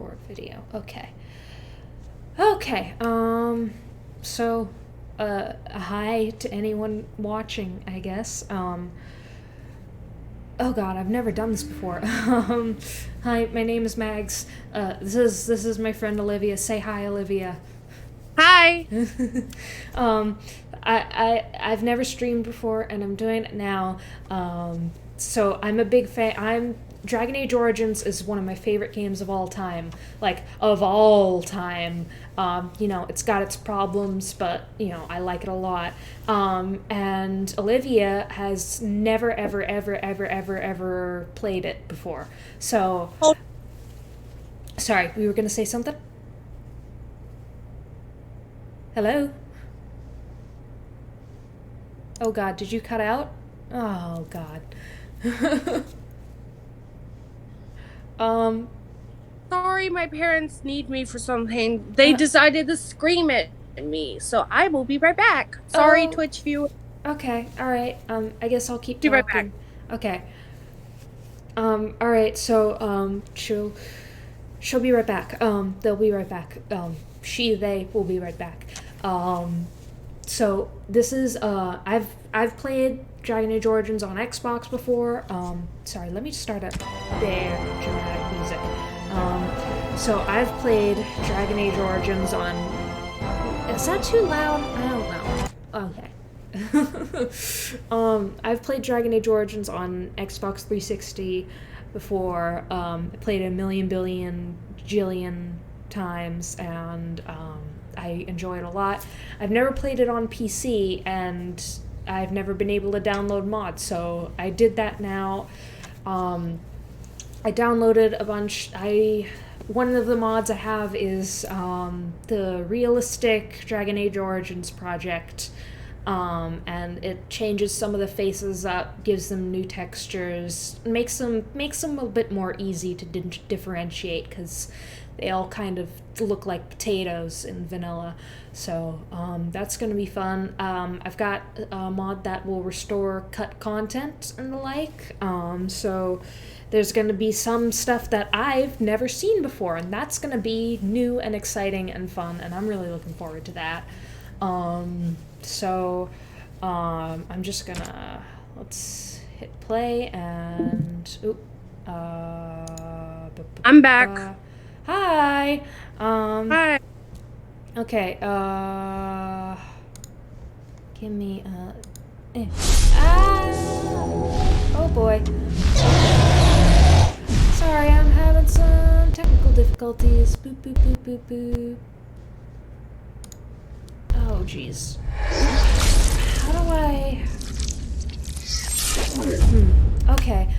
record video. Okay. Okay, so, hi to anyone watching, I guess. Oh god, I've never done this before. Hi, my name is Mags. This is my friend Olivia. Say hi, Olivia. Hi. I've never streamed before, and I'm doing it now. So I'm a big fan. Dragon Age Origins is one of my favorite games of all time. Like, of all time. It's got its problems, but, I like it a lot. And Olivia has never, ever, ever, ever, ever, ever played it before. So, Oh, sorry, we were going to say something? Hello? Oh god, did you cut out? Oh god. um, sorry, my parents need me for something. They decided to scream at me, so I will be right back. Sorry, Oh. Twitch viewer. Okay, alright. I guess I'll keep Be talking. right back. Okay. Alright, so, she'll be right back. They'll be right back. They will be right back. So this is, I've played Dragon Age Origins on Xbox before. Sorry, let me start up there, dramatic music. So I've played Dragon Age Origins on, is that too loud? I don't know. Okay. I've played Dragon Age Origins on Xbox 360 before. I played a million, billion, jillion times, and I enjoy it a lot. I've never played it on PC, and I've never been able to download mods, so I did that now. I downloaded a bunch. One of the mods I have is the Realistic Dragon Age Origins project, and it changes some of the faces up, gives them new textures, makes them a bit more easy to differentiate, because they all kind of look like potatoes in vanilla. So that's going to be fun. I've got a mod that will restore cut content and the like. So there's going to be some stuff that I've never seen before, and that's going to be new and exciting and fun, and I'm really looking forward to that. I'm just gonna, let's hit play and, I'm back. Hi. Hi. Okay. Give me Oh boy. Sorry, I'm having some technical difficulties. Boop boop boop boop boop. Oh jeez. How do I? Okay.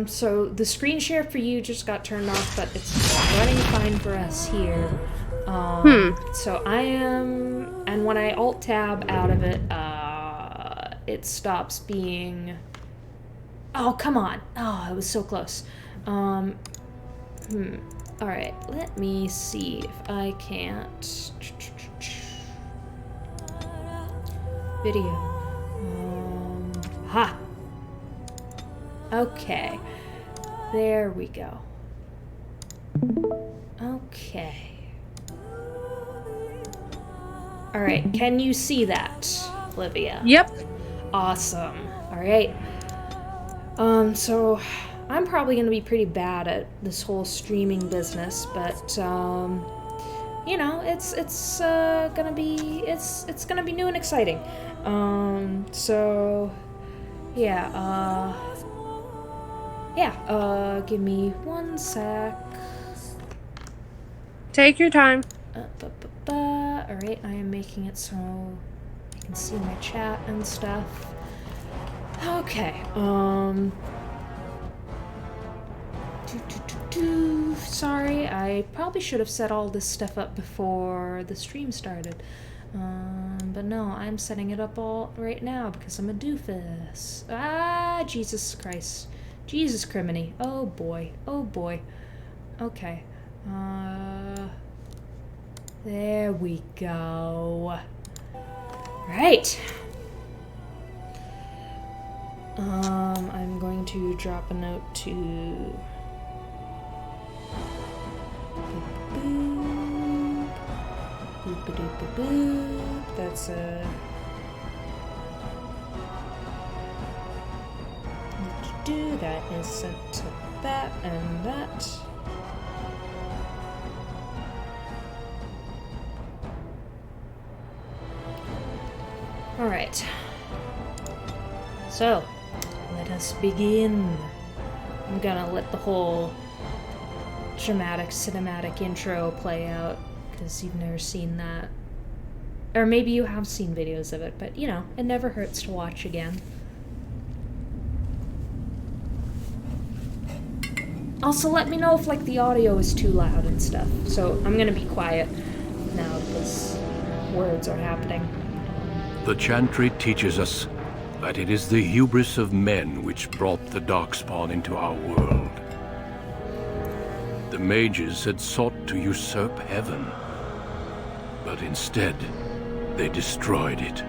So the screen share for you just got turned off, but it's running fine for us here. So I am, and when I alt tab out of it, it stops being. Oh, come on. Oh, it was so close. Alright, let me see if I can't. Video. Ha! Okay. There we go. Okay. Alright, can you see that, Olivia? Yep. Awesome. Alright. So I'm probably gonna be pretty bad at this whole streaming business, but it's gonna be new and exciting. Give me one sec. Take your time. Alright, I am making it so I can see my chat and stuff. Okay, sorry, I probably should have set all this stuff up before the stream started. But no, I'm setting it up all right now because I'm a doofus. Ah, Jesus Christ. Jesus criminy. Oh boy. Oh boy. Okay. There we go. Right. I'm going to drop a note to Boop-a-doop-a-boop. That's a... That is sent to that and that. Alright. So, let us begin. I'm gonna let the whole dramatic, cinematic intro play out, because you've never seen that. Or maybe you have seen videos of it, but you know, it never hurts to watch again. Also, let me know if, like, the audio is too loud and stuff. So, I'm gonna be quiet now because words are happening. The chantry teaches us that it is the hubris of men which brought the Darkspawn into our world. The mages had sought to usurp heaven, but instead, they destroyed it.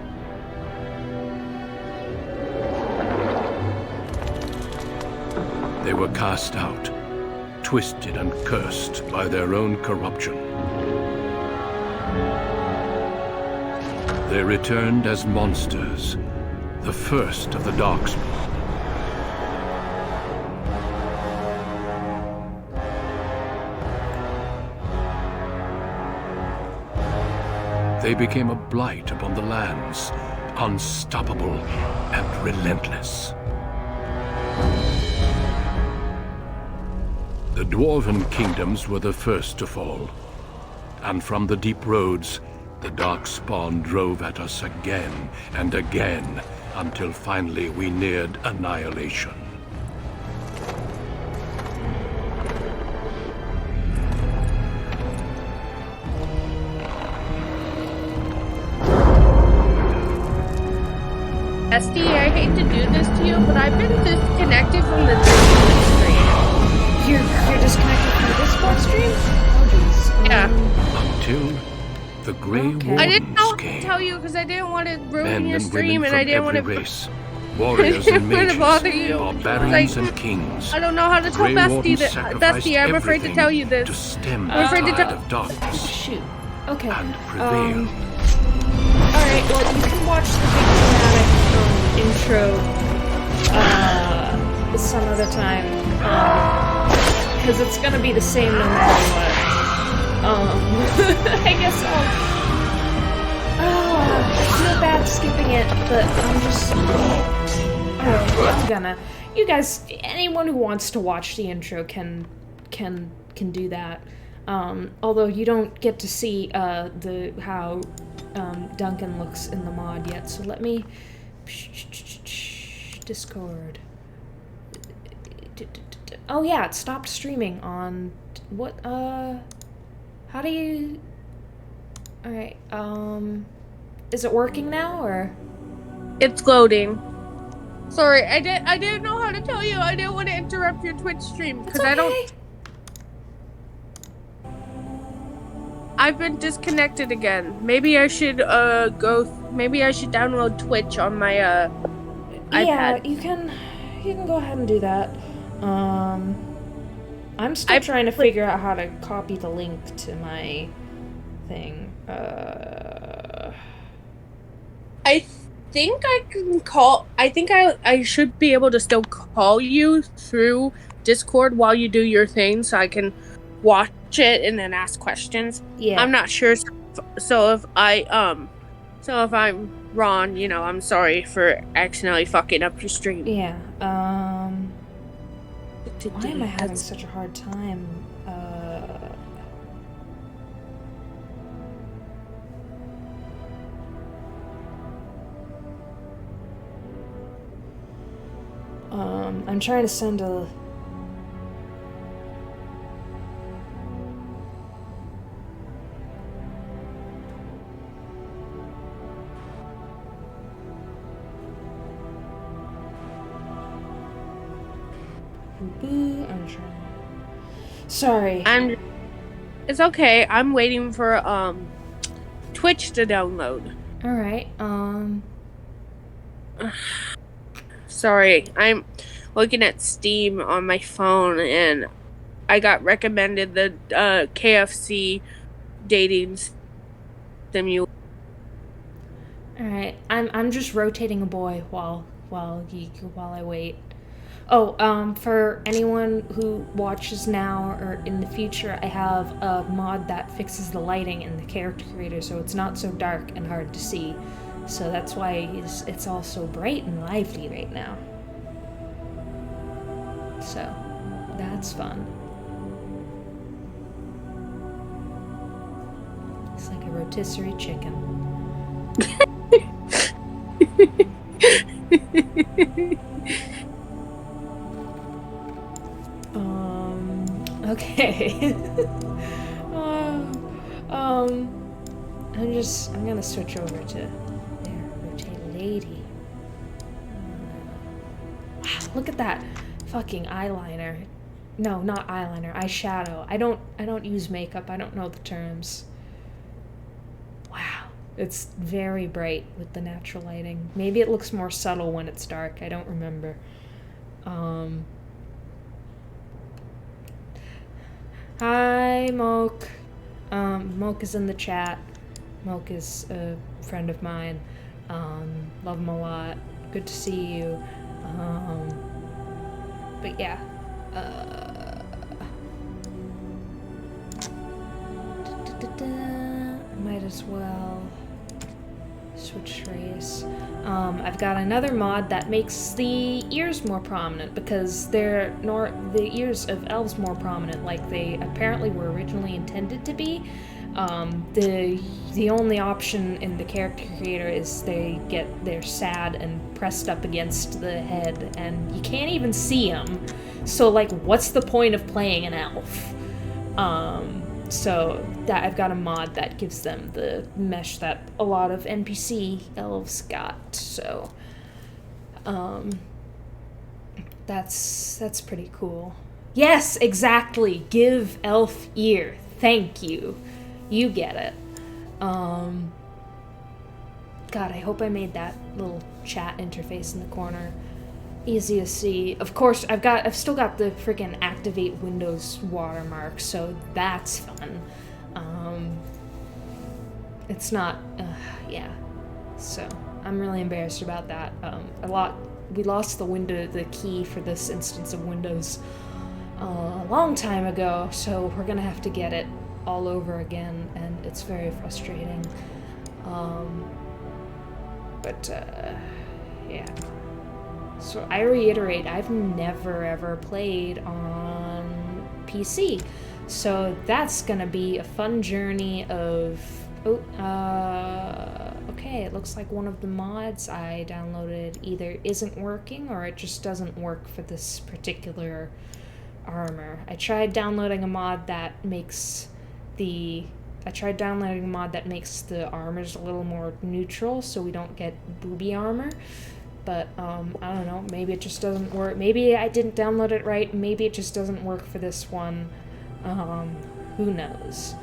They were cast out, twisted and cursed by their own corruption. They returned as monsters, the first of the Darkspawn. They became a blight upon the lands, unstoppable and relentless. The dwarven kingdoms were the first to fall, and from the deep roads, the Darkspawn drove at us again and again, until finally we neared annihilation. Esty, I hate to do this to you, but I've been disconnected from the Discord stream. You're disconnected from the Discord stream? Oh, jeez. Yeah. Until the Grey Wardens I didn't know what to came. tell you because I didn't want to ruin Men your and stream, women and from I didn't want every to. race, warriors and want to mages, bother you. barbarians Like, and kings. I don't know how to tell Grey Bestie Wardens that. sacrificed Bestie, I'm afraid to everything tell you to this. stem the I'm afraid to tide tell- of darkness Shoot. Okay. and prevail. Alright, well, you can watch the big dramatic intro some other time. Because it's gonna be the same no matter what. I guess I feel bad skipping it, but I'm just... I'm gonna... You guys, anyone who wants to watch the intro can do that. Although you don't get to see how Duncan looks in the mod yet, so let me... Discord. Oh yeah, it stopped streaming on... What, how do you... Alright, is it working now, or...? It's loading. Sorry, I didn't know how to tell you. I didn't want to interrupt your Twitch stream because Okay. I don't. I've been disconnected again. Maybe I should maybe I should download Twitch on my iPad. Yeah, you can go ahead and do that. I'm still trying to figure out how to copy the link to my thing. I think I can call. I think I should be able to still call you through Discord while you do your thing, so I can watch it and then ask questions. Yeah. I'm not sure. So if I'm wrong, you know, I'm sorry for accidentally fucking up your stream. Yeah. Why am I having such a hard time? I'm trying to send a... I'm trying. Sorry. It's okay. I'm waiting for Twitch to download. All right. Sorry, I'm looking at Steam on my phone, and I got recommended the KFC dating them you. All right, I'm just rotating a boy while I wait. Oh, for anyone who watches now or in the future, I have a mod that fixes the lighting in the character creator, so it's not so dark and hard to see. So that's why it's all so bright and lively right now. So that's fun. It's like a rotisserie chicken. Okay. I'm gonna switch over to there, rotate lady. Wow, look at that fucking eyeliner. No, not eyeliner, eyeshadow. I don't use makeup, I don't know the terms. Wow, it's very bright with the natural lighting. Maybe it looks more subtle when it's dark, I don't remember. Hi, Moke. Moke is in the chat. Moke is a friend of mine. Love him a lot. Good to see you. But yeah. I might as well switch race. I've got another mod that makes the ears more prominent because the ears of elves more prominent, like they apparently were originally intended to be. The only option in the character creator is they're sad and pressed up against the head, and you can't even see them. So like, what's the point of playing an elf? So that I've got a mod that gives them the mesh that a lot of NPC elves got. So that's pretty cool. Yes, exactly. Give elf ear. Thank you. You get it. God, I hope I made that little chat interface in the corner easy to see. Of course, I've still got the freaking activate Windows watermark, so that's fun. It's not, yeah. So I'm really embarrassed about that. We lost the key for this instance of Windows a long time ago, so we're gonna have to get it all over again, and it's very frustrating. Yeah. So I reiterate, I've never ever played on PC, so that's gonna be a fun journey of. Okay, it looks like one of the mods I downloaded either isn't working or it just doesn't work for this particular armor. I tried downloading a mod that makes the armors a little more neutral so we don't get booby armor. But, I don't know, maybe it just doesn't work. Maybe I didn't download it right. Maybe it just doesn't work for this one. Who knows?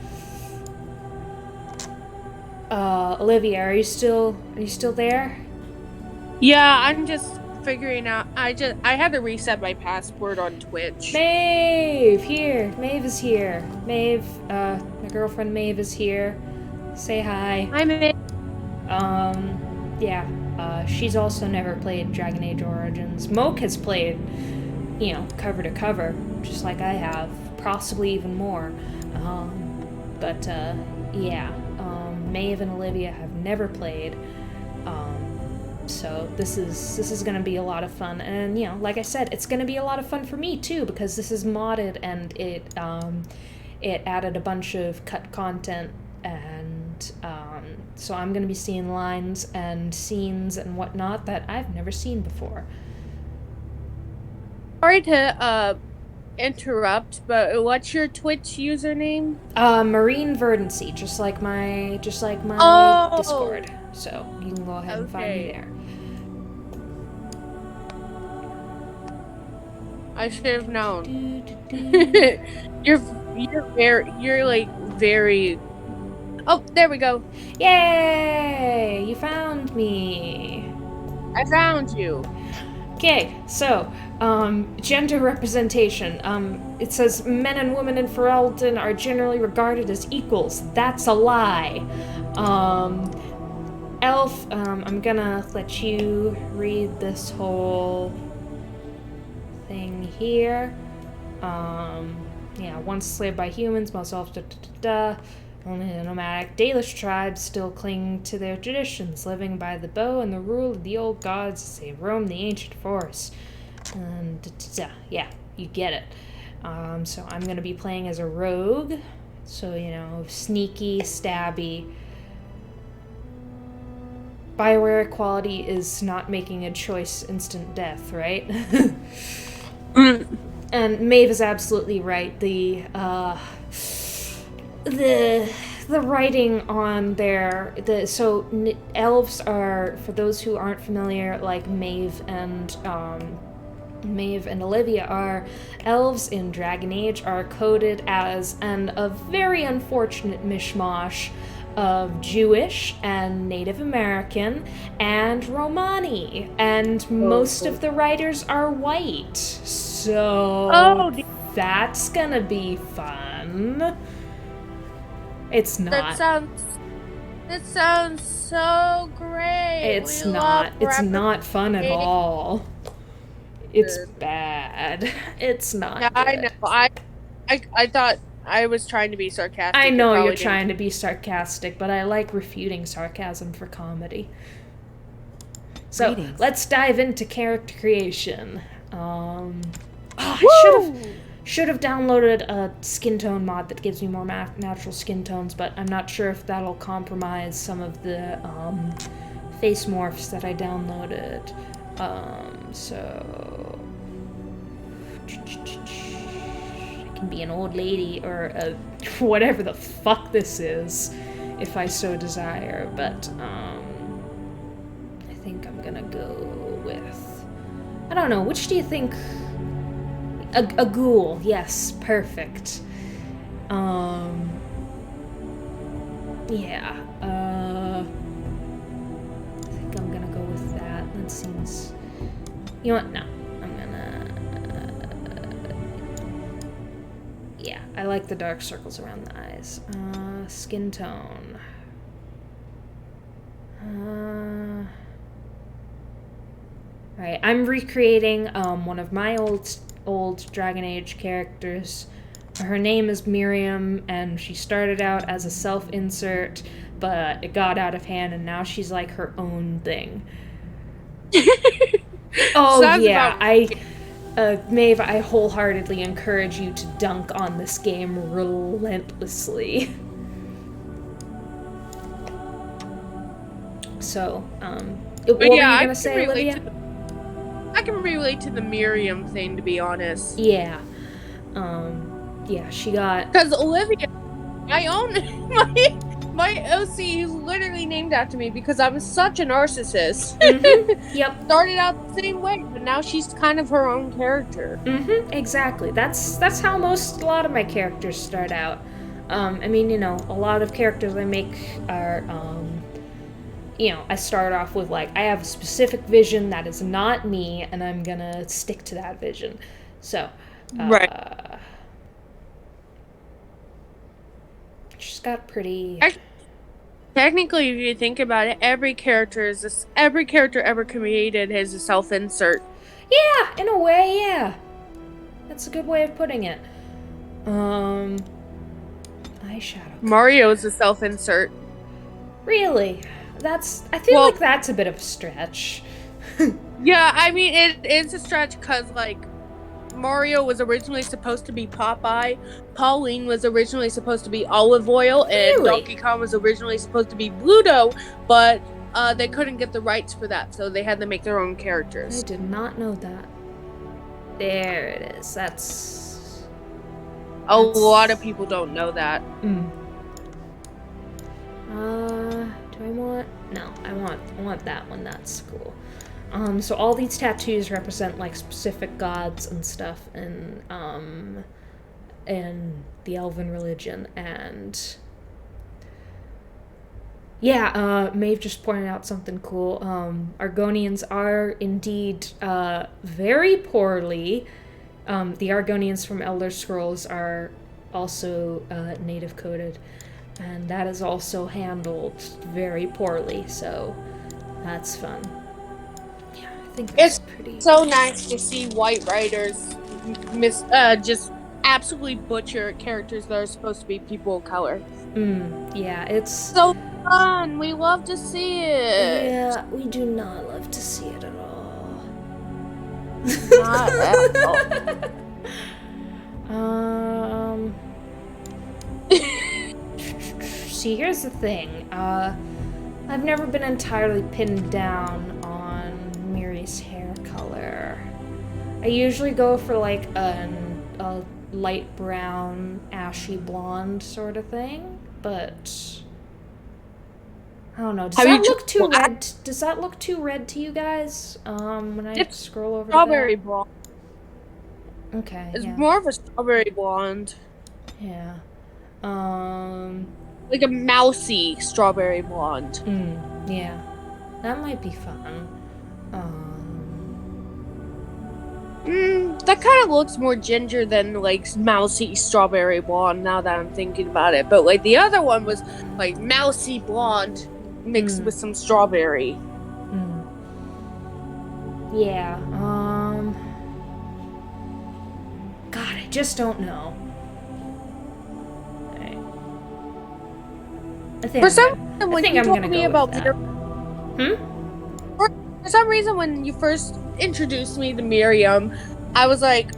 Olivia, are you still there? Yeah, I'm just figuring out. I had to reset my password on Twitch. Maeve is here. Maeve, my girlfriend Maeve is here. Say hi. Hi, Maeve. Yeah. She's also never played Dragon Age Origins. Moke has played, cover to cover, just like I have, possibly even more. Yeah. Maeve and Olivia have never played. So this is gonna be a lot of fun, and like I said, it's gonna be a lot of fun for me too because this is modded and it added a bunch of cut content, and so I'm gonna be seeing lines and scenes and whatnot that I've never seen before. Sorry to interrupt, but what's your Twitch username? Marine Verdancy, just like my Oh! Discord. So you can go ahead and find me there. I should have known. You're like very. Oh, there we go. Yay! You found me. I found you. Okay, so gender representation. It says men and women in Ferelden are generally regarded as equals. That's a lie. Elf, I'm gonna let you read this whole thing here. Once enslaved by humans, most elves, only the nomadic Dalish tribes still cling to their traditions, living by the bow and the rule of the old gods as they roam the ancient forests. And you get it. So I'm gonna be playing as a rogue, so sneaky, stabby. BioWare equality is not making a choice instant death, right? And Maeve is absolutely right. The writing on there, elves are, for those who aren't familiar, like Maeve and Olivia are, elves in Dragon Age are coded as a very unfortunate mishmash of Jewish and Native American and Romani, and most of the writers are white, so that's gonna be fun. It's not. That sounds so great. It's not fun at all. It's bad. It's not. Yeah, good. I know. I thought I was trying to be sarcastic. I know you're trying to be sarcastic, but I like refuting sarcasm for comedy. So, let's dive into character creation. I should have downloaded a skin tone mod that gives me more natural skin tones, but I'm not sure if that'll compromise some of the face morphs that I downloaded. So I can be an old lady or whatever the fuck this is, if I so desire. But I think I'm gonna go with, I don't know, which do you think? A ghoul, yes, perfect. I think I'm gonna go with that. That seems, you know what? No, I'm gonna. I like the dark circles around the eyes. Skin tone. Alright, I'm recreating one of my old Dragon Age characters. Her name is Miriam, and she started out as a self-insert, but it got out of hand, and now she's like her own thing. Maeve, I wholeheartedly encourage you to dunk on this game relentlessly. So, what were you gonna say, Olivia? I can relate to the Miriam thing, to be honest. Yeah. She got... Because Olivia, my OC is literally named after me because I'm such a narcissist. Mm-hmm. Yep. Started out the same way, but now she's kind of her own character. Mm-hmm. Exactly. That's how a lot of my characters start out. A lot of characters I make are... I start off with, I have a specific vision that is not me, and I'm gonna stick to that vision. So, right. She's got pretty... Technically, if you think about it, every character ever created is a self-insert. Yeah, in a way, yeah. That's a good way of putting it. Eyeshadow. Mario's a self-insert. Really? I feel like that's a bit of a stretch. Yeah, I mean, it's a stretch because, Mario was originally supposed to be Popeye, Pauline was originally supposed to be Olive Oil, and Donkey Kong was originally supposed to be Bluto, but they couldn't get the rights for that, so they had to make their own characters. I did not know that. There it is. That's... A lot of people don't know that. Do I want... No, I want that one. That's cool. So all these tattoos represent, specific gods and stuff in the elven religion, and... Maeve just pointed out something cool. Argonians are indeed very poorly. The Argonians from Elder Scrolls are also native coded. And that is also handled very poorly, so that's fun. Yeah, I think that's pretty... so nice to see white writers just absolutely butcher characters that are supposed to be people of color. Yeah, it's... so fun! We love to see it! Yeah, we do not love to see it at all. Not at all. See, here's the thing. I've never been entirely pinned down on Miri's hair color. I usually go for like a light brown, ashy blonde sort of thing, but I don't know. Does that look too red? Does that look too red to you guys? When I scroll over strawberry to that? blonde. Okay. It's more of a strawberry blonde. Yeah. Like a mousy strawberry blonde. Yeah. That might be fun. That kind of looks more ginger than like mousy strawberry blonde now that I'm thinking about it. But like the other one was like mousy blonde mixed with some strawberry. Yeah. God, I just don't know. I think I'm gonna go with that. For some reason, when you first introduced me to Miriam, I was like,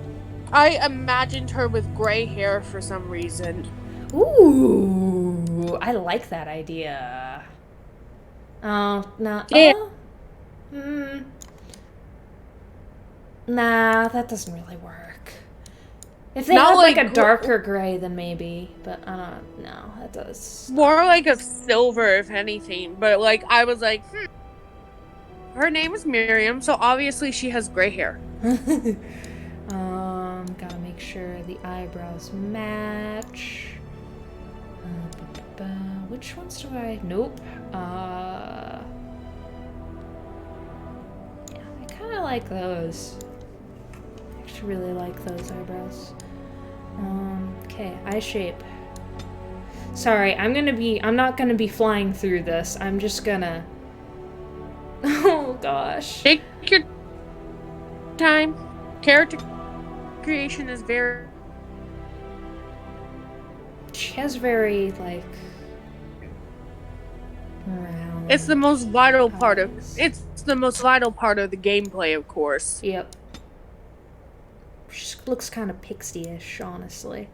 I imagined her with gray hair for some reason. Ooh, I like that idea. Oh, no. Yeah. Nah, that doesn't really work. If they had like a darker gray, then maybe. But no, that does. More like a silver, if anything. But like, I was like, her name is Miriam, so obviously she has gray hair. Gotta make sure the eyebrows match. Which ones do I? Nope. Yeah, I kind of like those. I actually really like those eyebrows. Okay, eye shape. Sorry, I'm not gonna be flying through this. I'm just gonna... Oh, gosh. Take your time. Character creation is very... She has very, like... round... It's the most vital part of... It's the most vital part of the gameplay, of course. Yep. She looks kind of pixie-ish, honestly.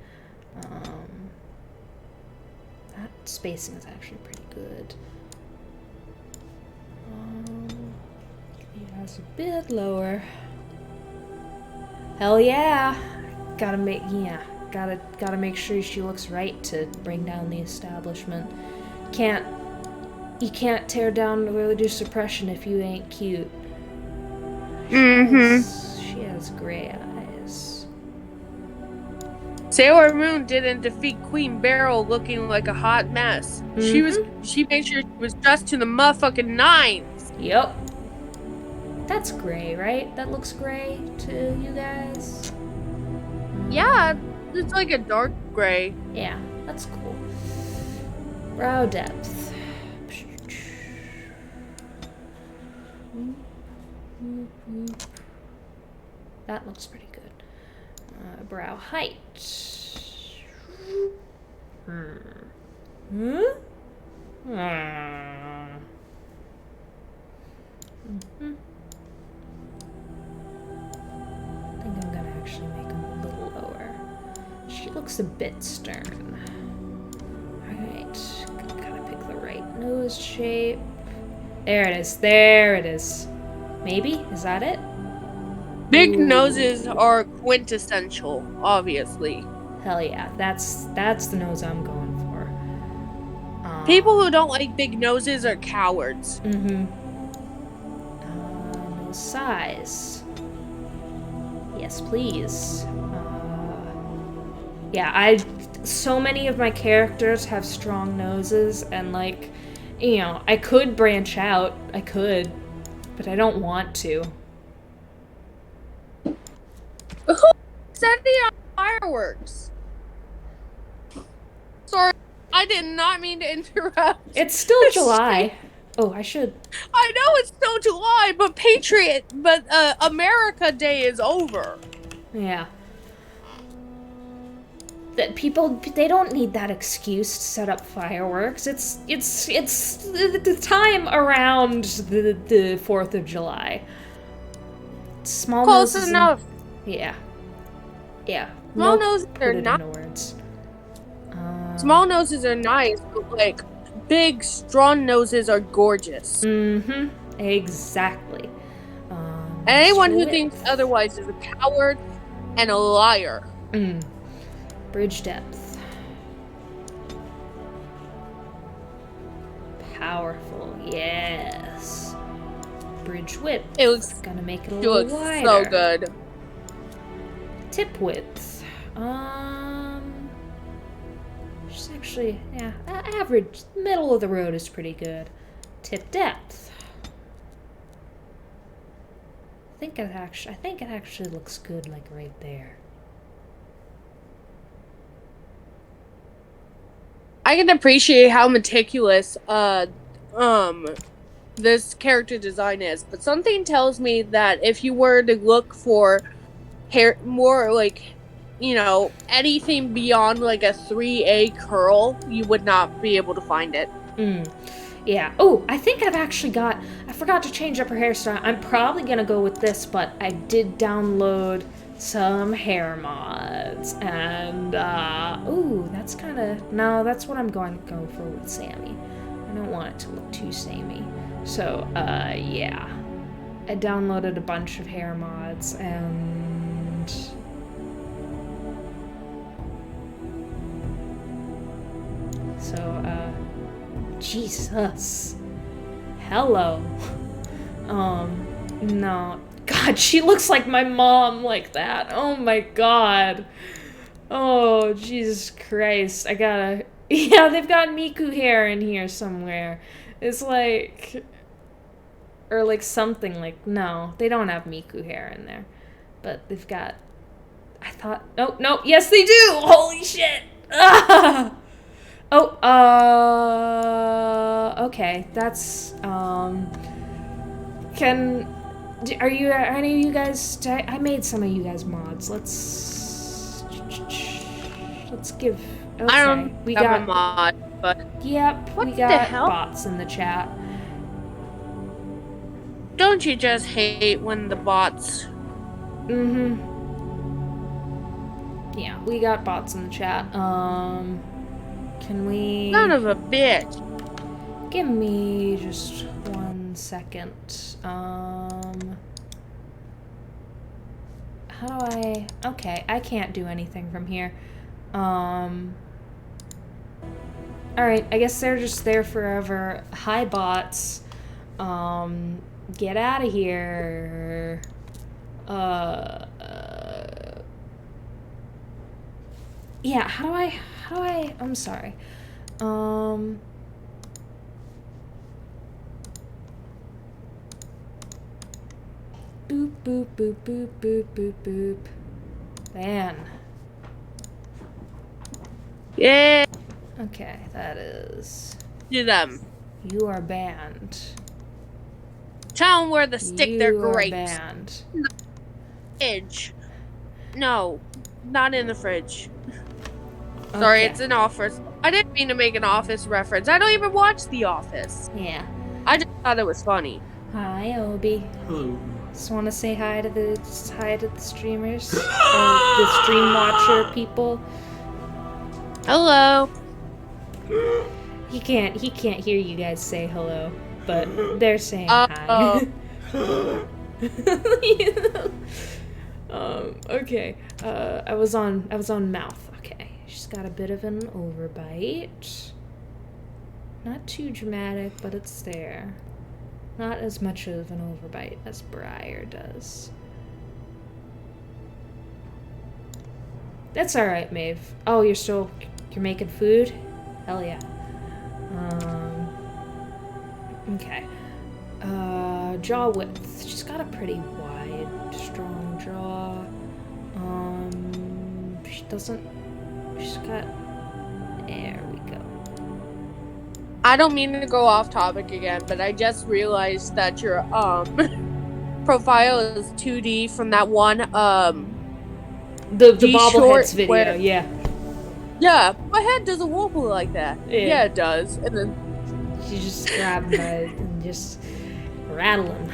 That spacing is actually pretty good. Yeah, it's a bit lower. Hell yeah! Gotta make sure she looks right to bring down the establishment. You can't tear down the religious suppression if you ain't cute. She has gray eyes. Sailor Moon didn't defeat Queen Beryl looking like a hot mess. She made sure she was dressed to the motherfucking nines. Yep. That's gray, right? That looks gray to you guys? Yeah, it's like a dark gray. Yeah, that's cool. Brow depth. That looks pretty good. Brow height. I think I'm gonna actually make him a little lower. She looks a bit stern. Alright, gotta pick the right nose shape. There it is, there it is. Maybe? Is that it? Big noses are quintessential, obviously. Hell yeah, that's the nose I'm going for. People who don't like big noses are cowards. Nose size. Yes, please. Yeah, so many of my characters have strong noses, and like, you know, I could branch out. I could, but I don't want to. Who set the fireworks? Sorry, I did not mean to interrupt. It's still July. Oh, I should. I know it's still July, but America Day is over. Yeah. That people, they don't need that excuse to set up fireworks. It's the time around the 4th of July. Small Close noses enough. Yeah. Small Nope, noses put are it not. into words. Small noses are nice, but like big, strong noses are gorgeous. Mm-hmm. Exactly. Anyone who Split. thinks otherwise is a coward and a liar. Bridge depth. Powerful, yes. Bridge width. It looks Gonna make it a It little looks wider. so good. Tip width. Just actually, yeah, average, middle of the road is pretty good. Tip depth. I think it actually looks good, like right there. I can appreciate how meticulous this character design is, but something tells me that if you were to look for hair more like, you know, anything beyond like a 3A curl, you would not be able to find it. Yeah. Oh, I think I've actually got... I forgot to change up her hairstyle. I'm probably gonna go with this, but I did download some hair mods. And, ooh, that's kind of... No, that's what I'm going to go for with Sammy. I don't want it to look too samey. So, yeah. I downloaded a bunch of hair mods, and... So, Jesus. Hello. No. God, she looks like my mom like that. Oh my god. Oh, Jesus Christ. I gotta... Yeah, they've got Miku hair in here somewhere. It's like... Or like something like... No, they don't have Miku hair in there. But they've got... I thought... No, yes they do! Holy shit! Ah! Oh, okay, that's, are any of you guys, I made some of you guys mods, let's give, okay, I don't we have got, a mod, but yep, what we the got hell? bots in the chat. Don't you just hate when the bots... Yeah, we got bots in the chat, can we... Son of a bitch. Give me just 1 second. How do I... Okay, I can't do anything from here. Alright, I guess they're just there forever. Hi, bots. Get out of here. Yeah, how do I... I'm sorry. Boop, boop, boop, boop, boop, boop, boop. Ban. Yeah. Okay, that is... Do them. You are banned. Tell them where to stick their grapes. You are banned. Fridge. No, not in the fridge. Sorry, Okay. it's an office. I didn't mean to make an Office reference. I don't even watch The Office. Yeah. I just thought it was funny. Hi, Obi. Hello. Just want to say hi to the streamers, the stream watcher people. Hello. He can't hear you guys say hello, but they're saying Uh-oh. hi. Okay. I was on mouth. Okay. She's got a bit of an overbite. Not too dramatic, but it's there. Not as much of an overbite as Briar does. That's alright, Maeve. Oh, you're making food? Hell yeah. Okay. Jaw width. She's got a pretty wide, strong jaw. She's got... There we go. I don't mean to go off topic again, but I just realized that your profile is 2D from that one The G-short bobbleheads video, where, yeah. yeah, my head doesn't walk like that. Yeah, it does. And then You just grab him and just rattle him.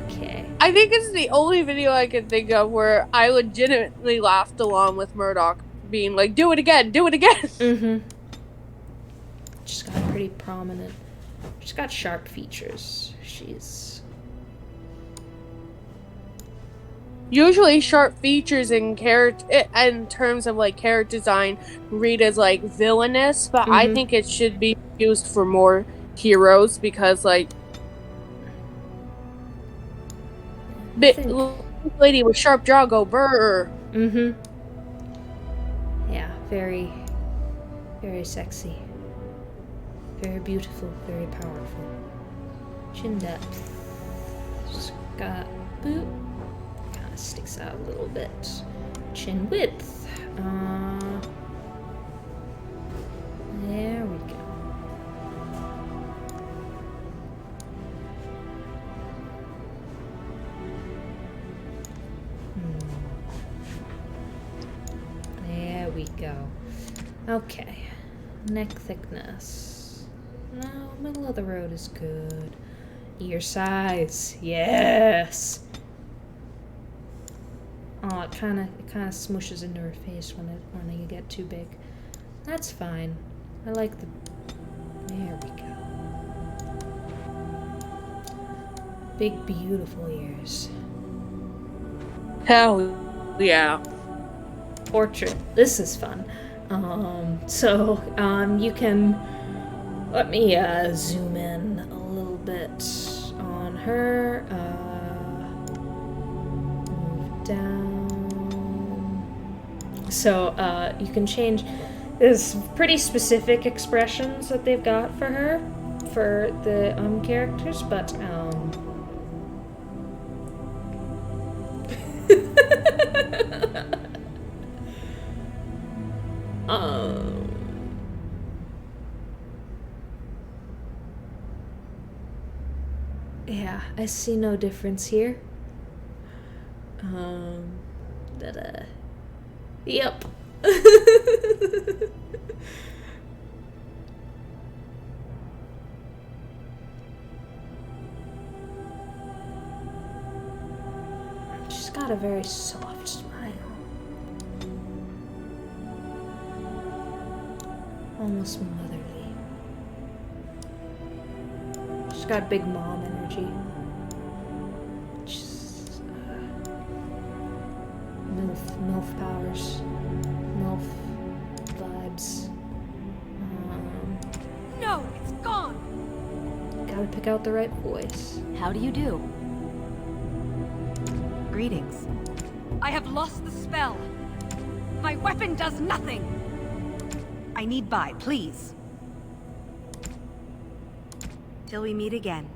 Okay. I think it's the only video I can think of where I legitimately laughed along with Murdoch being like, do it again, do it again. Mm-hmm. She's got pretty prominent. She's got sharp features. She's Usually sharp features in terms of like character design read as like villainous, but I think it should be used for more heroes because like lady with sharp jaw go brr. Mm-hmm. Yeah, very, very sexy. Very beautiful, very powerful. Chin depth. Just got boop. Kind of sticks out a little bit. Chin width. There we go. There we go. Okay. Neck thickness. No, middle of the road is good. Ear size. Yes. Oh, it kind of smooshes into her face when you get too big. That's fine. I like the. There we go. Big, beautiful ears. Hell yeah. Portrait. This is fun. You can let me zoom in a little bit on her. Move down. So you can change. There's pretty specific expressions that they've got for her, for the characters, but yeah, I see no difference here. Yep. She's got a very soft smile. Almost motherly. She's got big mom energy. She's MILF powers. MILF vibes. No, it's gone! Gotta pick out the right voice. How do you do? Greetings. I have lost the spell. My weapon does nothing. I need by, please. Till we meet again.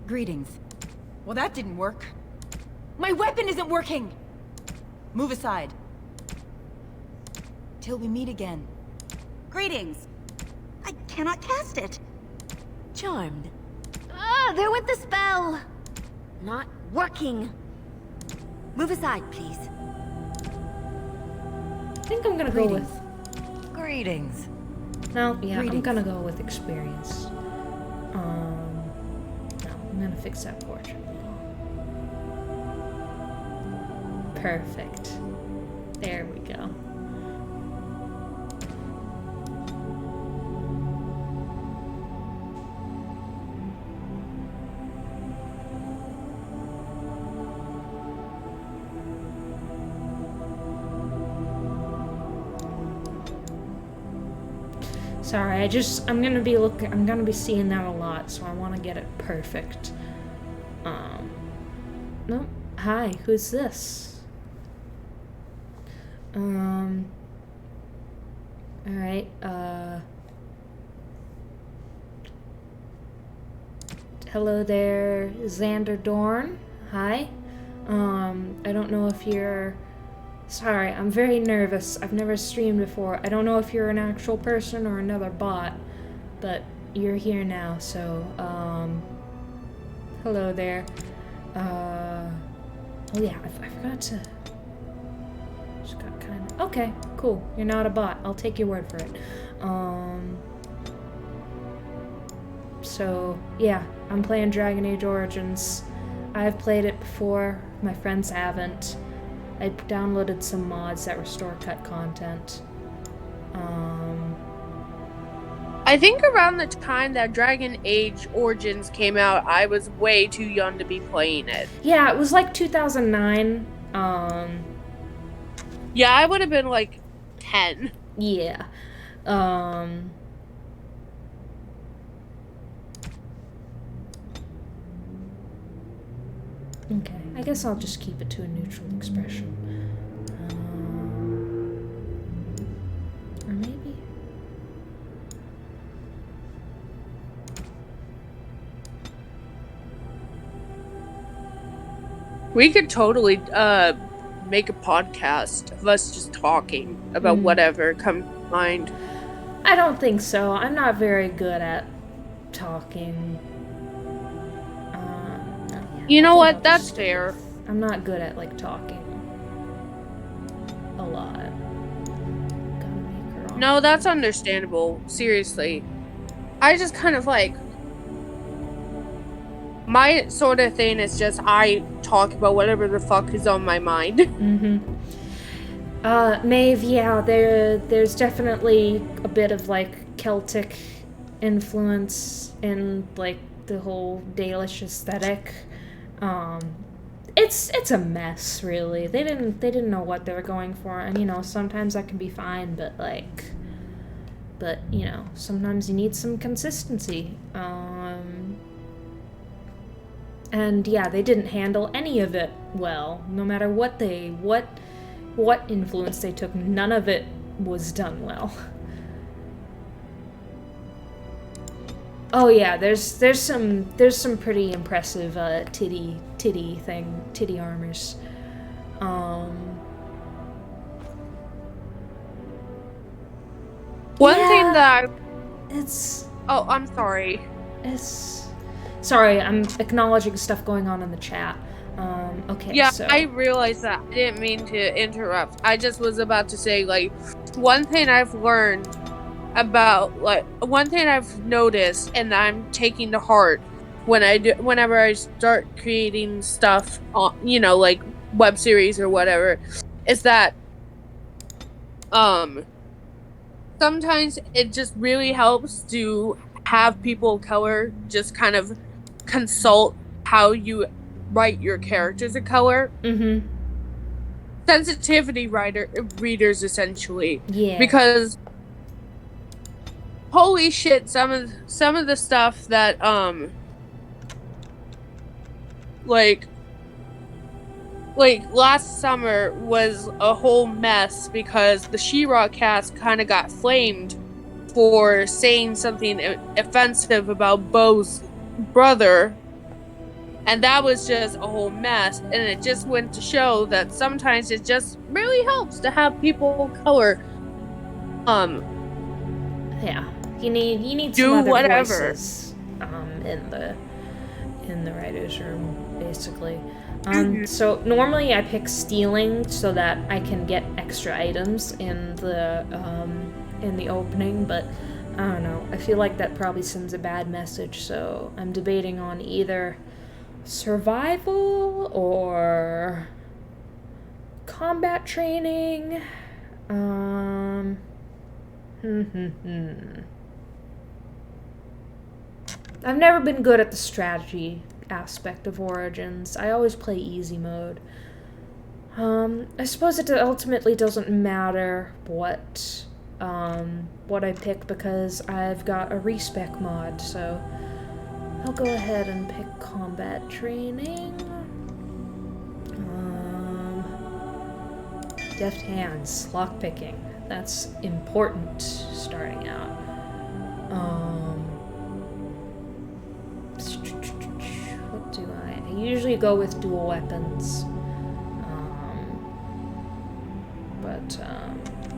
Greetings. Well, that didn't work. My weapon isn't working! Move aside. Till we meet again. Greetings. I cannot cast it. Charmed. Ah, there went the spell. Not working. Move aside, please. I think I'm gonna go with. Greetings. No, yeah, Greetings. I'm gonna go with experience. No, I'm gonna fix that portrait. Perfect. There we go. Sorry, I'm gonna be seeing that a lot, so I want to get it perfect. Nope. Hi, who's this? Alright, hello there, Xander Dorn. Hi. I don't know if you're Sorry, I'm very nervous. I've never streamed before. I don't know if you're an actual person or another bot, but you're here now, so, hello there. Oh yeah, I forgot to... Just got kinda... Okay, cool. You're not a bot. I'll take your word for it. So, yeah, I'm playing Dragon Age Origins. I've played it before. My friends haven't. I downloaded some mods that restore cut content. I think around the time that Dragon Age Origins came out, I was way too young to be playing it. Yeah, it was like 2009. Yeah, I would have been like 10. Yeah. Okay, I guess I'll just keep it to a neutral expression. Or maybe... We could totally make a podcast of us just talking about whatever comes to mind. I don't think so. I'm not very good at talking. You know I think what? I'll That's just- fair. I'm not good at, like, talking a lot. Gotta make her on. No, that's understandable. Seriously. I just kind of like... My sort of thing is just I talk about whatever the fuck is on my mind. Maeve, yeah, there's definitely a bit of, like, Celtic influence in, like, the whole Dalish aesthetic. It's a mess, really. They didn't know what they were going for, and, you know, sometimes that can be fine, but, you know, sometimes you need some consistency. And yeah, they didn't handle any of it well. No matter what influence they took, none of it was done well. Oh yeah, there's some pretty impressive titty armors. One Yeah. thing that It's Oh, I'm sorry. Sorry, I'm acknowledging stuff going on in the chat. Okay, Yeah, so... I realized that. I didn't mean to interrupt. I just was about to say, like, one thing I've learned about, like, one thing I've noticed and I'm taking to heart whenever I start creating stuff on, you know, like web series or whatever, is that sometimes it just really helps to have people of color just kind of consult how you write your characters of color. Mm-hmm. Sensitivity readers, essentially. Yeah. Because holy shit, some of the stuff that like last summer was a whole mess because the She-Ra cast kind of got flamed for saying something offensive about Bo's brother, and that was just a whole mess. And it just went to show that sometimes it just really helps to have people of color Yeah, you need do some other whatever. voices in the writers' room, basically. So normally I pick stealing so that I can get extra items in the opening, but I don't know. I feel like that probably sends a bad message, so I'm debating on either survival or combat training. I've never been good at the strategy aspect of Origins. I always play easy mode. I suppose it ultimately doesn't matter what I pick because I've got a respec mod, so I'll go ahead and pick combat training. Deft hands, lockpicking. That's important starting out. What do I usually go with dual weapons. but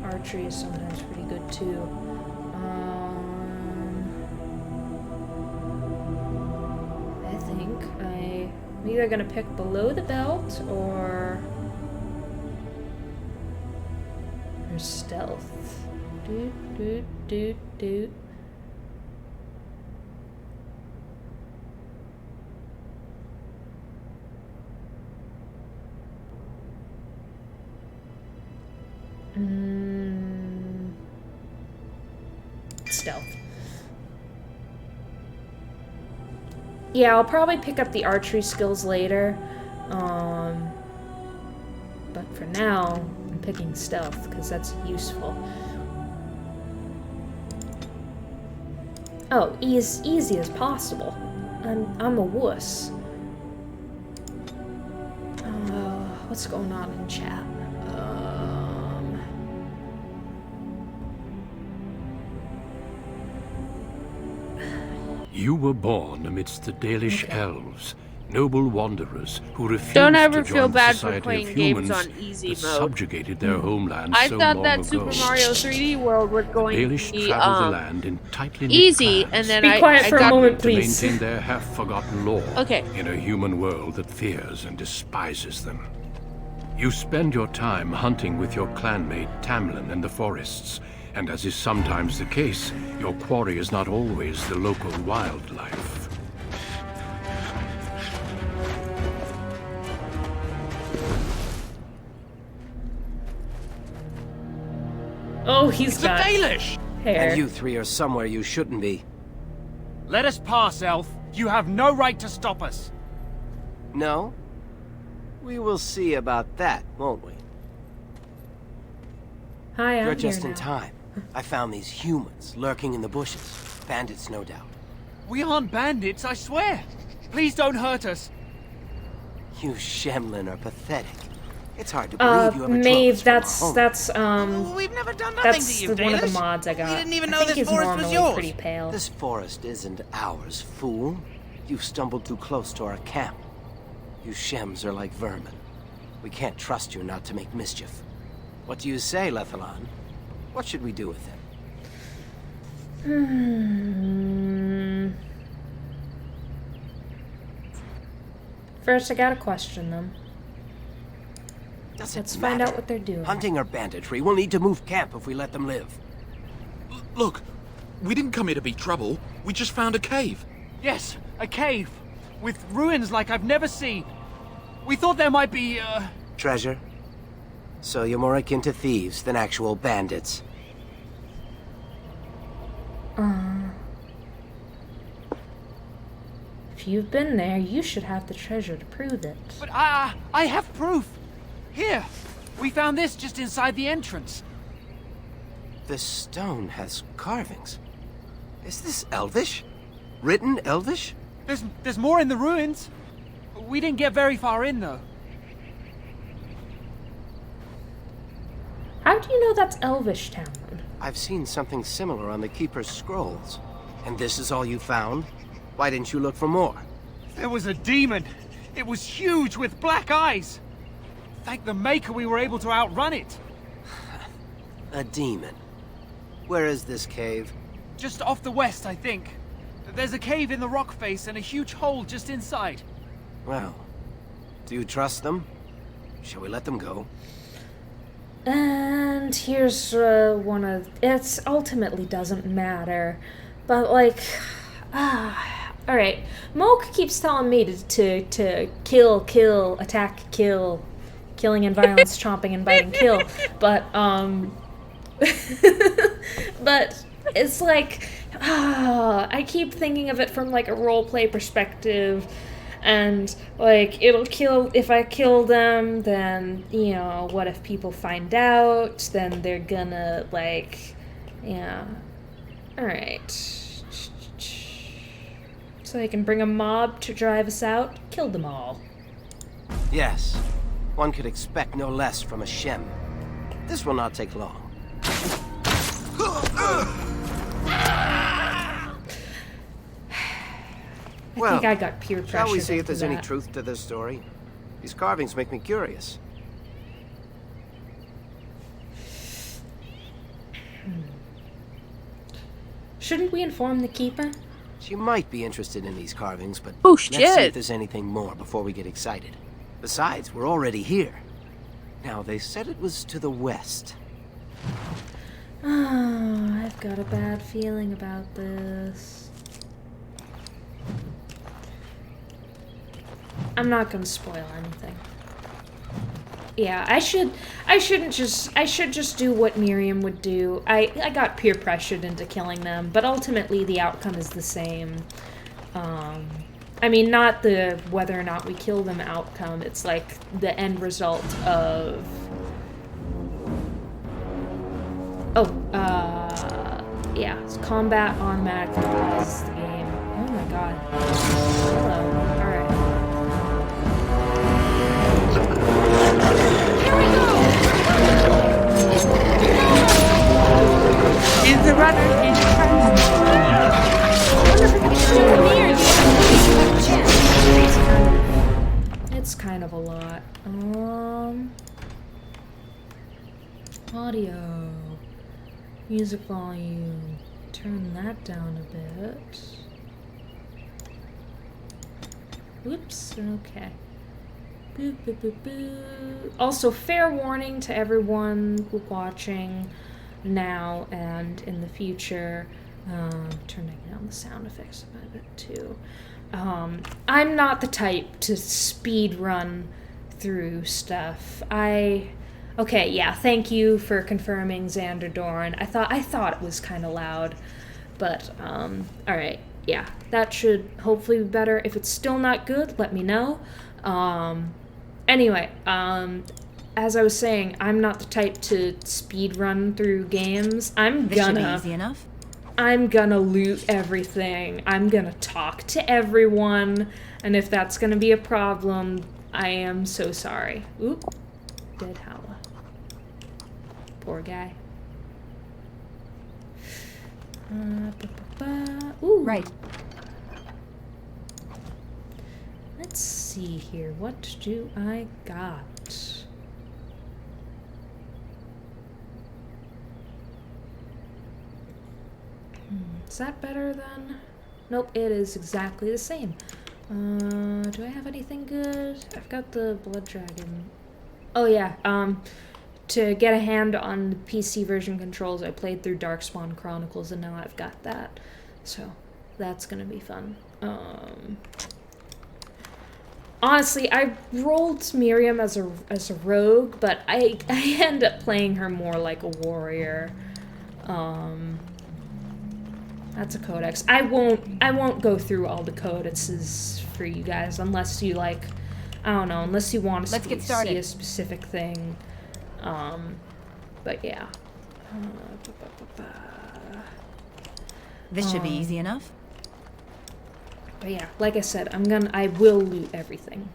archery is sometimes pretty good too. I think I'm either gonna pick below the belt or stealth. Do. Stealth. Yeah, I'll probably pick up the archery skills later. But for now, I'm picking stealth because that's useful. Oh, easy as possible. I'm a wuss. What's going on in chat? You were born amidst the Dalish Elves, noble wanderers who refused Don't to ever join feel the bad for society playing of games humans on easy that mode. subjugated their homeland I so thought long that ago. Super Mario 3D World was going Dalish to be travel the land in tightly knit easy, clans, and then Be quiet I for a got moment, to please. maintain their half-forgotten lore Okay. in a human world that fears and despises them. You spend your time hunting with your clanmate Tamlin in the forests, and as is sometimes the case, your quarry is not always the local wildlife. Oh, he's It's a got Dalish! hair. And you three are somewhere you shouldn't be. Let us pass, Elf. You have no right to stop us. No? We will see about that, won't we? Hi, I'm You're just here in now. time. I found these humans lurking in the bushes. Bandits, no doubt. We aren't bandits, I swear. Please don't hurt us. You Shemlin are pathetic. It's hard to believe you ever Maeve, drove us from our home. that's We've never done nothing that's to you, one of the Dalish. mods I got. We didn't even I know think this he's forest was normally yours. pretty pale. This forest isn't ours, fool. You've stumbled too close to our camp. You Shems are like vermin. We can't trust you not to make mischief. What do you say, Lethalon? What should we do with him? First, I gotta question them. Does it Let's find matter? out what they're doing. Hunting or banditry, we'll need to move camp if we let them live. Look, we didn't come here to be trouble. We just found a cave. Yes, a cave. With ruins like I've never seen. We thought there might be, Treasure? So you're more akin to thieves than actual bandits. If you've been there, you should have the treasure to prove it. But I have proof. Here, we found this just inside the entrance. This stone has carvings. Is this Elvish? Written Elvish? There's more in the ruins. We didn't get very far in, though. How do you know that's Elvish Town? I've seen something similar on the Keeper's scrolls. And this is all you found? Why didn't you look for more? There was a demon. It was huge with black eyes. Thank the Maker we were able to outrun it. A demon. Where is this cave? Just off the west, I think. There's a cave in the rock face and a huge hole just inside. Well, do you trust them? Shall we let them go? And here's one of... It ultimately doesn't matter. But, like... Alright. Moke keeps telling me to kill, attack, kill. Killing and violence, chomping and biting, kill. But, but it's like... I keep thinking of it from, like, a roleplay perspective. And, like, it'll kill, if I kill them, then, you know, what if people find out? Then they're gonna, like, yeah. Alright. So I can bring a mob to drive us out, kill them all. Yes. One could expect no less from a Shem. This will not take long. I think I got peer pressure. Shall we see if there's any that. truth to this story? These carvings make me curious. Shouldn't we inform the keeper? She might be interested in these carvings, but Oh, let's see if shit. there's anything more before we get excited. Besides, we're already here. Now, they said it was to the west. Oh, I've got a bad feeling about this. I'm not gonna spoil anything. Yeah, I should just do what Miriam would do. I got peer pressured into killing them, but ultimately the outcome is the same. I mean, not the whether or not we kill them outcome, it's like the end result of... yeah, it's combat automatically plays the game. Oh my god. Hello. Alright. He's the runner. He's It's kind of a lot. Audio. Music volume. Turn that down a bit. Whoops, okay. Boo, boo, boo, boo. Also, fair warning to everyone watching now and in the future. Turning down the sound effects a bit too. I'm not the type to speed run through stuff. Okay, yeah, thank you for confirming, Xander Dorn. I thought it was kind of loud, but, alright, yeah, that should hopefully be better. If it's still not good, let me know. Anyway, as I was saying, I'm not the type to speed run through games. This should be easy enough. I'm gonna loot everything. I'm gonna talk to everyone, and if that's gonna be a problem, I am so sorry. Oop, dead Howla. Poor guy. Ooh. Right. Let's see here. What do I got? Is that better than... Nope, it is exactly the same. Do I have anything good? I've got the Blood Dragon. Oh yeah, to get a hand on the PC version controls, I played through Darkspawn Chronicles, and now I've got that. So, that's gonna be fun. Honestly, I rolled Miriam as a rogue, but I end up playing her more like a warrior. That's a codex. I won't go through all the codices for you guys unless you like, I don't know, unless you want to see a specific thing. But yeah. This should be easy enough. But yeah, like I said, I will loot everything.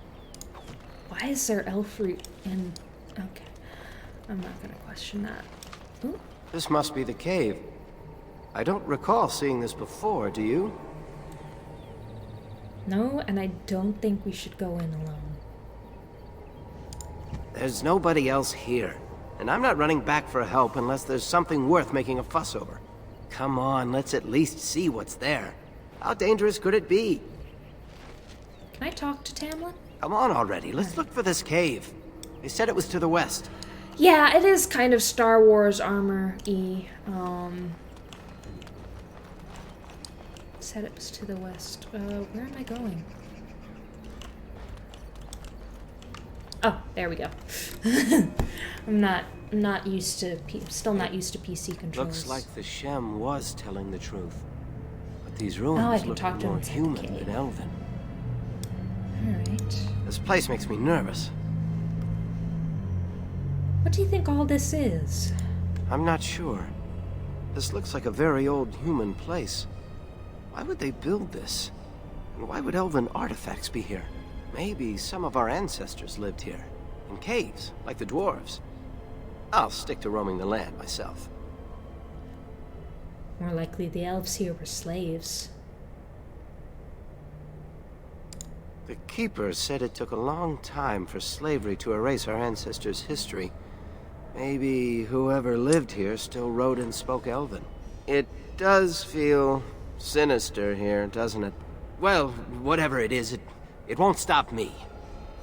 Why is there elf root in... Okay. I'm not gonna question that. Ooh. This must be the cave. I don't recall seeing this before, do you? No, and I don't think we should go in alone. There's nobody else here, and I'm not running back for help unless there's something worth making a fuss over. Come on, let's at least see what's there. How dangerous could it be? Can I talk to Tamlin? Come on already, let's look for this cave. They said it was to the west. Yeah, it is kind of Star Wars armor-y. Said it was to the west. Where am I going? Oh, there we go. I'm not used to, still not used to PC controls. Looks like the Shem was telling the truth. But these I ruins can look talk to him more inside the human cave. than elven. Alright. This place makes me nervous. What do you think all this is? I'm not sure. This looks like a very old human place. Why would they build this? And why would elven artifacts be here? Maybe some of our ancestors lived here. In caves, like the dwarves. I'll stick to roaming the land myself. More likely the elves here were slaves. The Keeper said it took a long time for slavery to erase our ancestors' history. Maybe whoever lived here still wrote and spoke Elven. It does feel sinister here, doesn't it? Well, whatever it is, it won't stop me.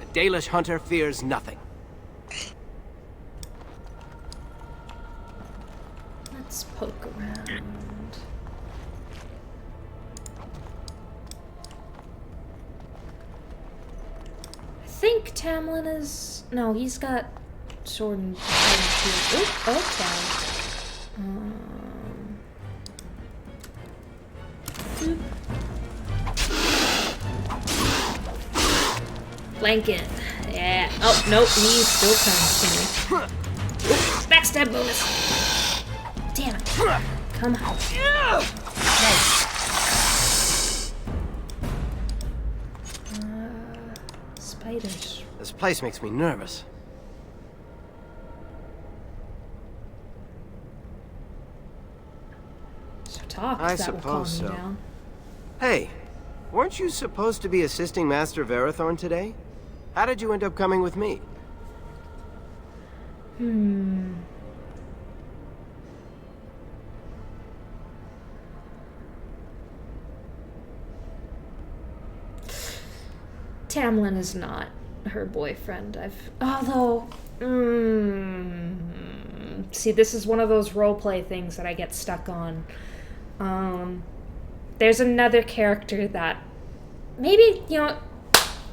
A Dalish hunter fears nothing. Let's poke around. I think Tamlin is... No, he's got sword and shield. Oop, okay. Boop. Flanking. Yeah. Oh, nope, he still comes to me. Oop, backstab bonus. Damn it. Come on. Nice. Spiders. This place makes me nervous. So talk, I that will calm suppose me so. down. Hey, weren't you supposed to be assisting Master Verathorn today? How did you end up coming with me? Tamlin is not her boyfriend. Although, see, this is one of those roleplay things that I get stuck on. There's another character that maybe, you know,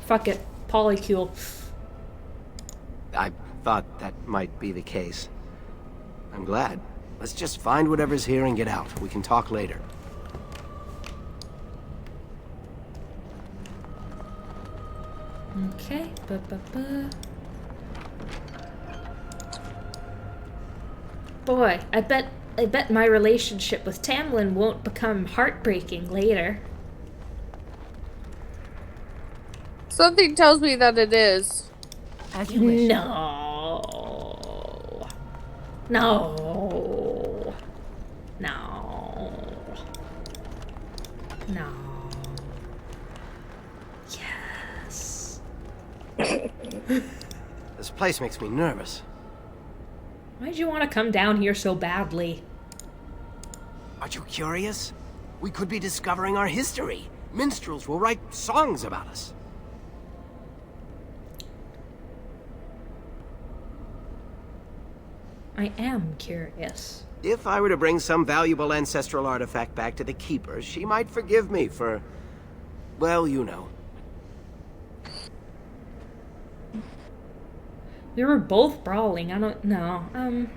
fuck it, polycule. I thought that might be the case. I'm glad. Let's just find whatever's here and get out. We can talk later. Okay, Boy, I bet my relationship with Tamlin won't become heartbreaking later. Something tells me that it is. As you wish. No. No. No. No. Yes. This place makes me nervous. Why'd you want to come down here so badly? Aren't you curious? We could be discovering our history. Minstrels will write songs about us. I am curious. If I were to bring some valuable ancestral artifact back to the Keepers, she might forgive me for... well, you know. We were both brawling. I don't know.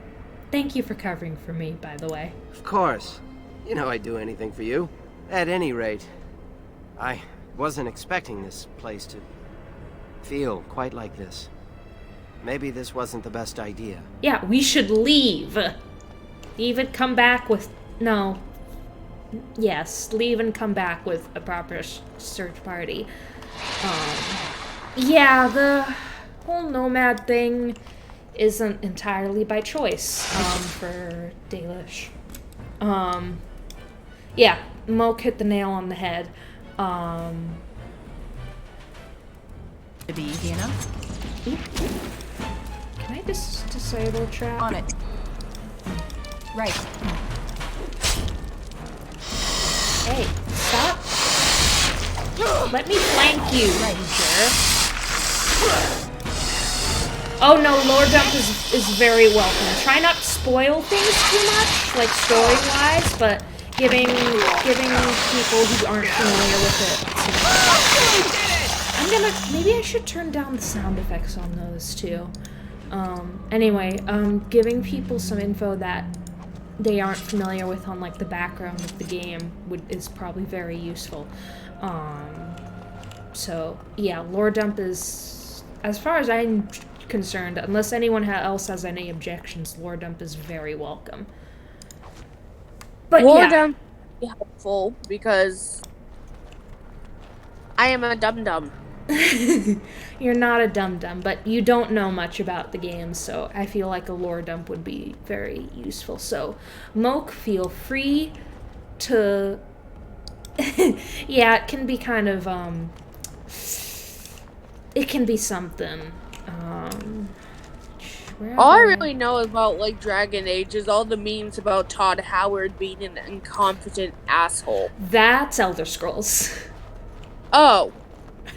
Thank you for covering for me, by the way. Of course. You know I'd do anything for you. At any rate, I wasn't expecting this place to feel quite like this. Maybe this wasn't the best idea. Yeah, we should leave. Leave and come back with... No. Yes, leave and come back with a proper search party. Yeah, the whole nomad thing isn't entirely by choice for Dalish. Yeah, Moke hit the nail on the head. To be easy enough. Can I just disable a trap? On it. Right. Hey, stop. Let me flank you, Ranger. Oh no, lore dump is very welcome. Try not to spoil things too much, like story-wise, but giving people who aren't familiar with it. Maybe I should turn down the sound effects on those too. Anyway, giving people some info that they aren't familiar with on like the background of the game is probably very useful. So yeah, lore dump is, as far as I'm concerned, unless anyone else has any objections, lore dump is very welcome. But Lore yeah. dump is helpful because I am a dum-dum. You're not a dum-dum, but you don't know much about the game, so I feel like a lore dump would be very useful. So, Moke, feel free to... yeah, it can be kind of, it can be something. All I really know about like Dragon Age is all the memes about Todd Howard being an incompetent asshole. That's Elder Scrolls. Oh.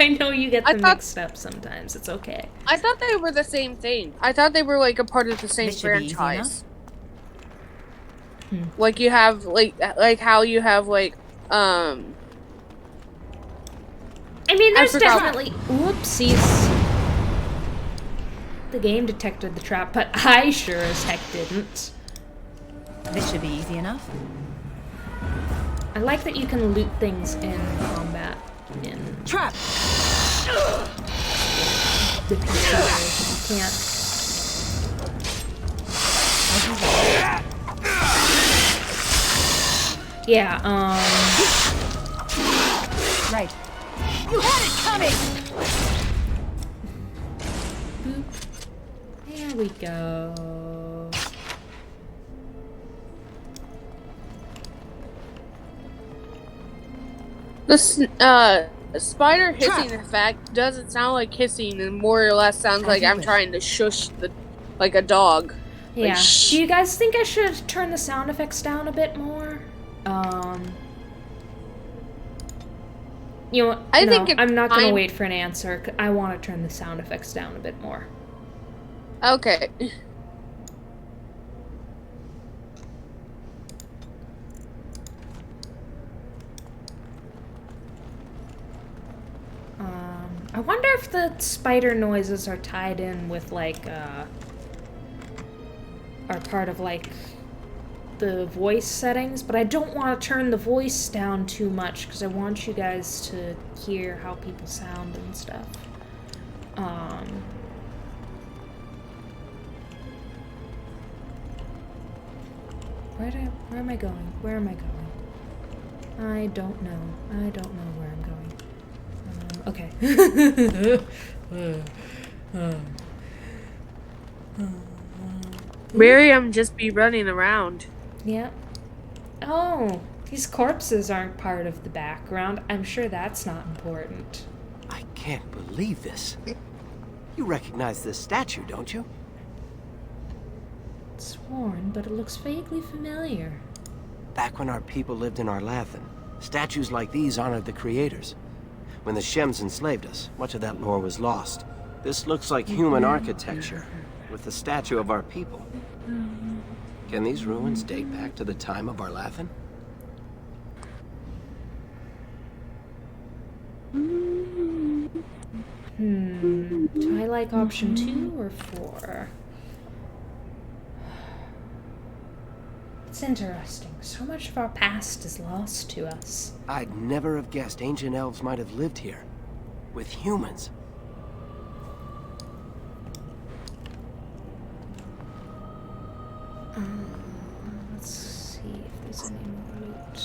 I know you get them mixed up sometimes. It's okay. I thought they were the same thing. I thought they were like a part of the same franchise. Like you have like how you have like I mean, there's definitely whoopsies. The game detected the trap, but I sure as heck didn't. This should be easy enough. I like that you can loot things in combat. In trap. The PC version, you can't. Yeah. Right. You had it coming. Boop. There we go. The spider hissing effect doesn't sound like hissing, and more or less sounds like I'm trying to shush like a dog. Yeah. Like, do you guys think I should turn the sound effects down a bit more? You know what? I think I'm not gonna wait for an answer. I want to turn the sound effects down a bit more. Okay. I wonder if the spider noises are tied in with like are part of like the voice settings, but I don't want to turn the voice down too much because I want you guys to hear how people sound and stuff. Where am I going? Where am I going? I don't know. I don't know where I'm going. Okay. Miriam just be running around. Yeah. Oh, these corpses aren't part of the background. I'm sure that's not important. I can't believe this. You recognize this statue, don't you? It's worn, but it looks vaguely familiar. Back when our people lived in Arlathan, statues like these honored the creators. When the Shems enslaved us, much of that lore was lost. This looks like human architecture, with the statue of our people. Can these ruins date back to the time of Arlathan? Do I like option 2 or 4? It's interesting. So much of our past is lost to us. I'd never have guessed ancient elves might have lived here. With humans. Let's see if there's any more loot.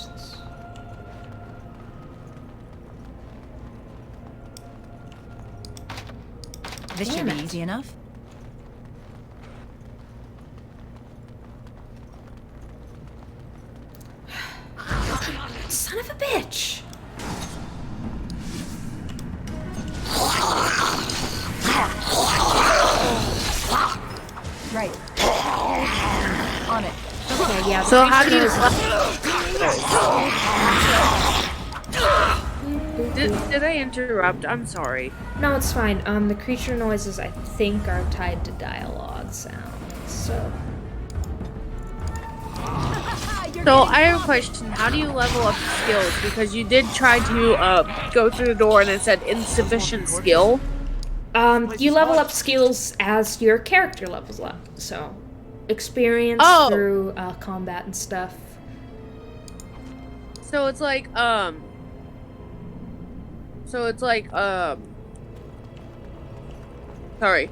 This should be easy enough. Son of a bitch! Right. On it. Okay, yeah. So how do you... Did I interrupt? I'm sorry. No, it's fine. The creature noises, I think, are tied to dialogue sounds, so... So I have a question. How do you level up skills? Because you did try to go through the door and it said insufficient skill. You level up skills as your character levels up. So, experience through combat and stuff. So it's like sorry.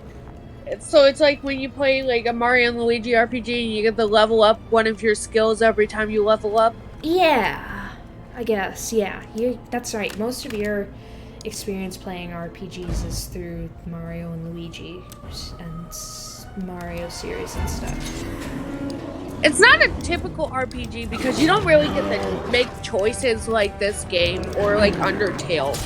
So it's like when you play like a Mario and Luigi RPG and you get to level up one of your skills every time you level up? Yeah, I guess, yeah. That's right. Most of your experience playing RPGs is through Mario and Luigi and Mario series and stuff. It's not a typical RPG because you don't really get to make choices like this game or like Undertale.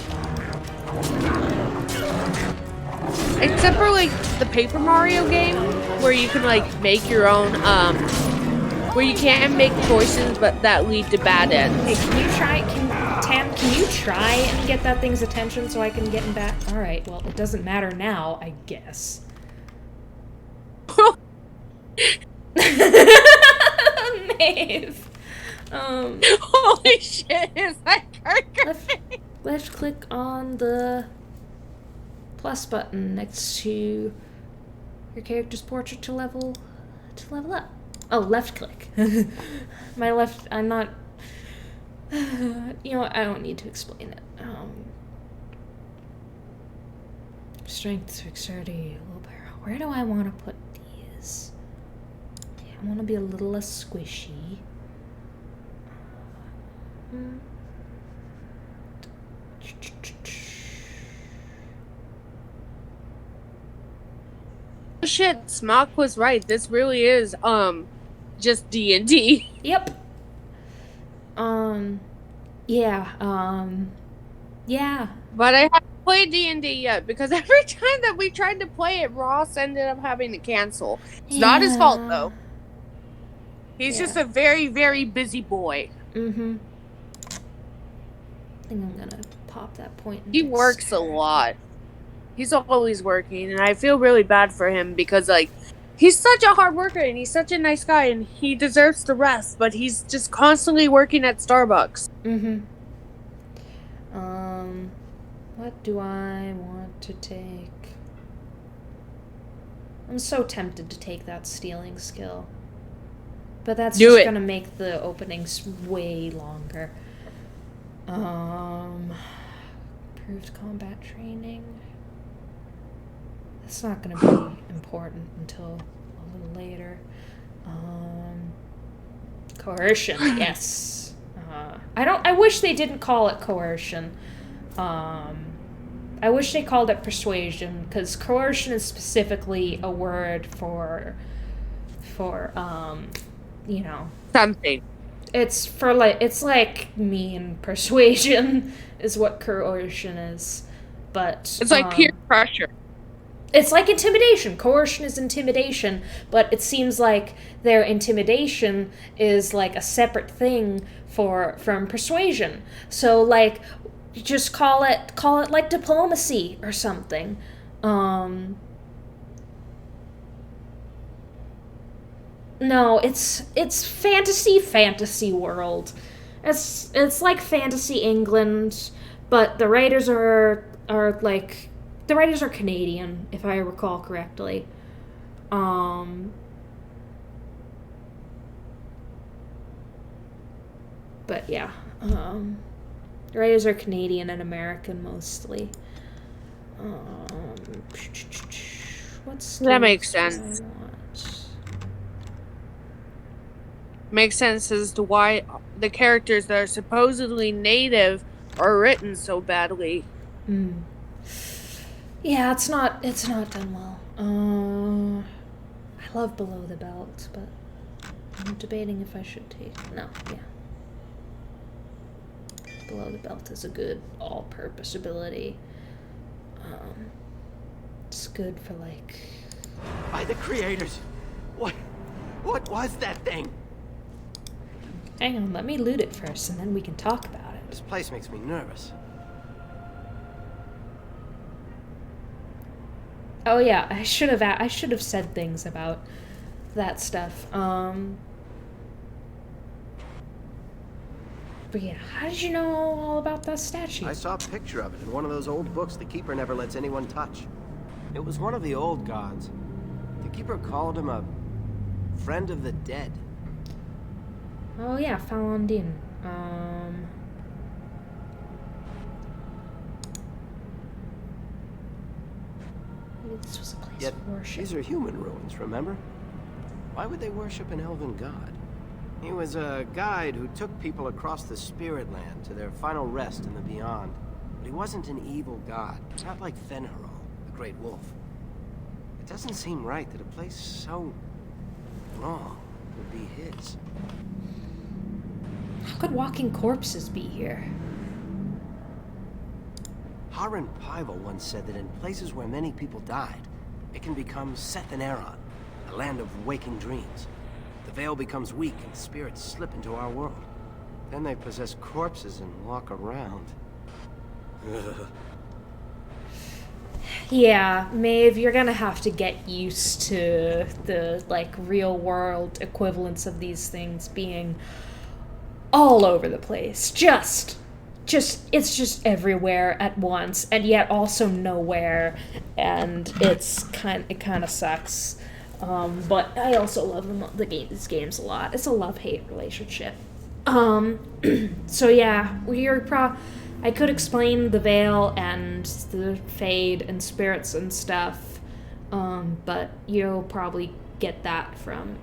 Except for like the Paper Mario game where you can like make your own where you can make choices but that lead to bad ends. Hey, can you try and get that thing's attention so I can get him back? Alright, well, it doesn't matter now, I guess. Maeve. Holy shit, is that Left click on the plus button next to your character's portrait to level up. Oh, left click. I'm not you know what, I don't need to explain it. Strength, dexterity, willpower. Where do I want to put these? Okay, I want to be a little less squishy. Shit, Smock was right. This really is just D&D. Yep. Yeah. But I haven't played D&D yet because every time that we tried to play it, Ross ended up having to cancel. It's not his fault though. He's just a very, very busy boy. Mm-hmm. I think I'm gonna pop that point. He works a lot. He's always working, and I feel really bad for him because, like, he's such a hard worker, and he's such a nice guy, and he deserves the rest, but he's just constantly working at Starbucks. Mm-hmm. What do I want to take? I'm so tempted to take that stealing skill. But that's just gonna make the openings way longer. Improved combat training. That's not gonna be important until a little later. Coercion, yes. I wish they didn't call it coercion. I wish they called it persuasion, because coercion is specifically a word for you know, something. It's for like, it's like mean persuasion is what coercion is, but it's like peer pressure. It's like intimidation. Coercion is intimidation, but it seems like their intimidation is like a separate thing from persuasion. So like, just call it like diplomacy or something. No, it's fantasy world. It's like fantasy England, but the writers are like, the writers are Canadian, if I recall correctly. But yeah, the writers are Canadian and American mostly. That makes sense. Makes sense as to why the characters that are supposedly native are written so badly. Yeah, it's not done well. I love Below the Belt, but I'm debating if I should take... No, yeah. Below the Belt is a good all-purpose ability. It's good for, like... By the creators! What was that thing? Hang on, let me loot it first, and then we can talk about it. This place makes me nervous. Oh yeah, I should have said things about that stuff. But yeah, how did you know all about that statue? I saw a picture of it in one of those old books the Keeper never lets anyone touch. It was one of the old gods. The Keeper called him a friend of the dead. Oh yeah, Falun Din. Maybe this was a place of worship. These are human ruins, remember? Why would they worship an elven god? He was a guide who took people across the spirit land to their final rest in the beyond. But he wasn't an evil god, not like Fenharol, the Great Wolf. It doesn't seem right that a place so wrong would be his. How could walking corpses be here? Harren Pivel once said that in places where many people died, it can become Seth and Aaron. a land of waking dreams. The veil becomes weak and spirits slip into our world. Then they possess corpses and walk around. Ugh. Yeah, Maeve, you're gonna have to get used to the, like, real world equivalents of these things being all over the place. It's just everywhere at once, and yet also nowhere, and it kind of sucks. But I also love these games a lot. It's a love-hate relationship. So yeah, I could explain the veil and the fade and spirits and stuff, but you'll probably get that from,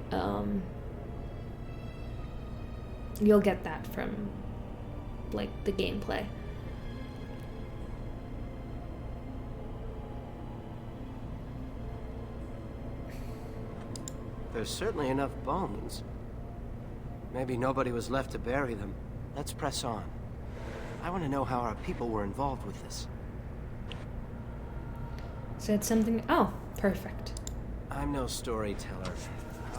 like, the gameplay. There's certainly enough bones. Maybe nobody was left to bury them. Let's press on. I want to know how our people were involved with this. Said something. Oh, perfect. I'm no storyteller.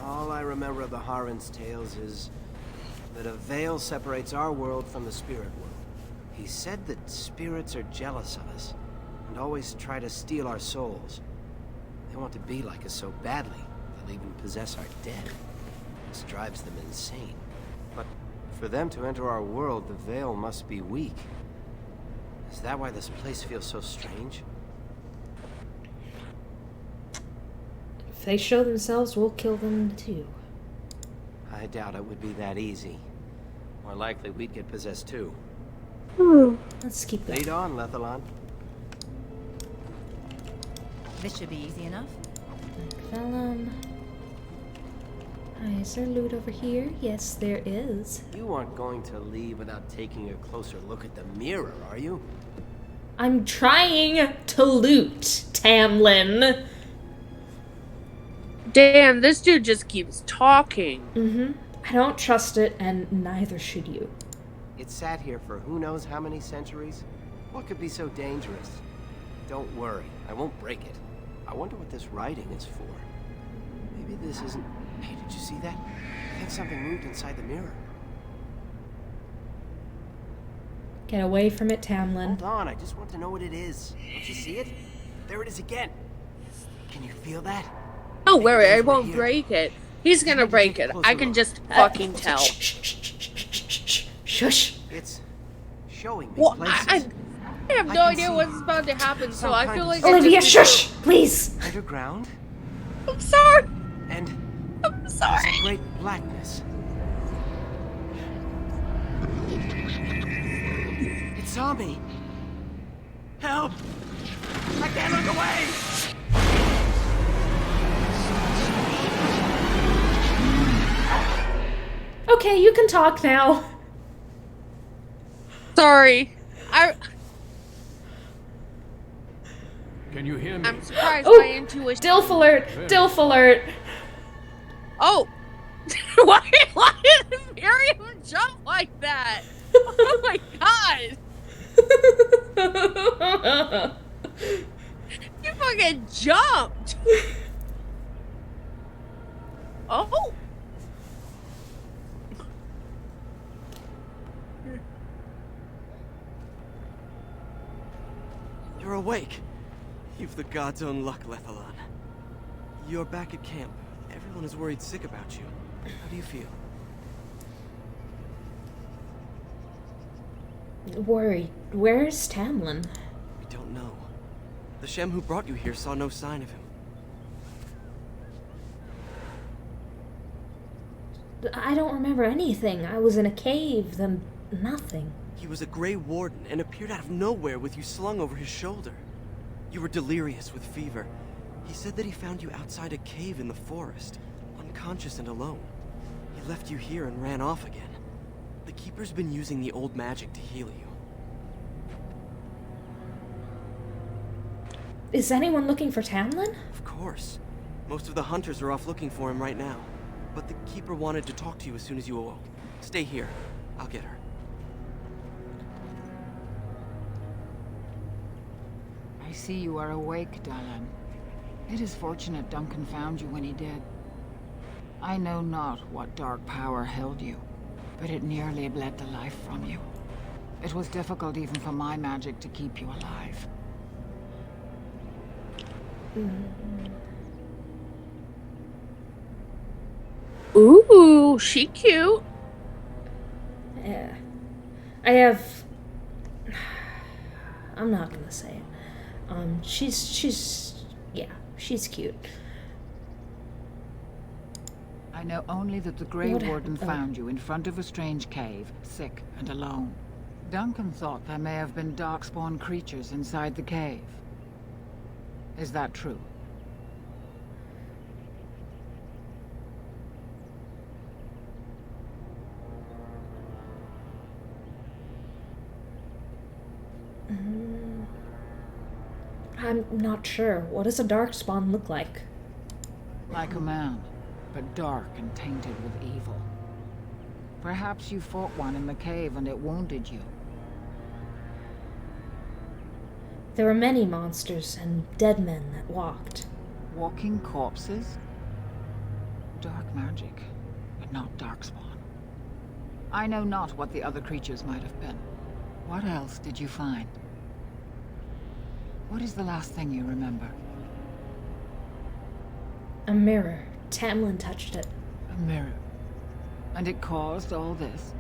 All I remember of the Haren's tales is that a veil separates our world from the spirit world. He said that spirits are jealous of us and always try to steal our souls. They want to be like us so badly, they'll even possess our dead. This drives them insane. But for them to enter our world, the veil must be weak. Is that why this place feels so strange? If they show themselves, we'll kill them too. I doubt it would be that easy. More likely we'd get possessed too. Let's keep going. Lead on, Lethalon. This should be easy enough. Felon. Hi, is there loot over here? Yes, there is. You aren't going to leave without taking a closer look at the mirror, are you? I'm trying to loot, Tamlin. Damn, this dude just keeps talking. I don't trust it, and neither should you. It sat here for who knows how many centuries? What could be so dangerous? Don't worry, I won't break it. I wonder what this writing is for. Maybe this isn't... Hey, did you see that? I think something moved inside the mirror. Get away from it, Tamlin. Hold on, I just want to know what it is. Don't you see it? There it is again. Can you feel that? Don't worry, I won't break it. He's gonna break it. I can just fucking tell. Shush. It's showing me Well, places. I have no idea what's about to happen, so I feel like Olivia, shush, please. Underground, I'm sorry. and I'm there's sorry. a great blackness. It saw me. Help! I can't look away! Okay, you can talk now. Sorry. Can you hear me? I'm surprised Oh, my intuition. Dilf alert! Dilf alert! Oh! why did Miriam jump like that? Oh my god! You fucking jumped! Oh! You're awake. You've the god's own luck, Lethalon. You're back at camp. Everyone is worried sick about you. How do you feel? Worried. Where's Tamlin? We don't know. The Shem who brought you here saw no sign of him. I don't remember anything. I was in a cave, then nothing. He was a Grey Warden and appeared out of nowhere with you slung over his shoulder. You were delirious with fever. He said that he found you outside a cave in the forest, unconscious and alone. He left you here and ran off again. The Keeper's been using the old magic to heal you. Is anyone looking for Tamlin? Of course. Most of the hunters are off looking for him right now. But the Keeper wanted to talk to you as soon as you awoke. Stay here. I'll get her. I see you are awake, Dalan. It is fortunate Duncan found you when he did. I know not what dark power held you, but it nearly bled the life from you. It was difficult even for my magic to keep you alive. Ooh, she cute. Yeah. I have... I'm not gonna say it. Yeah, she's cute. I know only that the Grey What Warden happened? found you in front of a strange cave, sick and alone. Duncan thought there may have been darkspawn creatures inside the cave. Is that true? I'm not sure. What does a darkspawn look like? Like a man, but dark and tainted with evil. Perhaps you fought one in the cave and it wounded you. There were many monsters and dead men that walked. Walking corpses? Dark magic, but not darkspawn. I know not what the other creatures might have been. What else did you find? What is the last thing you remember? A mirror. Tamlin touched it. A mirror. And it caused all this?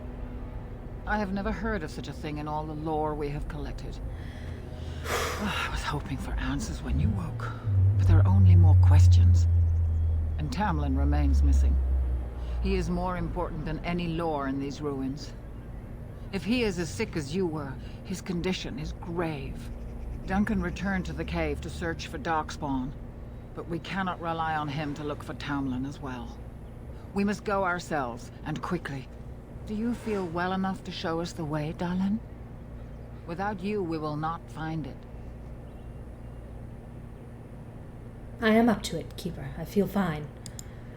I have never heard of such a thing in all the lore we have collected. I was hoping for answers when you woke, but there are only more questions. And Tamlin remains missing. He is more important than any lore in these ruins. If he is as sick as you were, his condition is grave. Duncan returned to the cave to search for darkspawn, but we cannot rely on him to look for Tamlin as well. We must go ourselves, and quickly. Do you feel well enough to show us the way, Dalish? Without you, we will not find it. I am up to it, Keeper. I feel fine.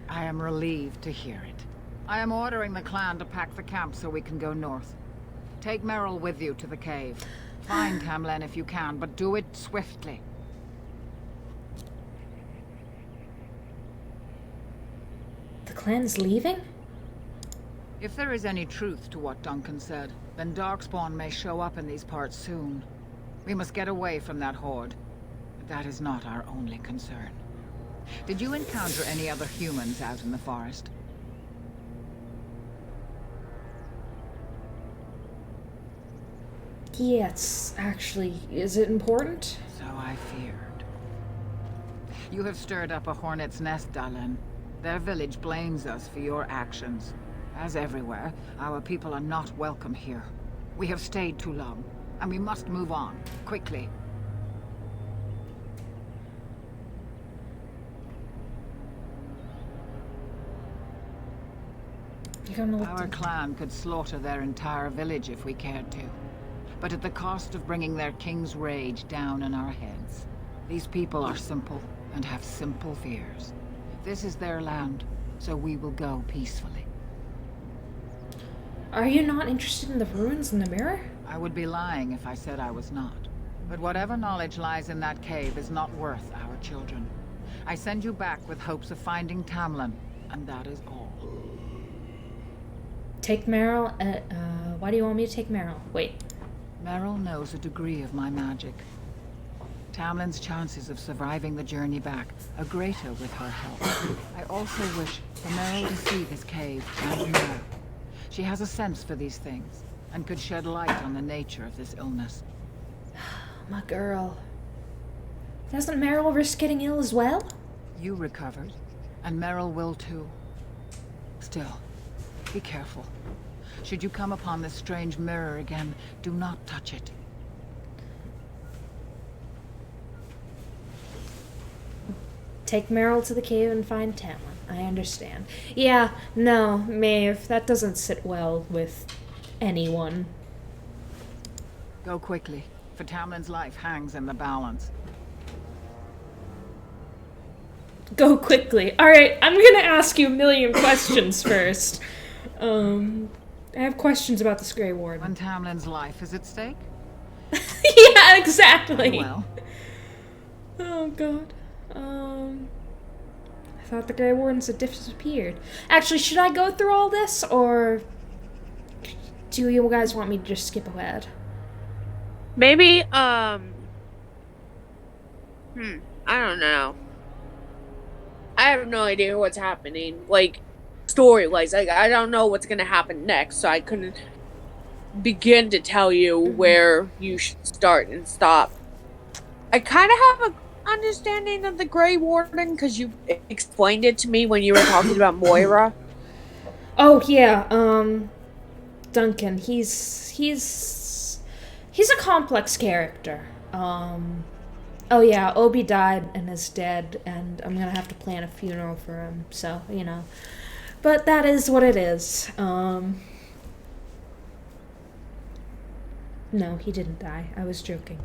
I am relieved to hear it. I am ordering the clan to pack the camp so we can go north. Take Merrill with you to the cave. Find Tamlin if you can, but do it swiftly. The clan's leaving? If there is any truth to what Duncan said, then darkspawn may show up in these parts soon. We must get away from that horde. But that is not our only concern. Did you encounter any other humans out in the forest? Yes, actually. Is it important? So I feared. You have stirred up a hornet's nest, Dalish. Their village blames us for your actions. As everywhere, our people are not welcome here. We have stayed too long, and we must move on, quickly. You're gonna look Our clan could slaughter their entire village if we cared to. But at the cost of bringing their king's rage down on our heads. These people are simple, and have simple fears. This is their land, so we will go peacefully. Are you not interested in the ruins in the mirror? I would be lying if I said I was not. But whatever knowledge lies in that cave is not worth our children. I send you back with hopes of finding Tamlin, and that is all. Take Merrill. Why do you want me to take Merrill? Wait. Merrill knows a degree of my magic. Tamlin's chances of surviving the journey back are greater with her help. I also wish for Merrill to see this cave and know. She has a sense for these things, and could shed light on the nature of this illness. My girl. Doesn't Merrill risk getting ill as well? You recovered, and Merrill will too. Still, be careful. Should you come upon this strange mirror again, do not touch it. Take Merrill to the cave and find Tamlin. I understand. Yeah, no, Maeve, that doesn't sit well with anyone. Go quickly, for Tamlin's life hangs in the balance. Go quickly. Alright, I'm gonna ask you a million questions first. I have questions about this Grey Warden. When Tamlin's life is at stake? Yeah, exactly. Well. Oh, God. thought the Grey Wardens had disappeared. Actually, should I go through all this, or do you guys want me to just skip ahead? Maybe, I don't know. I have no idea what's happening, like, story-wise. Like, I don't know what's gonna happen next, so I couldn't begin to tell you where you should start and stop. I kind of have an understanding of the Grey Warden, because you explained it to me when you were talking about Moira. Oh, yeah, Duncan, he's a complex character. Oh yeah, Obi died and is dead, and I'm gonna have to plan a funeral for him, so, you know. But that is what it is. No, he didn't die. I was joking.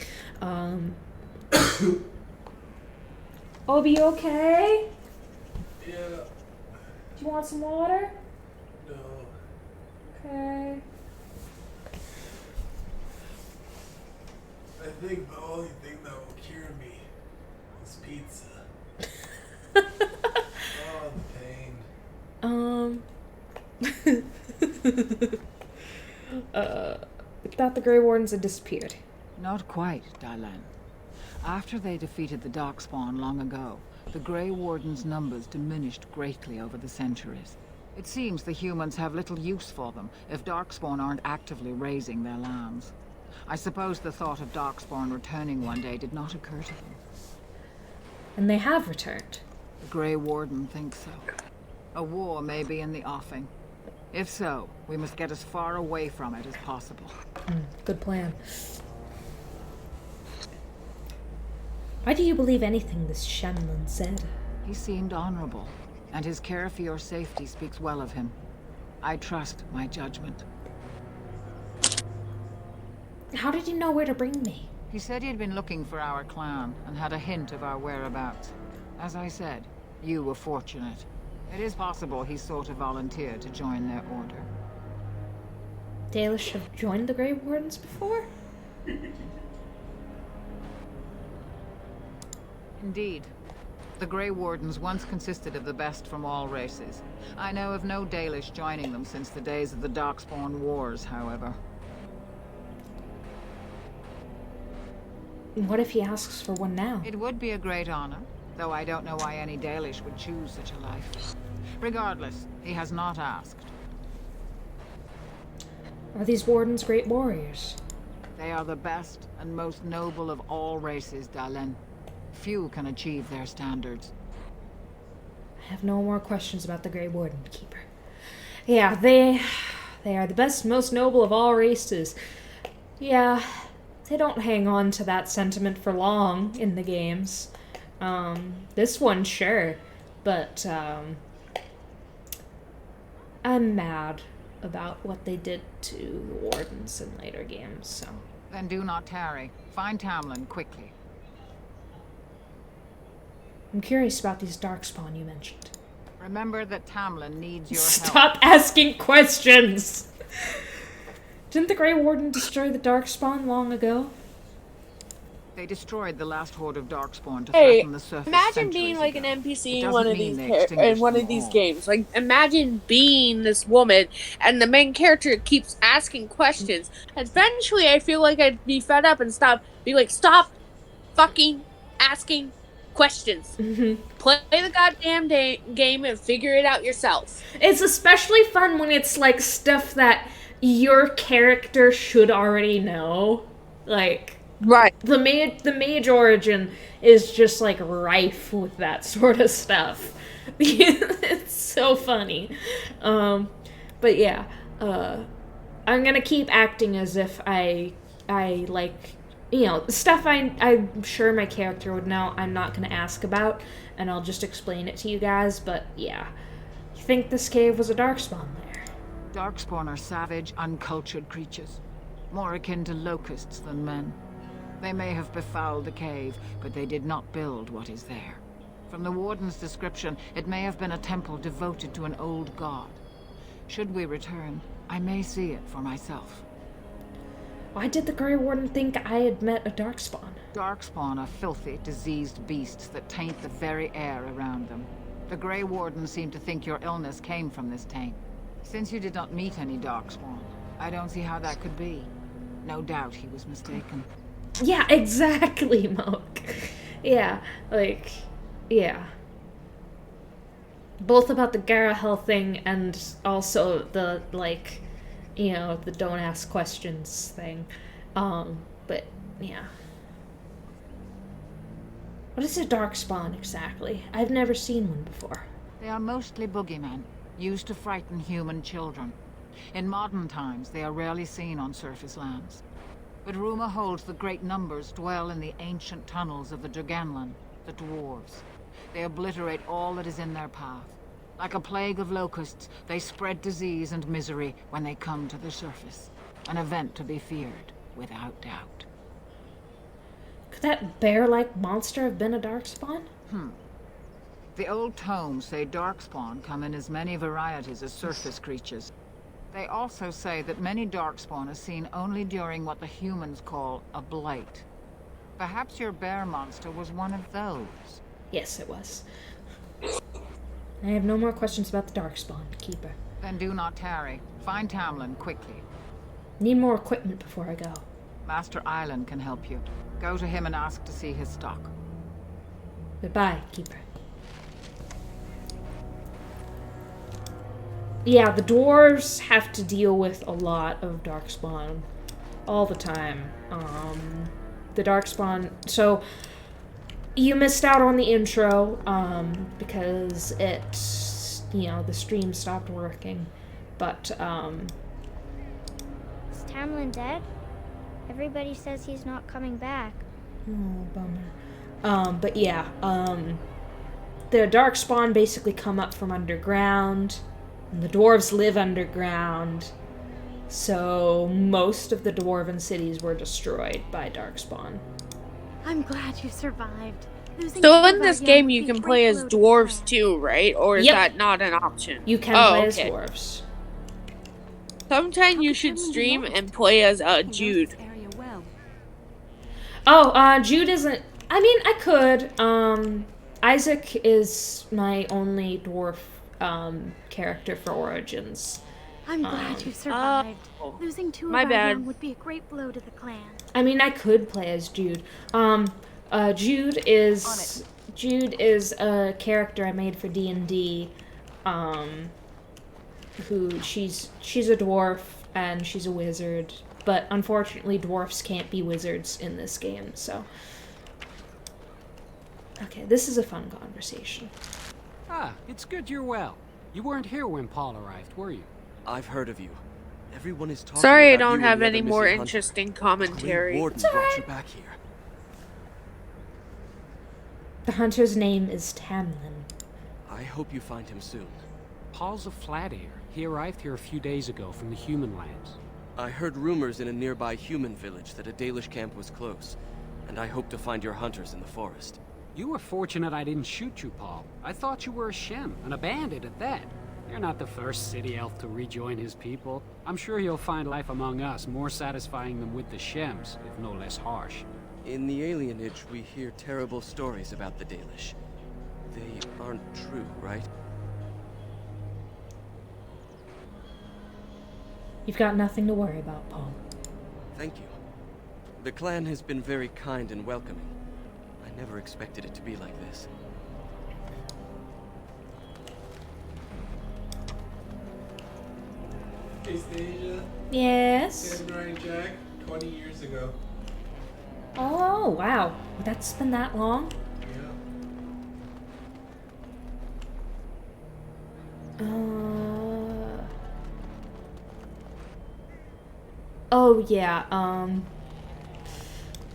Obi, okay? Yeah. Do you want some water? No. Okay. I think the only thing that will cure me is pizza. Oh, the pain. I thought the Grey Wardens had disappeared. Not quite, Dylan. After they defeated the Darkspawn long ago, the Grey Warden's numbers diminished greatly over the centuries. It seems the humans have little use for them if Darkspawn aren't actively raising their lambs. I suppose the thought of Darkspawn returning one day did not occur to them. And they have returned. The Grey Warden thinks so. A war may be in the offing. If so, we must get as far away from it as possible. Good plan. Why do you believe anything this Shenlong said? He seemed honorable, and his care for your safety speaks well of him. I trust my judgment. How did you know where to bring me? He said he had been looking for our clan, and had a hint of our whereabouts. As I said, you were fortunate. It is possible he sought a volunteer to join their order. Dalish have joined the Grey Wardens before? Indeed. The Grey Wardens once consisted of the best from all races. I know of no Dalish joining them since the days of the Darkspawn Wars, however. What if he asks for one now? It would be a great honor, though I don't know why any Dalish would choose such a life. Regardless, he has not asked. Are these Wardens great warriors? They are the best and most noble of all races, Dalen. Few can achieve their standards. I have no more questions about the Grey Warden, Keeper. Yeah, they are the best, most noble of all races. Yeah, they don't hang on to that sentiment for long in the games. This one, sure, but I'm mad about what they did to the Wardens in later games, so. Then do not tarry. Find Tamlin quickly. I'm curious about these Darkspawn you mentioned. Remember that Tamlin needs your help. Stop asking questions! Didn't the Grey Warden destroy the Darkspawn long ago? They destroyed the last horde of Darkspawn to Hey, threaten the surface. imagine being like ago. an NPC It in one doesn't of mean these they in extinguished one them of these all. games. Like, imagine being this woman, and the main character keeps asking questions. Eventually, I feel like I'd be fed up and be like, stop fucking asking questions. Play the goddamn game and figure it out yourself. It's especially fun when it's like stuff that your character should already know. Like, right. The mage origin is just like rife with that sort of stuff. It's so funny. But yeah, I'm gonna keep acting as if I like, you know, stuff I'm sure my character would know. I'm not gonna ask about, and I'll just explain it to you guys. But yeah, you think this cave was a Darkspawn lair? Darkspawn are savage, uncultured creatures, more akin to locusts than men. They may have befouled the cave, but they did not build what is there. From the Warden's description, it may have been a temple devoted to an old god. Should we return, I may see it for myself. Why did the Grey Warden think I had met a Darkspawn? Darkspawn are filthy, diseased beasts that taint the very air around them. The Grey Warden seemed to think your illness came from this taint. Since you did not meet any Darkspawn, I don't see how that could be. No doubt he was mistaken. Yeah, exactly, Moke. Yeah, like, yeah. Both about the Garahel thing and also the, like, you know, the don't ask questions thing. But, yeah. What is a Darkspawn, exactly? I've never seen one before. They are mostly boogeymen, used to frighten human children. In modern times, they are rarely seen on surface lands. But rumor holds that great numbers dwell in the ancient tunnels of the Draganlan, the dwarves. They obliterate all that is in their path. Like a plague of locusts, they spread disease and misery when they come to the surface. An event to be feared, without doubt. Could that bear-like monster have been a Darkspawn? The old tomes say Darkspawn come in as many varieties as surface creatures. They also say that many Darkspawn are seen only during what the humans call a blight. Perhaps your bear monster was one of those. Yes, it was. I have no more questions about the Darkspawn, Keeper. Then do not tarry. Find Tamlin quickly. Need more equipment before I go. Master Island can help you. Go to him and ask to see his stock. Goodbye, Keeper. Yeah, the dwarves have to deal with a lot of Darkspawn all the time. The Darkspawn... So, you missed out on the intro, because it... You know, the stream stopped working. But, Is Tamlin dead? Everybody says he's not coming back. Oh, bummer. But yeah, the Darkspawn basically come up from underground, and the dwarves live underground, so most of the dwarven cities were destroyed by Darkspawn. I'm glad you survived. So in this game you can play as dwarves too, right? Or is that not an option? You can play as dwarves. Sometime you should stream and play as Jude. Oh, Jude isn't... I mean, I could. Isaac is my only dwarf character for Origins. I'm glad you survived. Losing two of our young would be a great blow to the clan. I mean, I could play as Jude. Jude is a character I made for D&D. Who she's a dwarf and she's a wizard, but unfortunately dwarfs can't be wizards in this game, so. Okay, this is a fun conversation. Ah, it's good you're well. You weren't here when Paul arrived, were you? I've heard of you. Everyone is talking Sorry I about don't you have and the any other more missing interesting hunter. commentary. Grey Warden brought you back here. The hunter's name is Tamlin. I hope you find him soon. Paul's a flat ear. He arrived here a few days ago from the human lands. I heard rumors in a nearby human village that a Dalish camp was close, and I hope to find your hunters in the forest. You were fortunate I didn't shoot you, Paul. I thought you were a Shem, and a bandit at that. You're not the first city elf to rejoin his people. I'm sure you'll find life among us more satisfying than with the Shems, if no less harsh. In the alienage, we hear terrible stories about the Dalish. They aren't true, right? You've got nothing to worry about, Paul. Thank you. The clan has been very kind and welcoming. I never expected it to be like this. Hey, Stasia. Yes? Samurai Jack, 20 years ago. Oh, wow. That's been that long? Yeah. Oh, yeah,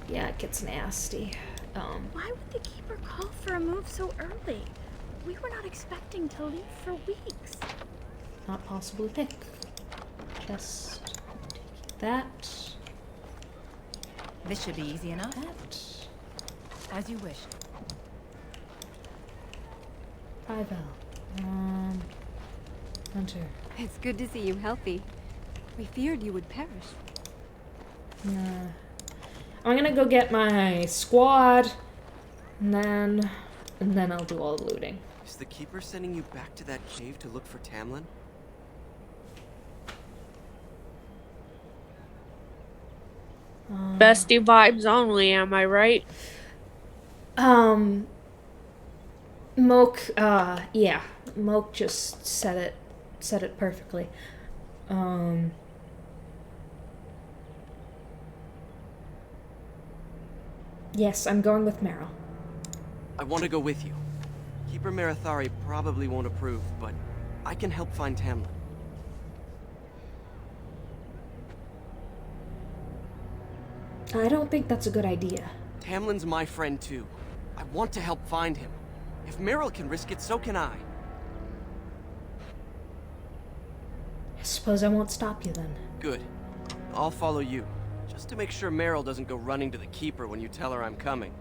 yeah, it gets nasty. Why would the Keeper call for a move so early? We were not expecting to leave for weeks. Not possible to pick. Just take that. This should be easy enough. That. As you wish. 5L. Hunter. It's good to see you healthy. We feared you would perish. I'm gonna go get my squad, and then I'll do all the looting. Is the Keeper sending you back to that cave to look for Tamlin? Bestie vibes only, am I right? Moke, yeah. Moke just said it perfectly. Yes, I'm going with Meryl. I want to go with you. Keeper Marathari probably won't approve, but I can help find Tamlin. I don't think that's a good idea. Tamlin's my friend too. I want to help find him. If Meryl can risk it, so can I. I suppose I won't stop you then. Good. I'll follow you. Just to make sure Meryl doesn't go running to the Keeper when you tell her I'm coming.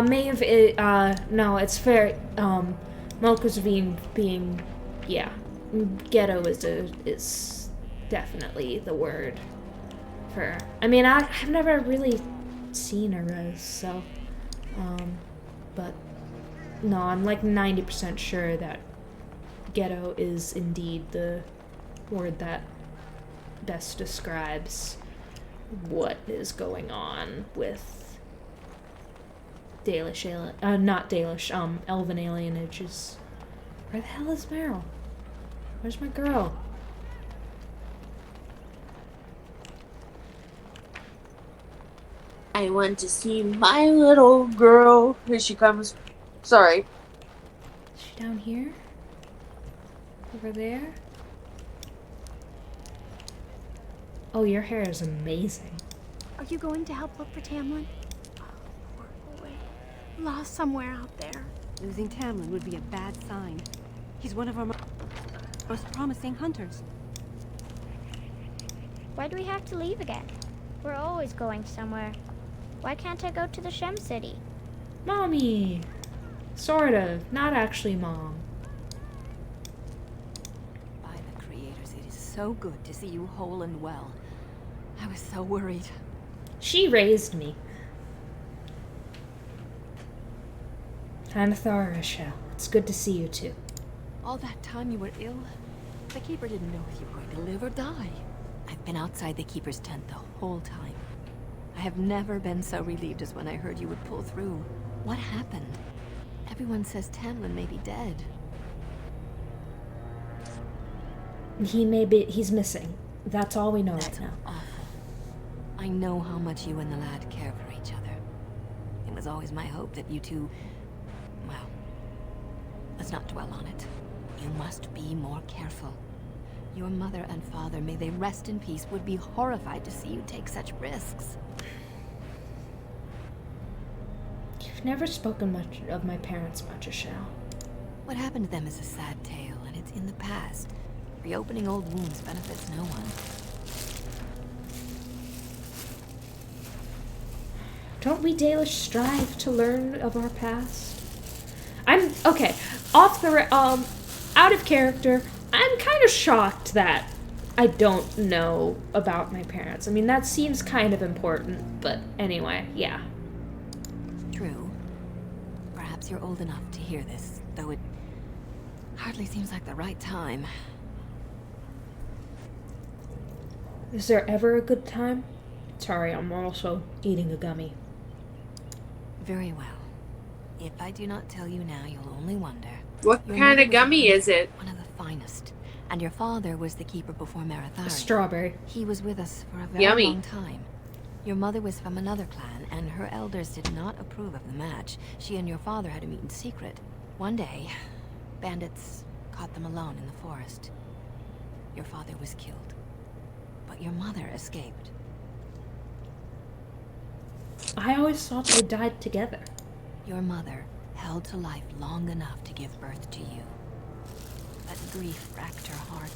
Maeve, no, it's fair. Mocha's being, yeah. Ghetto is definitely the word for. I mean, I've never really seen a res, so, but no, I'm like 90% sure that ghetto is indeed the word that best describes what is going on with Dalish, not Dalish, elven alienages. Where the hell is Meryl? Where's my girl? I want to see my little girl. Here she comes. Sorry. Is she down here? Over there? Oh, your hair is amazing. Are you going to help look for Tamlin? Oh, poor boy. Lost somewhere out there. Losing Tamlin would be a bad sign. He's one of our most promising hunters. Why do we have to leave again? We're always going somewhere. Why can't I go to the Shem City? Mommy! Sort of. Not actually, Mom. By the creators, it is so good to see you whole and well. I was so worried. She raised me. Anathara, Shell. It's good to see you too. All that time you were ill, the Keeper didn't know if you were going to live or die. I've been outside the Keeper's tent the whole time. I have never been so relieved as when I heard you would pull through. What happened? Everyone says Tamlin may be dead. He's missing. That's all we know That's right now. Awful. I know how much you and the lad care for each other. It was always my hope that you two... well, let's not dwell on it. You must be more careful. Your mother and father, may they rest in peace, would be horrified to see you take such risks. You've never spoken much of my parents much, Ashell. What happened to them is a sad tale, and it's in the past. Reopening old wounds benefits no one. Don't we Dalish strive to learn of our past? I'm okay. Out of character. I'm kind of shocked that I don't know about my parents. I mean, that seems kind of important, but anyway, yeah. True. Perhaps you're old enough to hear this, though it hardly seems like the right time. Is there ever a good time? Sorry, I'm also eating a gummy. Very well. If I do not tell you now, you'll only wonder. What kind of gummy is it? One of the finest. And your father was the Keeper before Marathari. A strawberry. He was with us for a very Yummy. long time. Your mother was from another clan, and her elders did not approve of the match. She and your father had to meet in secret. One day, bandits caught them alone in the forest. Your father was killed, but your mother escaped. I always thought they died together. Your mother held to life long enough to give birth to you. But grief racked her heart.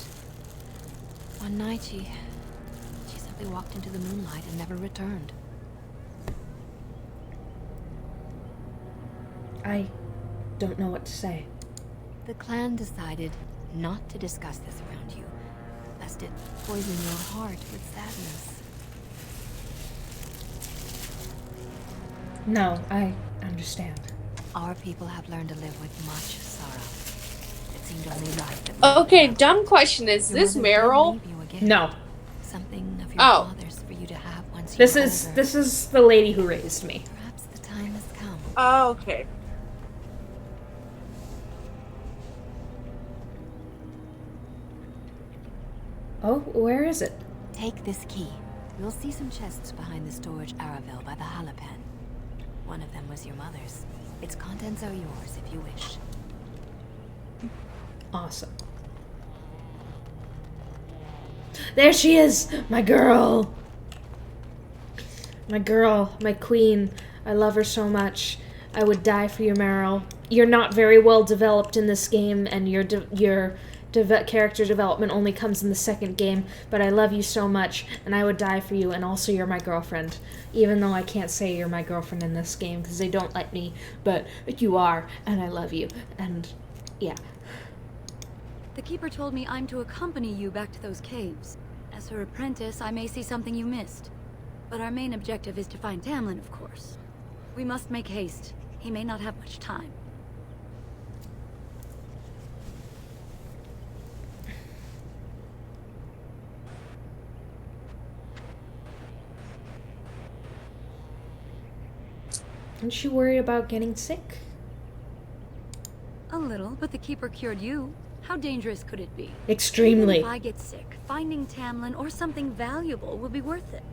One night she simply walked into the moonlight and never returned. I don't know what to say. The clan decided not to discuss this around you. lest it poison your heart with sadness. No, I understand. Our people have learned to live with much sorrow. It seemed only right that Okay, dumb question. Is this Meryl? No. Something of your Oh. father's for you to have once This you're is older. this is the lady who raised me. Perhaps the time has come. Oh, okay. Oh, where is it? Take this key. You'll see some chests behind the storage Aravel by the Halapan. One of them was your mother's. Its contents are yours if you wish. Awesome. There she is! My girl! My girl, my queen. I love her so much. I would die for you, Meryl. You're not very well developed in this game, and your character development only comes in the second game, but I love you so much, and I would die for you, and also you're my girlfriend. Even though I can't say you're my girlfriend in this game, because they don't let me, but you are, and I love you, and yeah. The Keeper told me I'm to accompany you back to those caves. As her apprentice, I may see something you missed. But our main objective is to find Tamlin, of course. We must make haste. He may not have much time. Aren't you worried about getting sick? A little, but the Keeper cured you. How dangerous could it be? Extremely. Even if I get sick, finding Tamlin or something valuable will be worth it.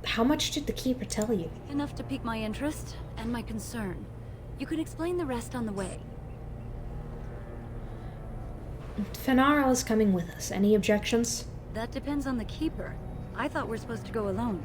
How much did the Keeper tell you? Enough to pique my interest and my concern. You can explain the rest on the way. Fenarl is coming with us. Any objections? That depends on the Keeper. I thought we're supposed to go alone.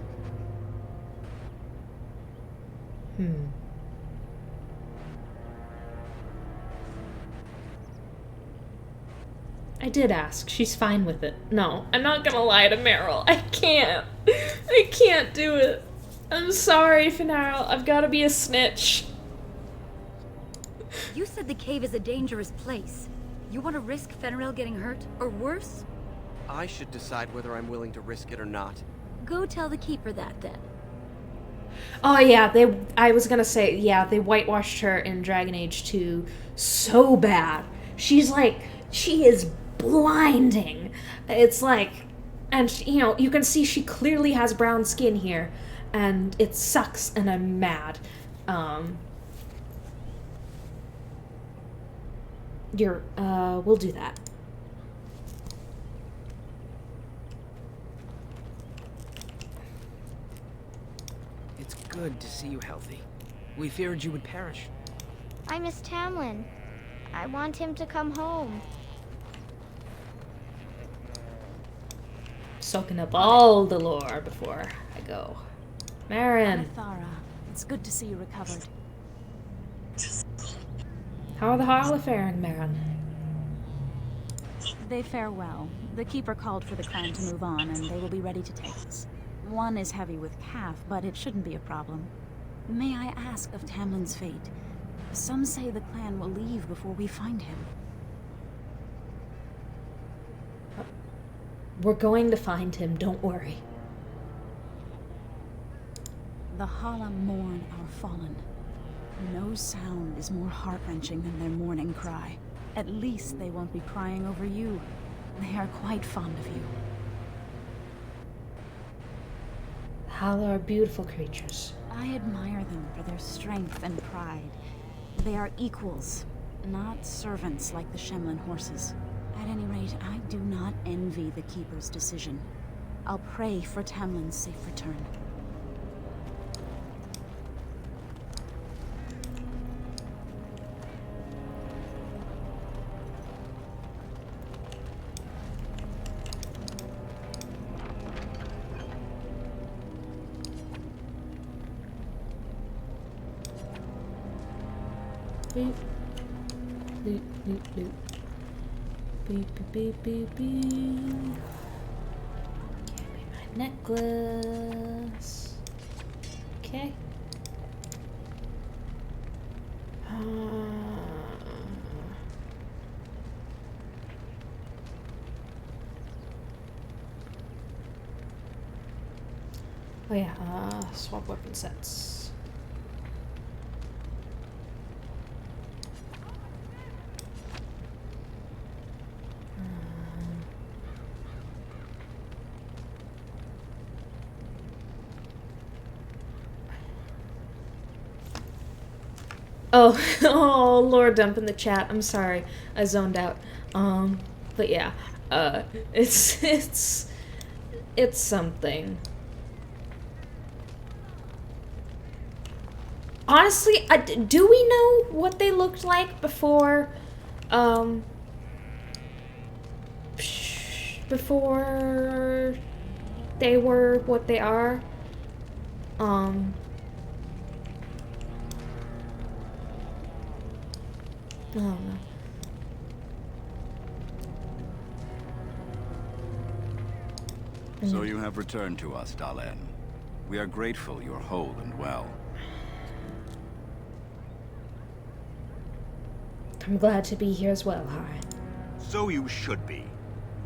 I did ask. She's fine with it. No, I'm not gonna lie to Meryl. I can't. I can't do it. I'm sorry, Fenarl. I've gotta be a snitch. You said the cave is a dangerous place. You want to risk Fenarel getting hurt, or worse? I should decide whether I'm willing to risk it or not. Go tell the Keeper that, then. Oh yeah, I was gonna say, yeah, they whitewashed her in Dragon Age 2 so bad. She is blinding. It's like, and you know, you can see she clearly has brown skin here, and it sucks, and I'm mad. We'll do that. It's good to see you healthy. We feared you would perish. I miss Tamlin. I want him to come home. Soaking up all the lore before I go. Marin. Thara, it's good to see you recovered. How are the Harla faring, Marin? They fare well. The Keeper called for the clan to move on, and they will be ready to take us. One is heavy with calf, but it shouldn't be a problem. May I ask of Tamlin's fate? Some say the clan will leave before we find him. We're going to find him, don't worry. The Hala mourn our fallen. No sound is more heart-wrenching than their mourning cry. At least they won't be crying over you. They are quite fond of you. Hala are beautiful creatures. I admire them for their strength and pride. They are equals, not servants like the Shemlin horses. At any rate, I do not envy the Keeper's decision. I'll pray for Tamlin's safe return. Beep. Beep, beep, beep. Beep, beep, beep, beep. Give me my necklace. Okay. Oh yeah, swap weapon sets. Oh, oh, lore dump in the chat. I'm sorry, I zoned out. But yeah, it's something. Honestly, do we know what they looked like before, before they were what they are? I don't know. So you have returned to us, Dalen. We are grateful you're whole and well. I'm glad to be here as well, Harren. So you should be.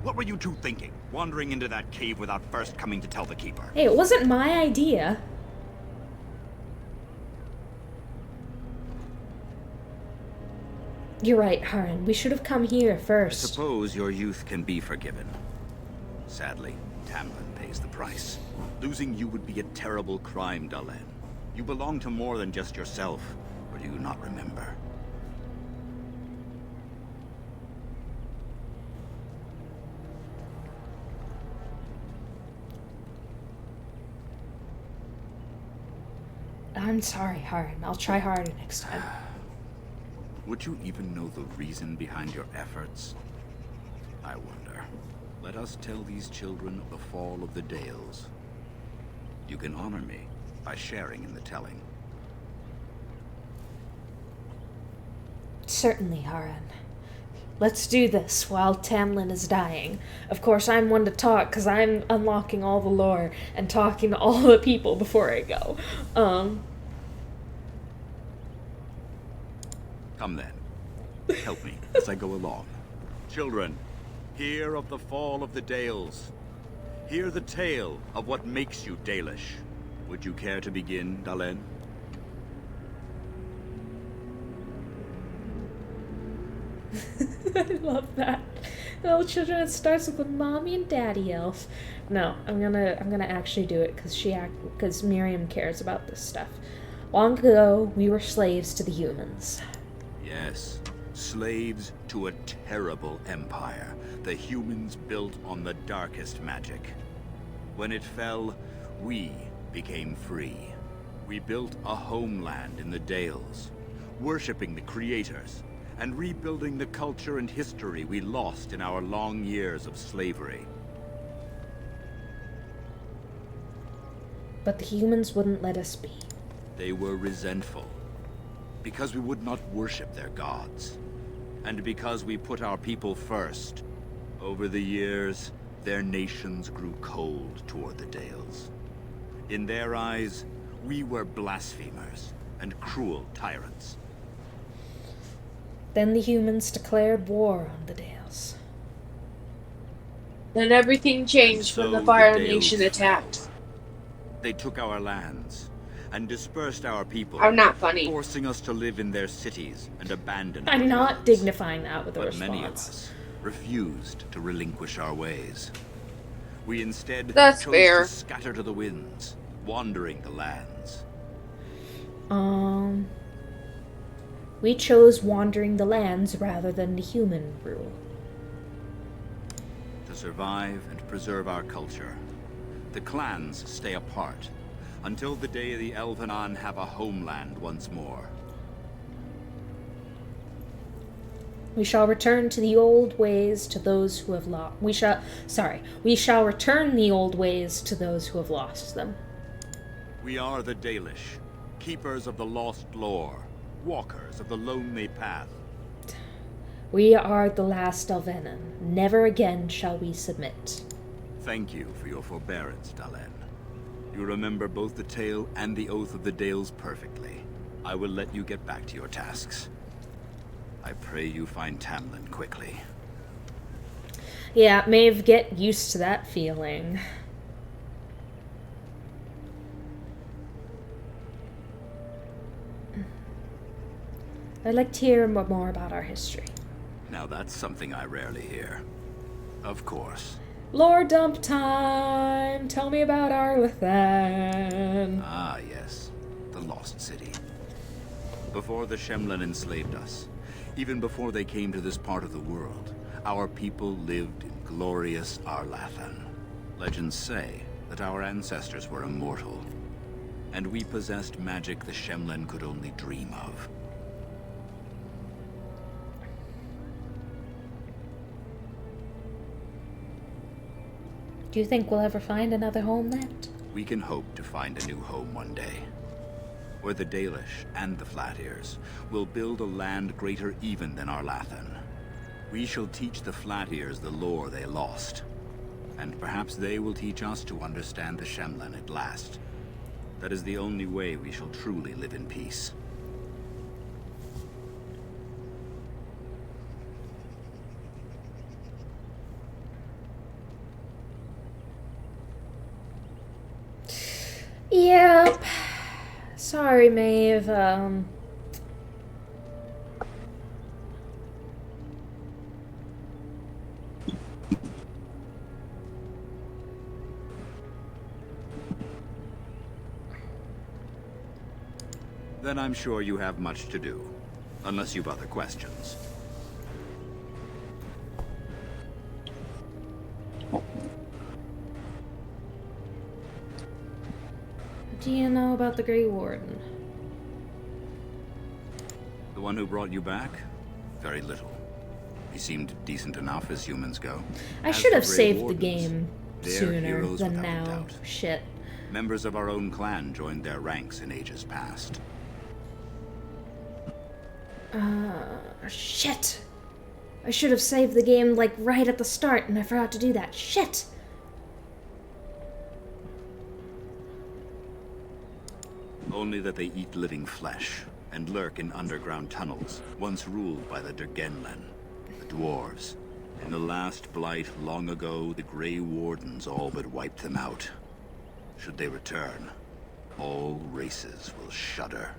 What were you two thinking, wandering into that cave without first coming to tell the Keeper? Hey, it wasn't my idea. You're right, Harren. We should have come here first. I suppose your youth can be forgiven. Sadly, Tamlin pays the price. Losing you would be a terrible crime, Dalen. You belong to more than just yourself, or do you not remember? I'm sorry, Harren. I'll try harder next time. Would you even know the reason behind your efforts? I wonder. Let us tell these children of the fall of the Dales. You can honor me by sharing in the telling. Certainly, Harren. Let's do this while Tamlin is dying. Of course, I'm one to talk because I'm unlocking all the lore and talking to all the people before I go. Come then. Help me as I go along. Children, hear of the fall of the Dales. Hear the tale of what makes you Dalish. Would you care to begin, Dalen? I love that. Little children, it starts with a mommy and daddy elf. No, I'm gonna actually do it because Miriam cares about this stuff. Long ago, we were slaves to the humans. Yes, slaves to a terrible empire the humans built on the darkest magic. When it fell, we became free. We built a homeland in the Dales, worshipping the creators, and rebuilding the culture and history we lost in our long years of slavery. But the humans wouldn't let us be. They were resentful, because we would not worship their gods, and because we put our people first. Over the years, their nations grew cold toward the Dales. In their eyes, we were blasphemers and cruel tyrants. Then the humans declared war on the Dales. Then everything changed when the Fire Nation attacked. They took our lands and dispersed our people. I'm not funny. Forcing us to live in their cities and abandon I'm our not lands. dignifying that with a But response. many of us refused to relinquish our ways. We instead That's chose fair. to scatter to the winds, wandering the lands. We chose wandering the lands rather than the human rule. To survive and preserve our culture, the clans stay apart until the day the Elvenon have a homeland once more. We shall return to the old ways to those who have lost. We shall return the old ways to those who have lost them. We are the Dalish, keepers of the lost lore, walkers of the lonely path. We are the last Alvenan. Never again shall we submit. Thank you for your forbearance, Dalen. You remember both the tale and the Oath of the Dales perfectly. I will let you get back to your tasks. I pray you find Tamlin quickly. Yeah, Maeve, get used to that feeling. I'd like to hear more about our history. Now that's something I rarely hear. Of course. Lore dump time! Tell me about Arlathan. Ah, yes. The Lost City. Before the Shemlen enslaved us, even before they came to this part of the world, our people lived in glorious Arlathan. Legends say that our ancestors were immortal, and we possessed magic the Shemlen could only dream of. Do you think we'll ever find another homeland? We can hope to find a new home one day, where the Dalish and the Flat-Ears will build a land greater even than Arlathan. We shall teach the Flat-Ears the lore they lost, and perhaps they will teach us to understand the Shemlen at last. That is the only way we shall truly live in peace. Yep. Sorry, Maeve. Then I'm sure you have much to do, unless you've other questions. What do you know about the Grey Warden? The one who brought you back? Very little. He seemed decent enough as humans go. I As should for have Grey saved the Wardens, game they're sooner heroes than without a now. doubt. Shit. Members of our own clan joined their ranks in ages past. Shit. I should have saved the game, like, right at the start, and I forgot to do that. Shit! Only that they eat living flesh, and lurk in underground tunnels, once ruled by the Dergenlen, the dwarves. In the last blight long ago, the Grey Wardens all but wiped them out. Should they return, all races will shudder.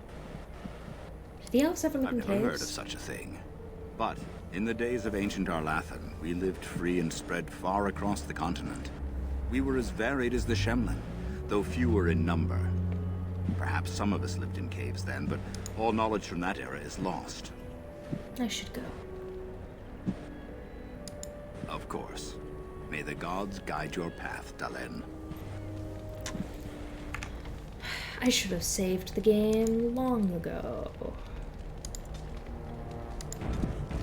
Did the elves ever live I've in never caves? heard of such a thing. But in the days of ancient Arlathan, we lived free and spread far across the continent. We were as varied as the Shemlen, though fewer in number. Perhaps some of us lived in caves then, but all knowledge from that era is lost. I should go. Of course. May the gods guide your path, Dalen. I should have saved the game long ago.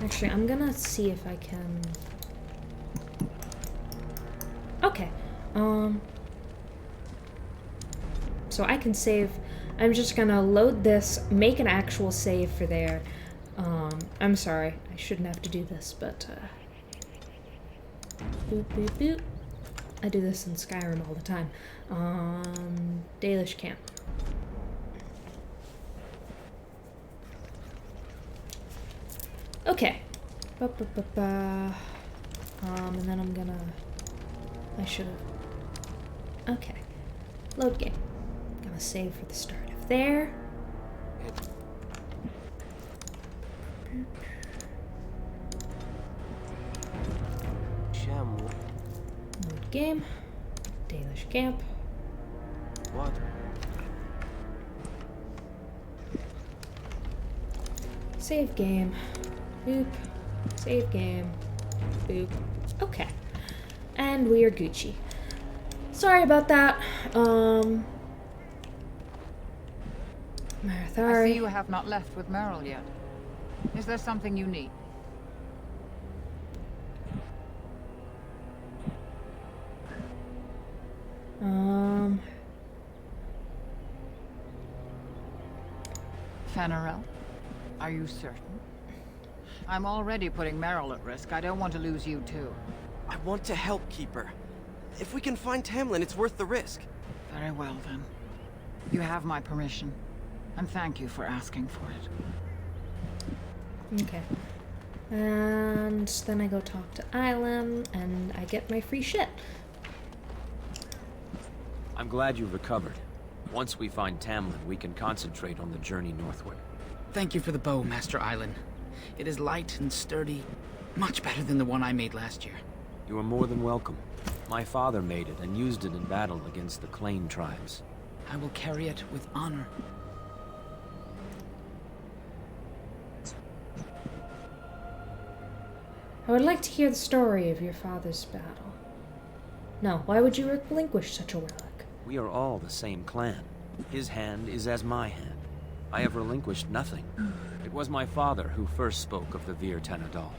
Actually, I'm gonna see if I can... Okay. So I can save... I'm just gonna load this, make an actual save for there. I'm sorry, I shouldn't have to do this, but... Boop, boop, boop. I do this in Skyrim all the time. Dalish camp. Okay. And then I'm gonna... I should have... Okay. Load game. Gonna save for the start of there. Load game. Dalish camp. What? Save game. Boop. Save game. Boop. Okay. And we are Gucci. Sorry about that. I Marathari. see you have not left with Meryl yet. Is there something you need? Fenarel, are you certain? I'm already putting Meryl at risk. I don't want to lose you too. I want to help Keeper. If we can find Tamlin, it's worth the risk. Very well then. You have my permission. And thank you for asking for it. Okay. And then I go talk to Ilem, and I get my free shit. I'm glad you've recovered. Once we find Tamlin, we can concentrate on the journey northward. Thank you for the bow, Master Island. It is light and sturdy, much better than the one I made last year. You are more than welcome. My father made it and used it in battle against the Clane tribes. I will carry it with honor. I would like to hear the story of your father's battle. No, why would you relinquish such a relic? We are all the same clan. His hand is as my hand. I have relinquished nothing. It was my father who first spoke of the Vir Tanadal,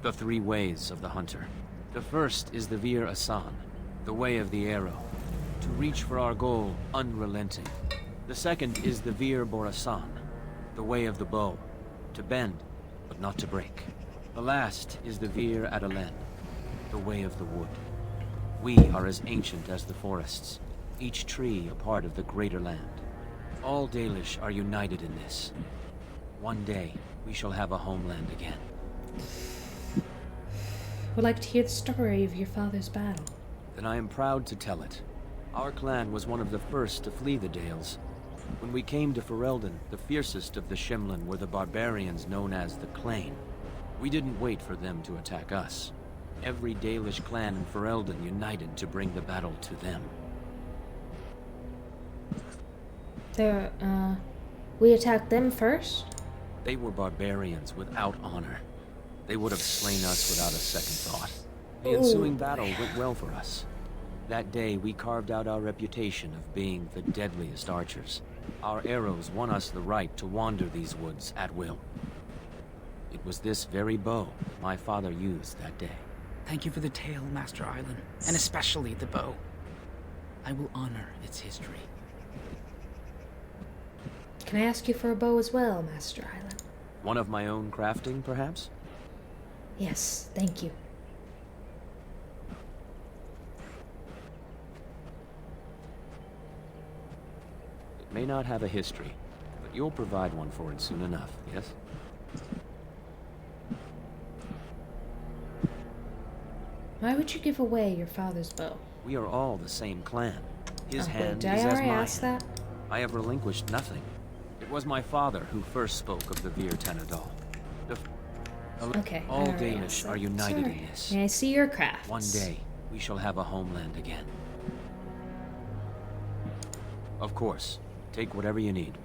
the three ways of the hunter. The first is the Vir Asan, the way of the arrow, to reach for our goal unrelenting. The second is the Vir Borasan, the way of the bow, to bend, but not to break. The last is the Vir Adalen, the way of the wood. We are as ancient as the forests, each tree a part of the greater land. All Dalish are united in this. One day, we shall have a homeland again. I would like to hear the story of your father's battle. Then I am proud to tell it. Our clan was one of the first to flee the Dales. When we came to Ferelden, the fiercest of the Shemlin were the barbarians known as the Clane. We didn't wait for them to attack us. Every Dalish clan in Ferelden united to bring the battle to them. We attacked them first? They were barbarians without honor. They would have slain us without a second thought. The ensuing battle went well for us. That day, we carved out our reputation of being the deadliest archers. Our arrows won us the right to wander these woods at will. It was this very bow my father used that day. Thank you for the tale, Master Island, and especially the bow. I will honor its history. Can I ask you for a bow as well, Master Island? One of my own crafting, perhaps? Yes, thank you. It may not have a history, but you'll provide one for it soon enough, yes? Why would you give away your father's bow? We are all the same clan. His hand did is I as already mine. ask that? I have relinquished nothing. It was my father who first spoke of the Vir Tanadal. Okay, all I already Dalish asked are that. united Sorry. in this. May I see your crafts? One day, we shall have a homeland again. Of course. Take whatever you need.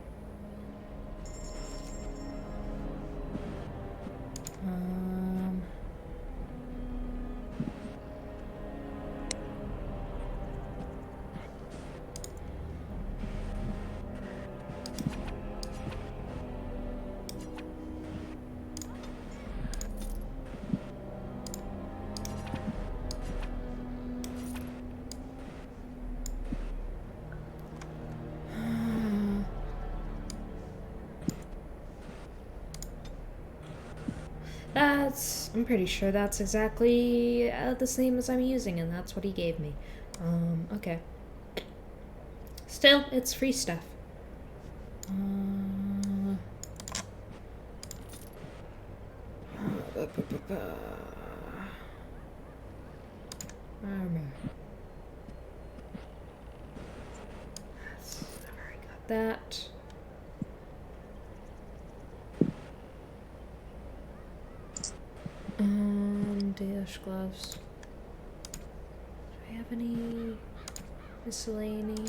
I'm pretty sure that's exactly the same as I'm using, and that's what he gave me. Okay. Still, it's free stuff. Armor. I've already got that. Dalish gloves. Do I have any miscellany?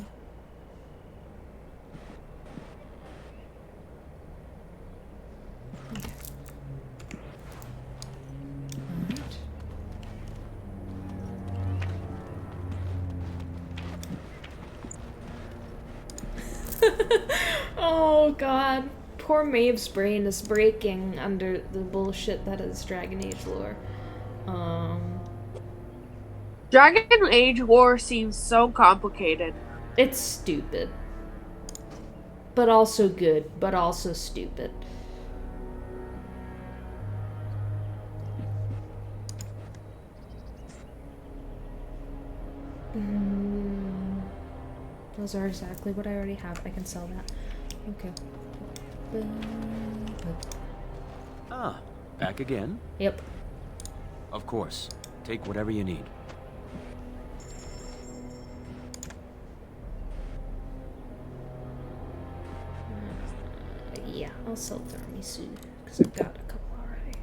Okay. Alright. Oh god. Poor Maeve's brain is breaking under the bullshit that is Dragon Age lore. Dragon Age lore seems so complicated. It's stupid. But also good, but also stupid. Those are exactly what I already have. I can sell that. Okay. Ah, back again? Yep. Of course. Take whatever you need. Yeah, I'll sell Thermisu because I've got a couple already.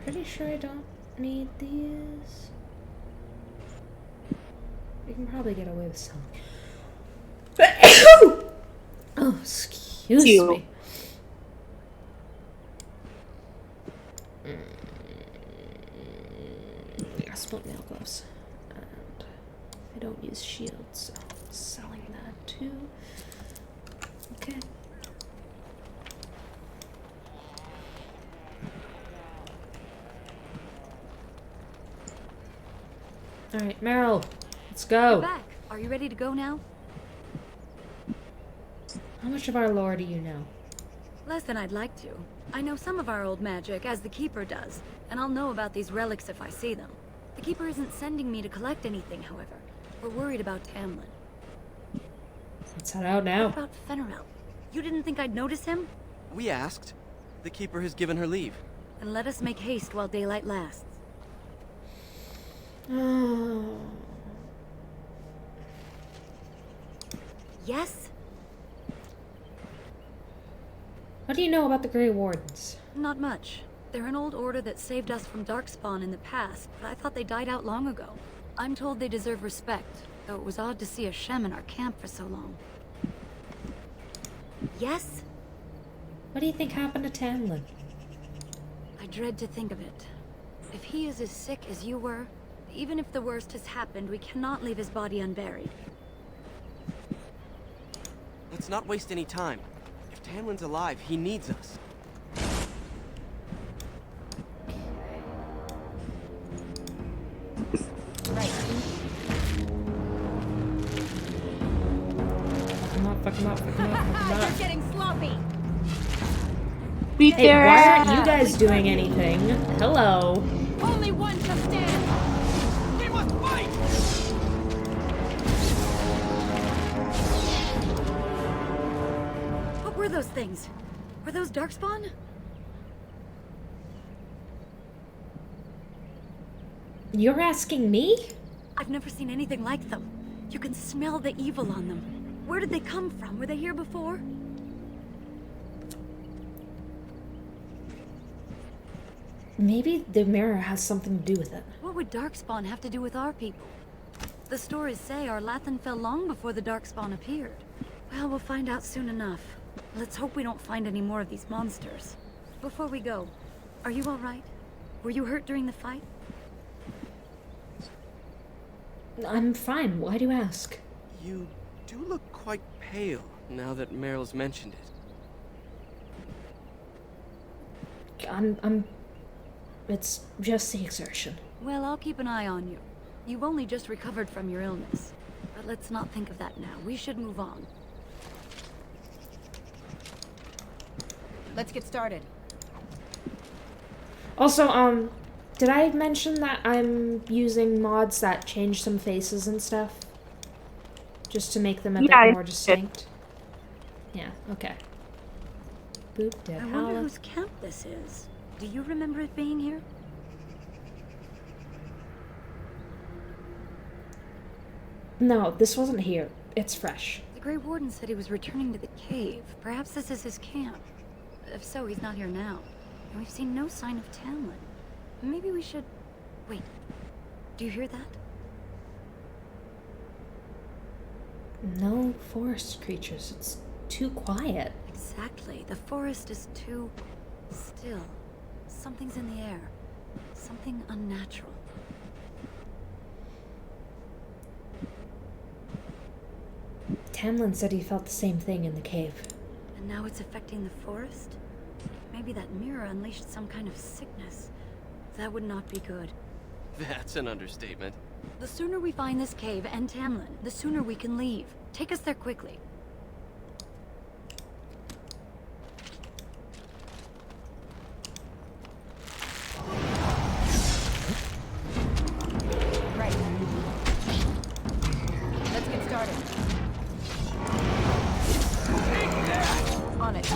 Pretty sure I don't need these. We can probably get away with some. Oh, excuse me. Yeah, split nail gloves. And I don't use shields, so I'm selling that too. Okay. Alright, Meryl, let's go. You're back. Are you ready to go now? How much of our lore do you know? Less than I'd like to. I know some of our old magic, as the Keeper does, and I'll know about these relics if I see them. The Keeper isn't sending me to collect anything, however. We're worried about Tamlin. Let's head out now. What about Fenrirel? You didn't think I'd notice him? We asked. The Keeper has given her leave. And let us make haste while daylight lasts. Yes? What do you know about the Grey Wardens? Not much. They're an old order that saved us from Darkspawn in the past, but I thought they died out long ago. I'm told they deserve respect, though it was odd to see a Shem in our camp for so long. Yes? What do you think happened to Tamlin? I dread to think of it. If he is as sick as you were, even if the worst has happened, we cannot leave his body unburied. Let's not waste any time. If Tamlin's alive, he needs us. Right. Fuck him up. You're getting sloppy. Hey, why aren't you guys doing anything? Hello. Only one to stand. We must fight! What were those things? Were those Darkspawn? You're asking me? I've never seen anything like them. You can smell the evil on them. Where did they come from? Were they here before? Maybe the mirror has something to do with it. What would Darkspawn have to do with our people? The stories say our Lathan fell long before the Darkspawn appeared. Well, we'll find out soon enough. Let's hope we don't find any more of these monsters. Before we go, are you all right? Were you hurt during the fight? I'm fine. Why do you ask? You do look quite pale now that Meryl's mentioned it. It's just the exertion. Well, I'll keep an eye on you. You've only just recovered from your illness. But let's not think of that now. We should move on. Let's get started. Also, did I mention that I'm using mods that change some faces and stuff? Just to make them a bit more distinct? Yeah, okay. Boop, dead I wonder whose camp this is. Do you remember it being here? No, this wasn't here. It's fresh. The Grey Warden said he was returning to the cave. Perhaps this is his camp. If so, he's not here now. And we've seen no sign of Tamlin. Maybe we should... Wait. Do you hear that? No forest creatures. It's too quiet. Exactly. The forest is too... still. Something's in the air. Something unnatural. Tamlin said he felt the same thing in the cave. And now it's affecting the forest? Maybe that mirror unleashed some kind of sickness. That would not be good. That's an understatement. The sooner we find this cave and Tamlin, the sooner we can leave. Take us there quickly. Right. Let's get started. On it.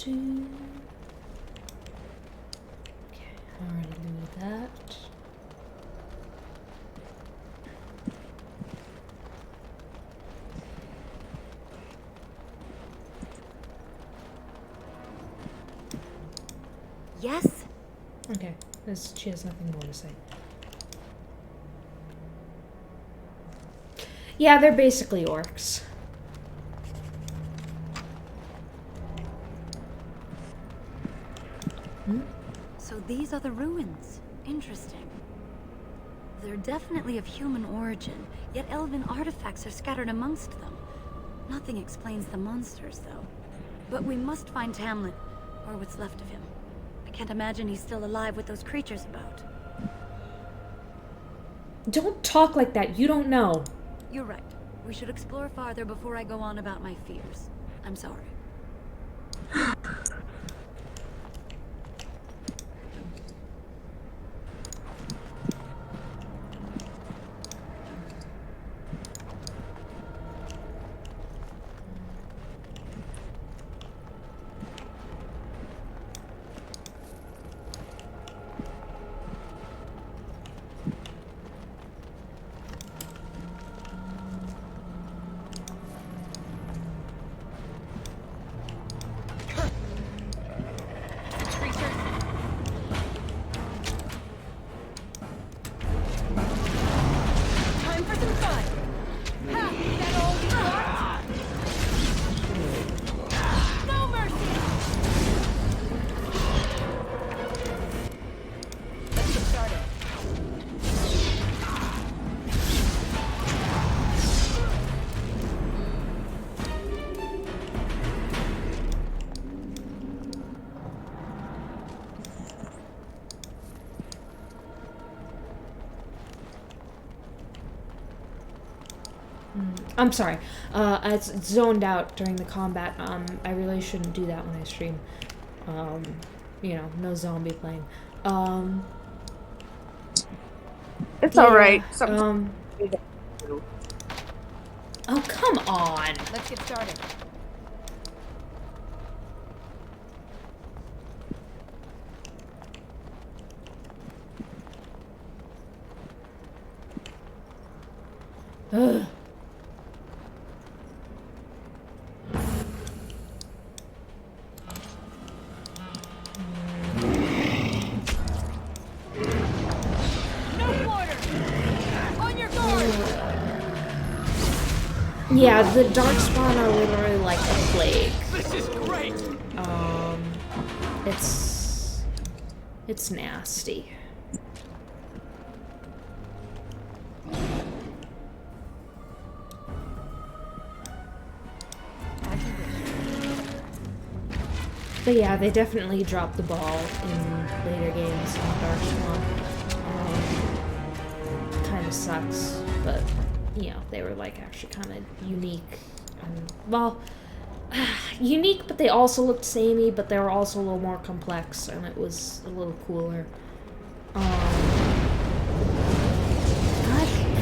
Okay, I already knew that. Yes? Okay, she has nothing more to say. Yeah, they're basically orcs. So these are the ruins. Interesting. They're definitely of human origin, yet elven artifacts are scattered amongst them. Nothing explains the monsters, though. But we must find Tamlin, or what's left of him. I can't imagine he's still alive with those creatures about. Don't talk like that, you don't know. You're right. We should explore farther before I go on about my fears. I'm sorry. I'm sorry. I zoned out during the combat. I really shouldn't do that when I stream. You know, no zombie playing. It's yeah, alright. Oh, come on. Let's get started. Ugh. Yeah, the darkspawn are literally like a plague. This is great. It's nasty. But yeah, they definitely dropped the ball in later games in Darkspawn. Kind of sucks, but you know, they were like actually kind of unique. And, well, unique, but they also looked samey, but they were also a little more complex, and it was a little cooler. God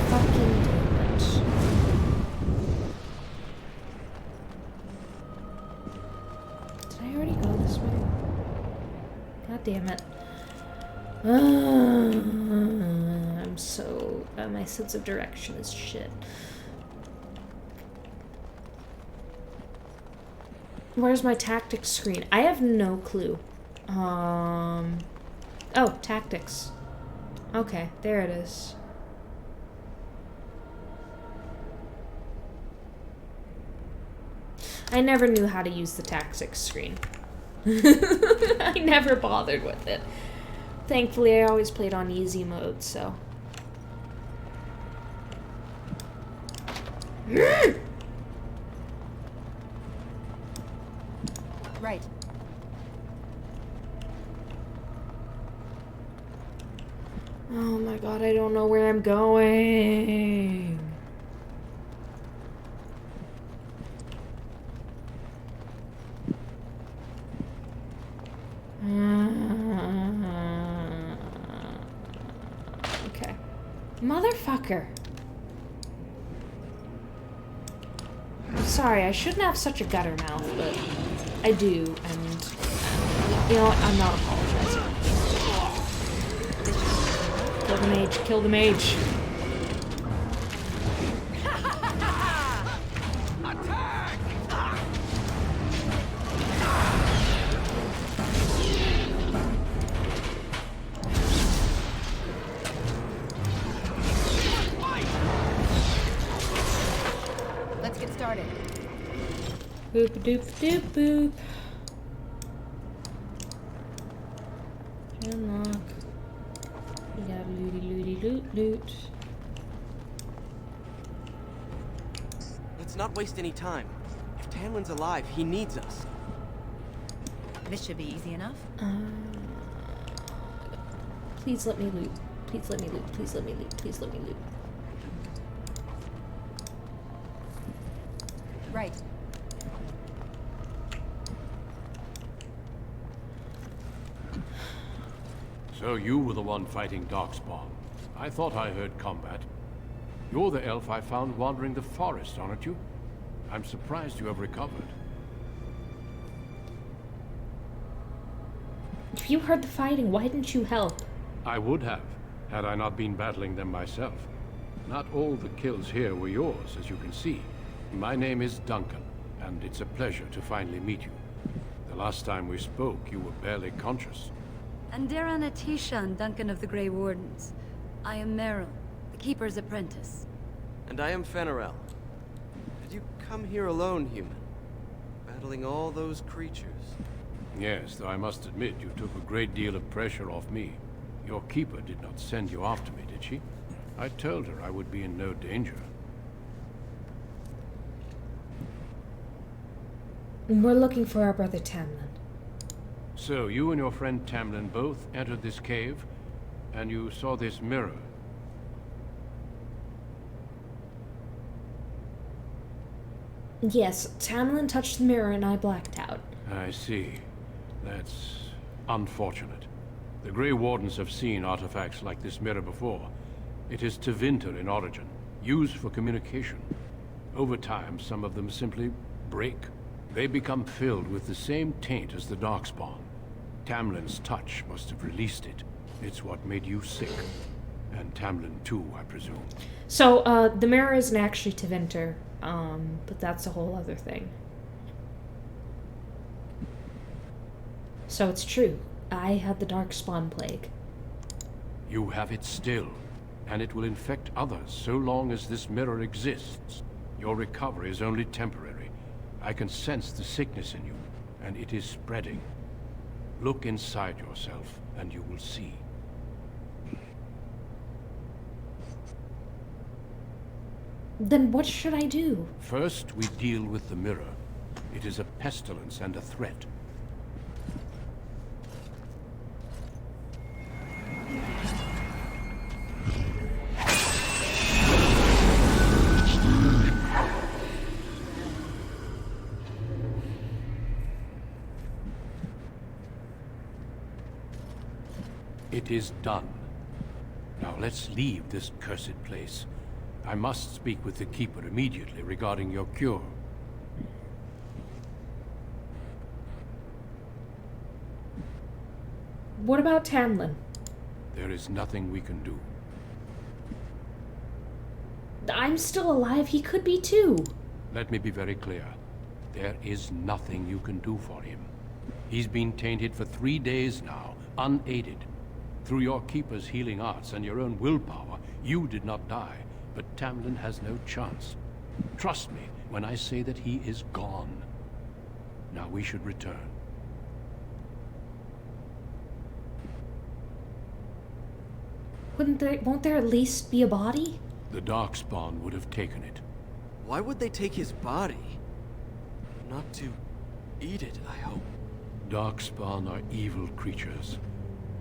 fucking damn it. Did I already go this way? God damn it. I'm so... my sense of direction is shit. Where's my tactics screen? I have no clue. Oh, tactics. Okay, there it is. I never knew how to use the tactics screen. I never bothered with it. Thankfully, I always played on easy mode, so... Right. Oh my god, I don't know where I'm going. Okay. Motherfucker. I'm sorry, I shouldn't have such a gutter mouth, but... I do, and you know what? I'm not apologizing. Kill the mage. Kill the mage. Let's get started. Boop doop doop boop. Unlock. We got looty looty loot loot. Let's not waste any time. If Tamlin's alive, he needs us. This should be easy enough. Please let me loot. Please let me loot. Please let me loot. Please let me loot. Right. So you were the one fighting Darkspawn. I thought I heard combat. You're the elf I found wandering the forest, aren't you? I'm surprised you have recovered. If you heard the fighting, why didn't you help? I would have, had I not been battling them myself. Not all the kills here were yours, as you can see. My name is Duncan, and it's a pleasure to finally meet you. The last time we spoke, you were barely conscious. Andera Natishan, Duncan of the Grey Wardens. I am Meryl, the Keeper's apprentice. And I am Fenarel. Did you come here alone, human? Battling all those creatures? Yes, though I must admit you took a great deal of pressure off me. Your keeper did not send you after me, did she? I told her I would be in no danger. We're looking for our brother Tamlin. So, you and your friend Tamlin both entered this cave, and you saw this mirror. Yes, Tamlin touched the mirror and I blacked out. I see. That's unfortunate. The Grey Wardens have seen artifacts like this mirror before. It is Tevinter in origin, used for communication. Over time, some of them simply break. They become filled with the same taint as the Darkspawn. Tamlin's touch must have released it. It's what made you sick. And Tamlin too, I presume. So, the mirror isn't actually Tevinter, but that's a whole other thing. So it's true. I had the Darkspawn plague. You have it still, and it will infect others so long as this mirror exists. Your recovery is only temporary. I can sense the sickness in you, and it is spreading. Look inside yourself, and you will see. Then what should I do? First, we deal with the mirror. It is a pestilence and a threat. It is done. Now let's leave this cursed place. I must speak with the Keeper immediately regarding your cure. What about Tamlin? There is nothing we can do. I'm still alive. He could be too. Let me be very clear. There is nothing you can do for him. He's been tainted for 3 days now, unaided. Through your Keeper's healing arts and your own willpower, you did not die, but Tamlin has no chance. Trust me when I say that he is gone. Now we should return. Won't there at least be a body? The Darkspawn would have taken it. Why would they take his body? Not to eat it, I hope. Darkspawn are evil creatures,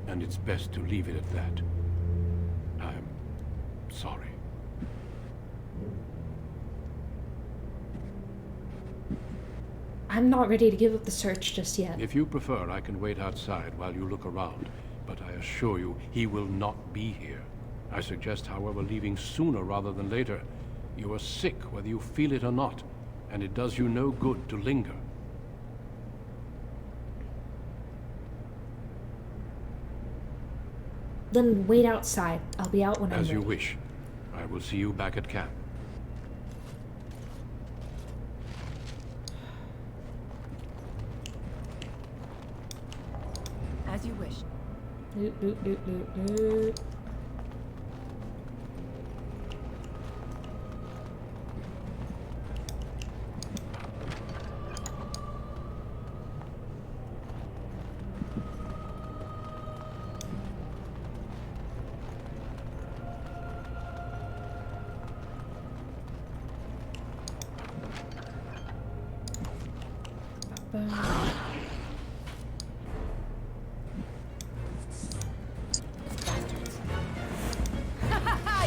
and it's best to leave it at that. I'm sorry. I'm not ready to give up the search just yet. If you prefer, I can wait outside while you look around, but I assure you, he will not be here. I suggest, however, leaving sooner rather than later. You are sick, whether you feel it or not, and it does you no good to linger. Then wait outside. I'll be out when I'm As ready. you wish. I will see you back at camp. As you wish.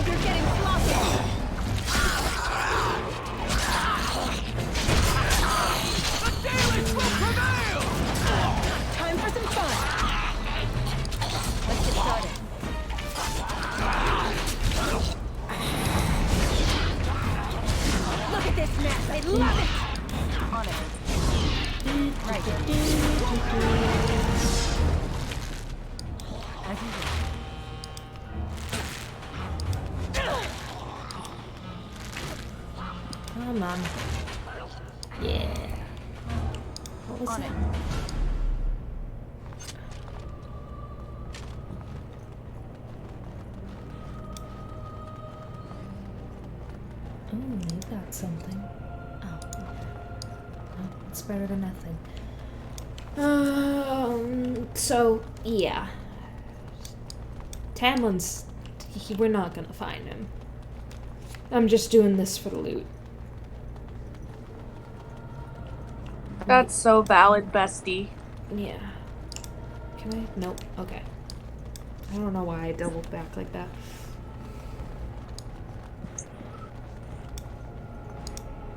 You're getting slaughtered! The Dalish will prevail! Time for some fun! Let's get started. Look at this mess! I love it! On it. Right. As you wish. Come on. Yeah. What was that? Oh, you got something. Oh, okay. Well, it's better than nothing. So, yeah. Tamlin's... we're not gonna find him. I'm just doing this for the loot. That's so valid, bestie. Yeah. Can I? Nope. Okay. I don't know why I doubled back like that.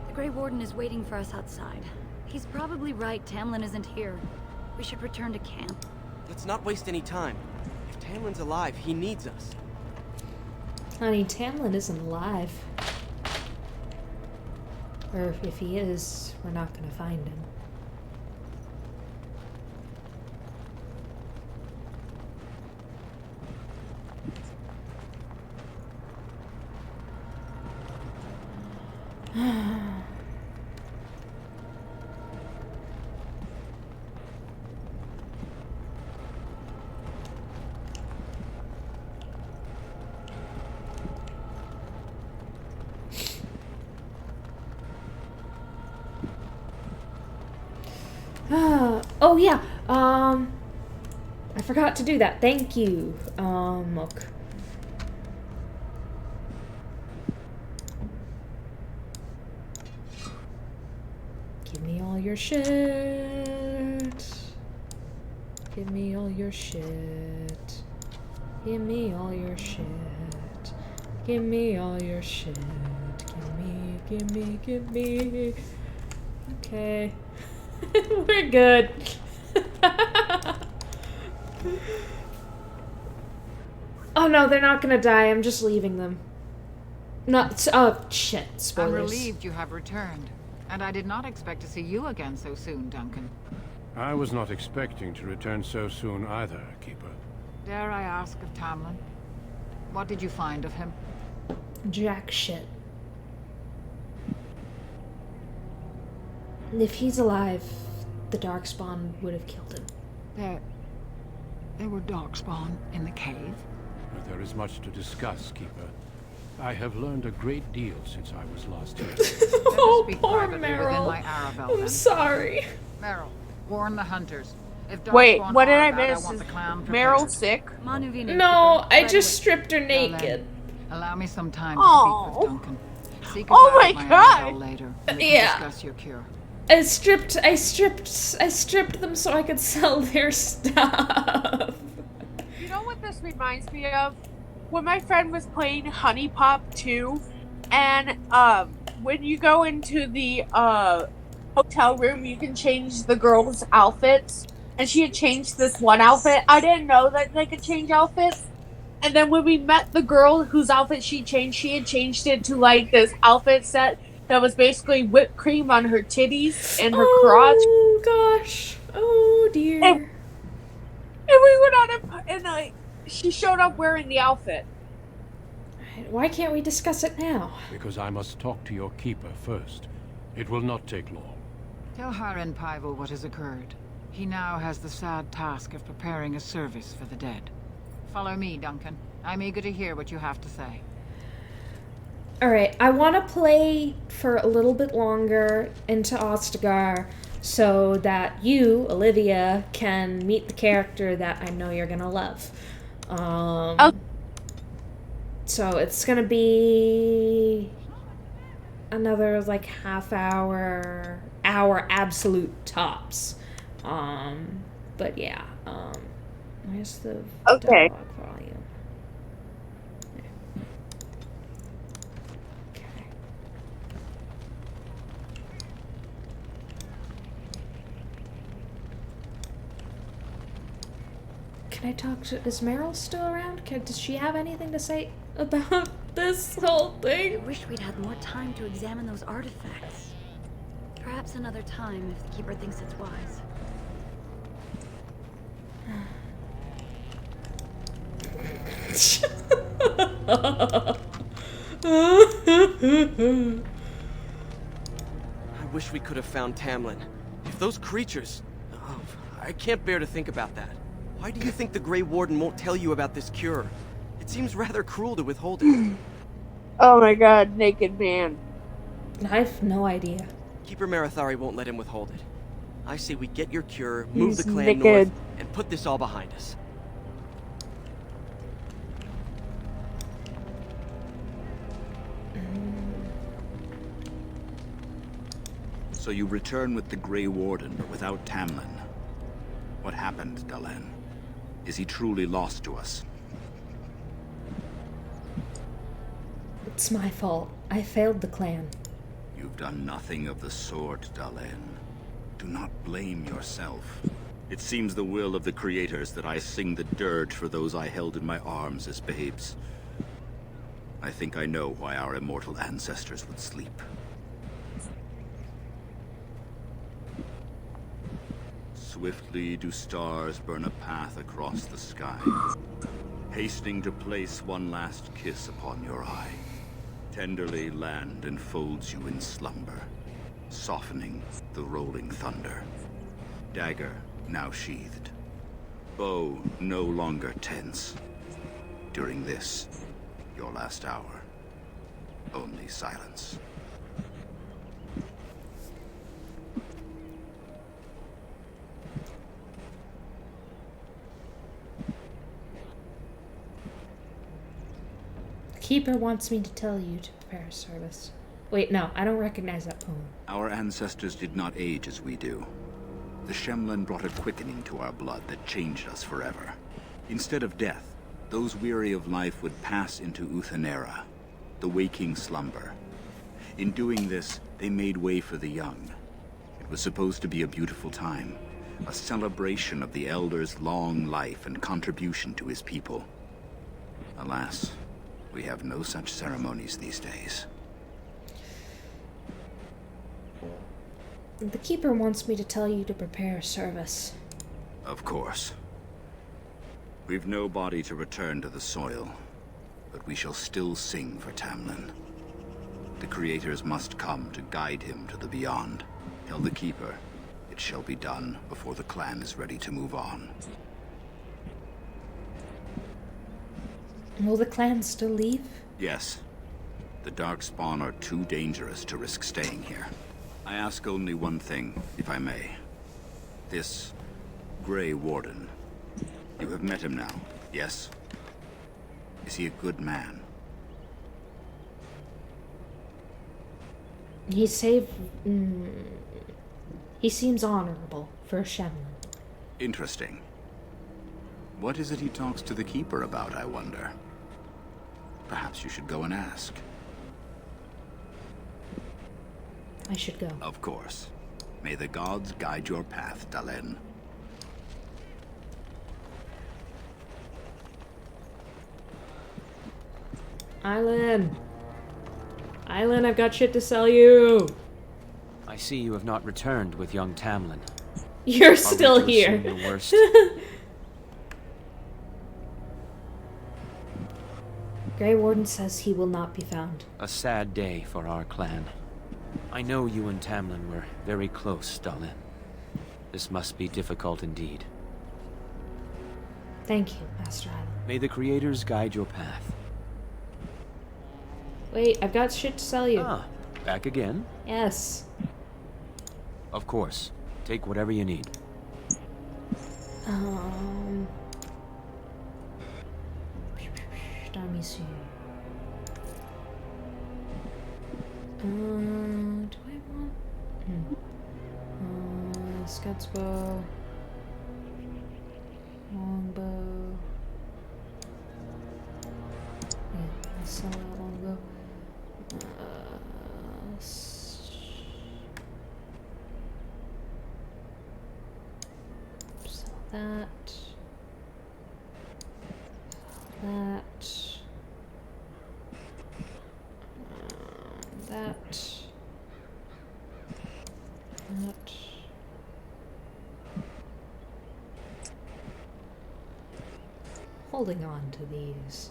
The Grey Warden is waiting for us outside. He's probably right. Tamlin isn't here. We should return to camp. Let's not waste any time. If Tamlin's alive, he needs us. Honey, Tamlin isn't alive. Or if he is, we're not gonna find him. Oh yeah, I forgot to do that. Thank you. Look. Give me all your shit. Give me all your shit. Give me all your shit. Give me all your shit. Give me. Okay. We're good. Oh no, they're not gonna die. I'm just leaving them. Not. Oh shit. Spoilers. I'm relieved you have returned, and I did not expect to see you again so soon, Duncan. I was not expecting to return so soon either, Keeper. Dare I ask of Tamlin? What did you find of him? Jack shit. If he's alive, the Darkspawn would have killed him. There were Darkspawn in the cave? There is much to discuss, Keeper. I have learned a great deal since I was last here. Oh, poor Meryl. I'm sorry. Meryl, warn the hunters. If Wait, Darkspawn what did are I about, miss? want the clan Meryl prepared. sick? No, I just stripped her naked. Allow me some time to speak with Duncan. Seek us Oh out my at God. Arabelle later. And we can Yeah. discuss your cure. I stripped them so I could sell their stuff. You know what this reminds me of? When my friend was playing Honey Pop 2, and when you go into the hotel room, you can change the girls' outfits. And she had changed this one outfit. I didn't know that they could change outfits. And then when we met the girl whose outfit she had changed it to like this outfit set that was basically whipped cream on her titties and her crotch. Oh gosh. Oh dear. And we went on and like She showed up wearing the outfit. Why can't we discuss it now? Because I must talk to your keeper first. It will not take long. Tell Haran Paival what has occurred. He now has the sad task of preparing a service for the dead. Follow me, Duncan. I'm eager to hear what you have to say. Alright, I want to play for a little bit longer into Ostagar so that you, Olivia, can meet the character that I know you're gonna love. So it's gonna be another like half hour absolute tops. But yeah, where's the okay. dialogue volume? Okay. Can I talk to... Is Meryl still around? Does she have anything to say about this whole thing? I wish we'd had more time to examine those artifacts. Perhaps another time if the Keeper thinks it's wise. I wish we could have found Tamlin. If those creatures... Oh, I can't bear to think about that. Why do you think the Grey Warden won't tell you about this cure? It seems rather cruel to withhold it. Oh my god, naked man. I have no idea. Keeper Marathari won't let him withhold it. I say we get your cure, move He's the clan naked. north, and put this all behind us. So you return with the Grey Warden, but without Tamlin. What happened, Dalen? Is he truly lost to us? It's my fault. I failed the clan. You've done nothing of the sort, Dalen. Do not blame yourself. It seems the will of the creators that I sing the dirge for those I held in my arms as babes. I think I know why our immortal ancestors would sleep. Swiftly do stars burn a path across the sky, hastening to place one last kiss upon your eye. Tenderly land enfolds you in slumber, softening the rolling thunder. Dagger now sheathed, bow no longer tense. During this, your last hour, only silence. Keeper wants me to tell you to prepare a service. Wait, no, I don't recognize that poem. Our ancestors did not age as we do. The Shemlin brought a quickening to our blood that changed us forever. Instead of death, those weary of life would pass into Uthanera, the waking slumber. In doing this, they made way for the young. It was supposed to be a beautiful time, a celebration of the Elder's long life and contribution to his people. Alas, we have no such ceremonies these days. The Keeper wants me to tell you to prepare a service. Of course. We've no body to return to the soil, but we shall still sing for Tamlin. The creators must come to guide him to the beyond. Tell the Keeper, it shall be done before the clan is ready to move on. Will the clan still leave? Yes. The Darkspawn are too dangerous to risk staying here. I ask only one thing, if I may. This Grey Warden. You have met him now, yes? Is he a good man? He saved... he seems honorable for a Shemlin. Interesting. What is it he talks to the Keeper about, I wonder? Perhaps you should go and ask. I should go. Of course. May the gods guide your path, Dalen. Island! Island, I've got shit to sell you! I see you have not returned with young Tamlin. You're Are still we to here. assume the worst? Grey Warden says he will not be found. A sad day for our clan. I know you and Tamlin were very close, Dalish. This must be difficult indeed. Thank you, Master Island. May the creators guide your path. Wait, I've got shit to sell you. Ah, back again? Yes. Of course. Take whatever you need. Let me see. Do I want... Scout's bow. Longbow. Yeah, let's sell that longbow. Sell that. That. That. Holding on to these.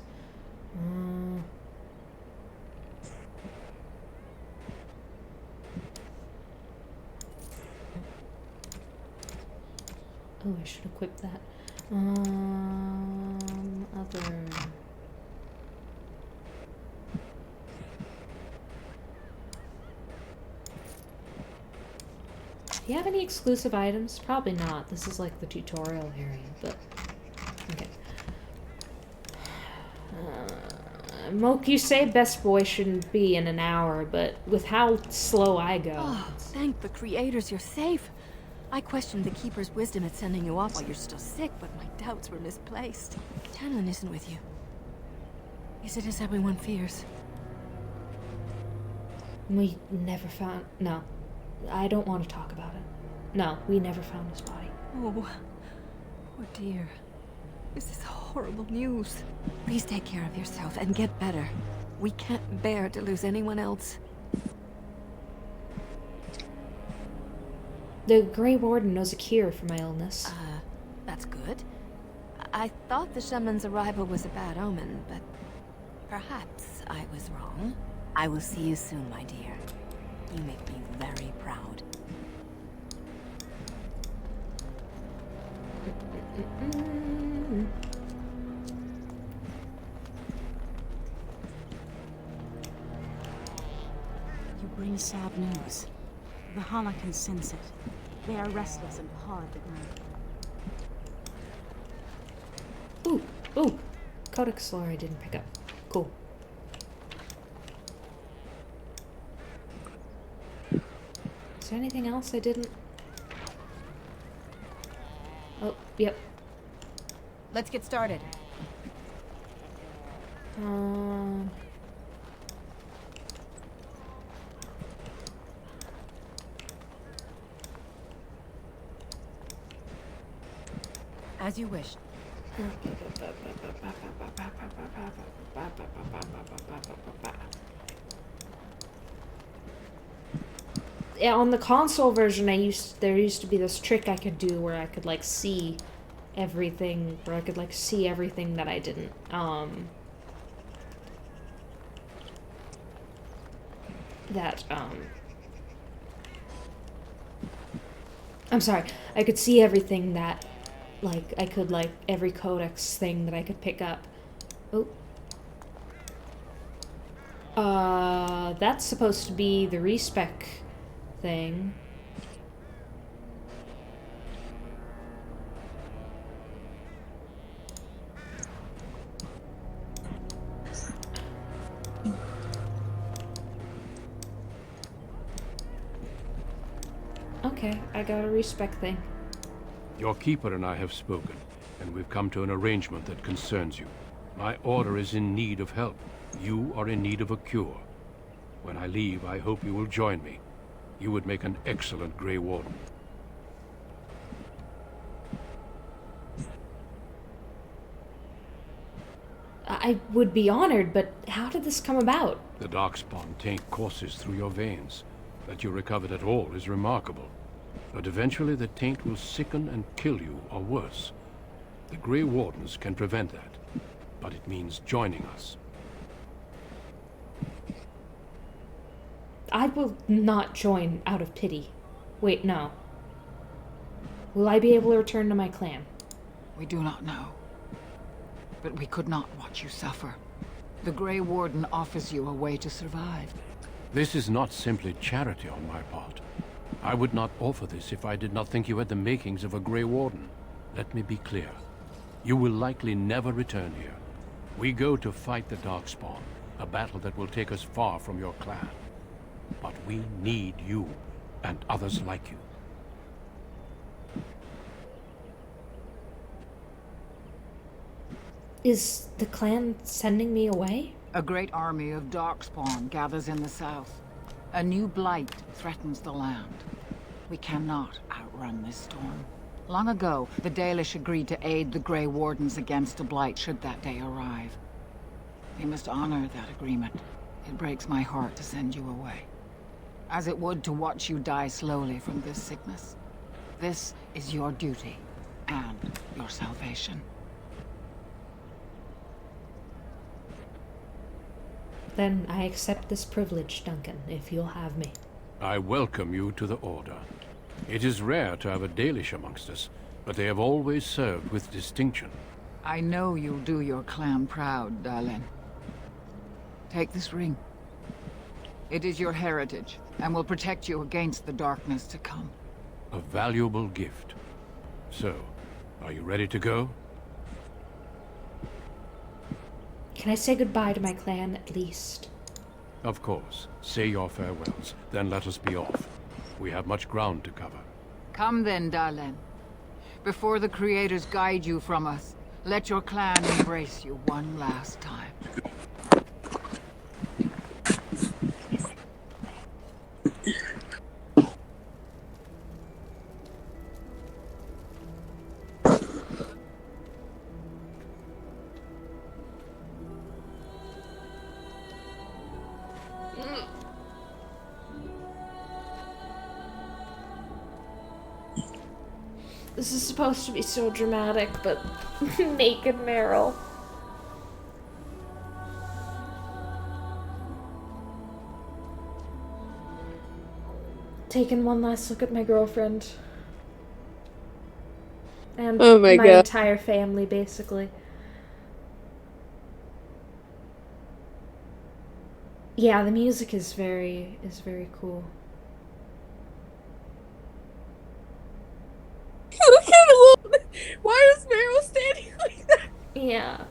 Oh, I should equip that. Other. Do you have any exclusive items? Probably not. This is like the tutorial area, but okay. Moke, you say best boy shouldn't be in an hour, but with how slow I go. Oh, thank the creators you're safe. I questioned the Keeper's wisdom at sending you off while you're still sick, but my doubts were misplaced. Tamlin isn't with you. Is it as everyone fears? We never found... No. I don't want to talk about it. No, we never found his body. Oh, poor dear. This is horrible news. Please take care of yourself and get better. We can't bear to lose anyone else. The Grey Warden knows a cure for my illness. That's good. I thought the shaman's arrival was a bad omen, but perhaps I was wrong. I will see you soon, my dear. You make me very proud. You bring sad news. The Hala can sense it. They are restless and hard to grind. Ooh! Codex lore I didn't pick up. Cool. Is there anything else I didn't? Oh, yep. Let's get started. As you wish. Yeah, on the console version, there used to be this trick I could do where I could like see everything, where I could like see everything that I didn't. I'm sorry. I could see everything that, like, I could like every codex thing that I could pick up. Oh. That's supposed to be the respec thing. Okay, I got a respec thing. Your keeper and I have spoken, and we've come to an arrangement that concerns you. My order is in need of help. You are in need of a cure. When I leave, I hope you will join me. You would make an excellent Grey Warden. I would be honored, but how did this come about? The Darkspawn taint courses through your veins. That you recovered at all is remarkable. But eventually the taint will sicken and kill you, or worse. The Grey Wardens can prevent that, but it means joining us. I will not join out of pity. Wait, no. Will I be able to return to my clan? We do not know. But we could not watch you suffer. The Grey Warden offers you a way to survive. This is not simply charity on my part. I would not offer this if I did not think you had the makings of a Grey Warden. Let me be clear. You will likely never return here. We go to fight the Darkspawn, a battle that will take us far from your clan. But we need you, and others like you. Is the clan sending me away? A great army of Darkspawn gathers in the south. A new blight threatens the land. We cannot outrun this storm. Long ago, the Dalish agreed to aid the Grey Wardens against a blight should that day arrive. We must honor that agreement. It breaks my heart to send you away. As it would to watch you die slowly from this sickness. This is your duty, and your salvation. Then I accept this privilege, Duncan, if you'll have me. I welcome you to the Order. It is rare to have a Dalish amongst us, but they have always served with distinction. I know you'll do your clan proud, Dalish. Take this ring. It is your heritage, and will protect you against the darkness to come. A valuable gift. So, are you ready to go? Can I say goodbye to my clan, at least? Of course. Say your farewells, then let us be off. We have much ground to cover. Come then, Dalish. Before the Creators guide you from us, let your clan embrace you one last time. This is supposed to be so dramatic, but naked Meryl. Taking one last look at my girlfriend. And oh my God. Entire family, basically. Yeah, the music is very cool. Why is Meryl standing like that? Yeah.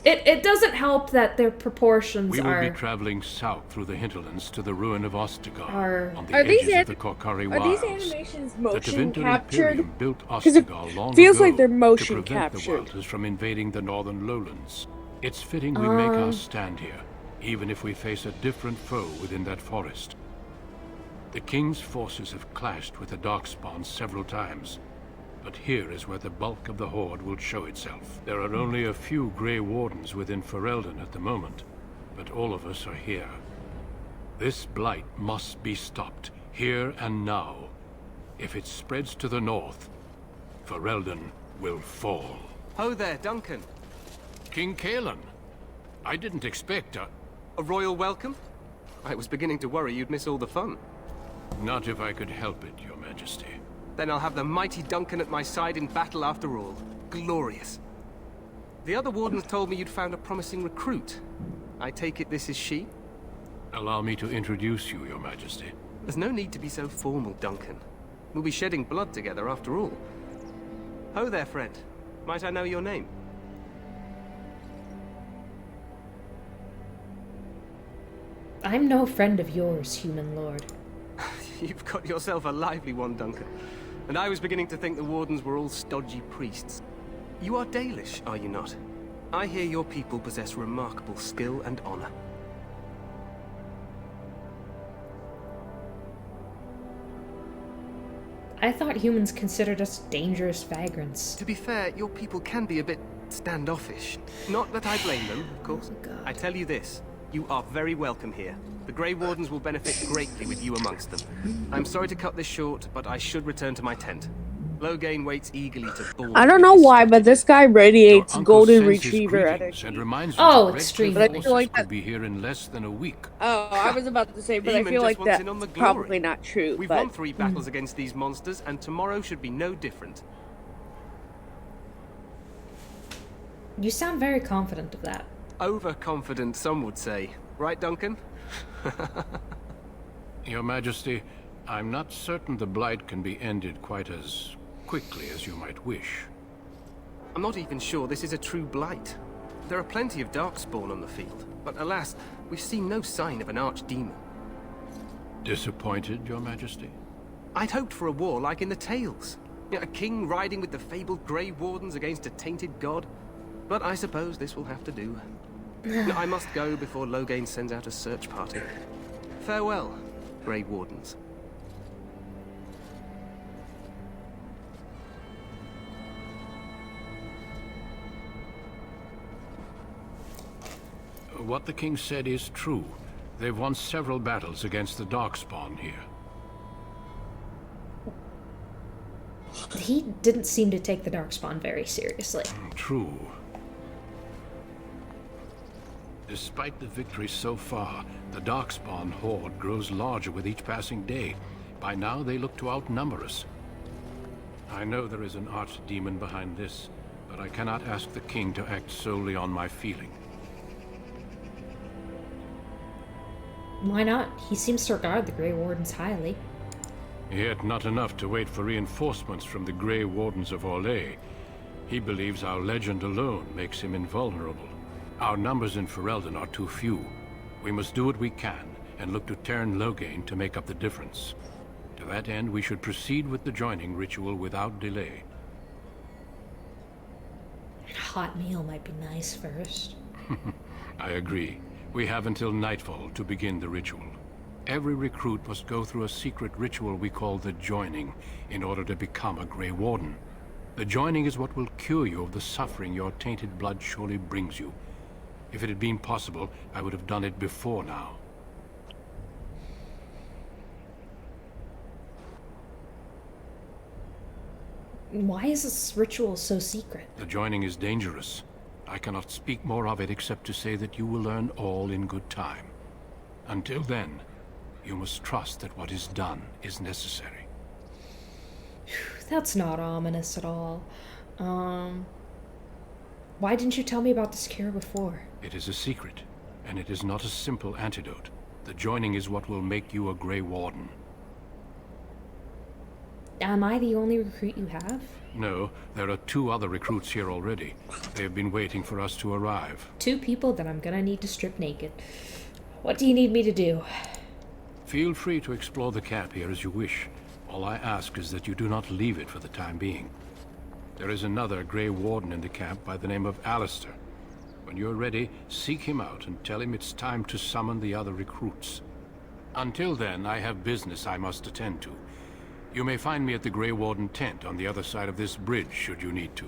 It doesn't help that their proportions We will are... be traveling south through the hinterlands to the ruin of Ostagar, on the Are these edges of the Korkari Are Wilds. these animations The motion Tevinter captured? Imperium built Because it Ostagar long feels ago like they're motion to prevent the captured. Wilders from invading the northern lowlands. It's fitting we make our stand here, even if we face a different foe within that forest. The King's forces have clashed with the Darkspawn several times, but here is where the bulk of the Horde will show itself. There are only a few Grey Wardens within Ferelden at the moment, but all of us are here. This blight must be stopped, here and now. If it spreads to the north, Ferelden will fall. Ho there, Duncan. King Kaelan. I didn't expect a royal welcome? I was beginning to worry you'd miss all the fun. Not if I could help it, Your Majesty. Then I'll have the mighty Duncan at my side in battle after all. Glorious. The other wardens told me you'd found a promising recruit. I take it this is she? Allow me to introduce you, Your Majesty. There's no need to be so formal, Duncan. We'll be shedding blood together after all. Ho there, friend. Might I know your name? I'm no friend of yours, human lord. You've got yourself a lively one, Duncan. And I was beginning to think the wardens were all stodgy priests. You are Dalish, are you not? I hear your people possess remarkable skill and honor. I thought humans considered us dangerous vagrants. To be fair, your people can be a bit standoffish. Not that I blame them, of course. I tell you this, you are very welcome here. The Grey Wardens will benefit greatly with you amongst them. I'm sorry to cut this short, but I should return to my tent. Logain waits eagerly to board. I don't know why, but this guy radiates golden retriever And energy. reminds you Oh, that extremely. Red But I Cliff feel like forces could be here in less than a week. Oh, I was about to say, but I Demon feel just like wants that's in on the glory. probably not true. We've but... won 3 battles against these monsters, and tomorrow should be no different. You sound very confident of that. Overconfident, some would say. Right, Duncan? Your Majesty, I'm not certain the Blight can be ended quite as quickly as you might wish. I'm not even sure this is a true blight. There are plenty of Darkspawn on the field, but alas, we've seen no sign of an archdemon. Disappointed, Your Majesty? I'd hoped for a war like in the tales. A king riding with the fabled Grey Wardens against a tainted god. But I suppose this will have to do. I must go before Logain sends out a search party. Farewell, Grey Wardens. What the king said is true. They've won several battles against the Darkspawn here. He didn't seem to take the Darkspawn very seriously. True. Despite the victory so far, the Darkspawn horde grows larger with each passing day. By now, they look to outnumber us. I know there is an archdemon behind this, but I cannot ask the king to act solely on my feeling. Why not? He seems to regard the Grey Wardens highly. Yet not enough to wait for reinforcements from the Grey Wardens of Orlais. He believes our legend alone makes him invulnerable. Our numbers in Ferelden are too few. We must do what we can, and look to Teyrn Logain to make up the difference. To that end, we should proceed with the joining ritual without delay. A hot meal might be nice first. I agree. We have until nightfall to begin the ritual. Every recruit must go through a secret ritual we call the joining in order to become a Grey Warden. The joining is what will cure you of the suffering your tainted blood surely brings you. If it had been possible, I would have done it before now. Why is this ritual so secret? The joining is dangerous. I cannot speak more of it except to say that you will learn all in good time. Until then, you must trust that what is done is necessary. That's not ominous at all. Why didn't you tell me about this cure before? It is a secret, and it is not a simple antidote. The joining is what will make you a Grey Warden. Am I the only recruit you have? No, there are 2 other recruits here already. They have been waiting for us to arrive. 2 people that I'm gonna need to strip naked. What do you need me to do? Feel free to explore the camp here as you wish. All I ask is that you do not leave it for the time being. There is another Grey Warden in the camp by the name of Alistair. When you're ready, seek him out and tell him it's time to summon the other recruits. Until then, I have business I must attend to. You may find me at the Grey Warden tent on the other side of this bridge, should you need to.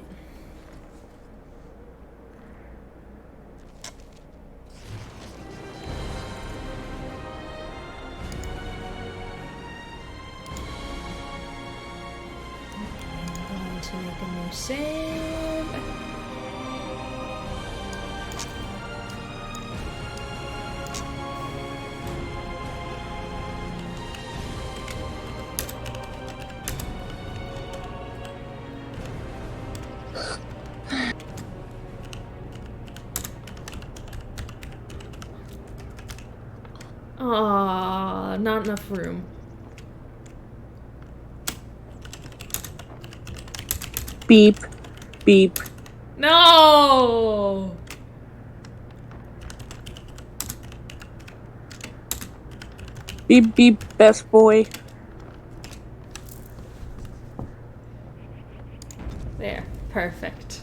I'm going to make a new save. Aw, not enough room. Beep. Beep. No! Beep beep, best boy. There, perfect.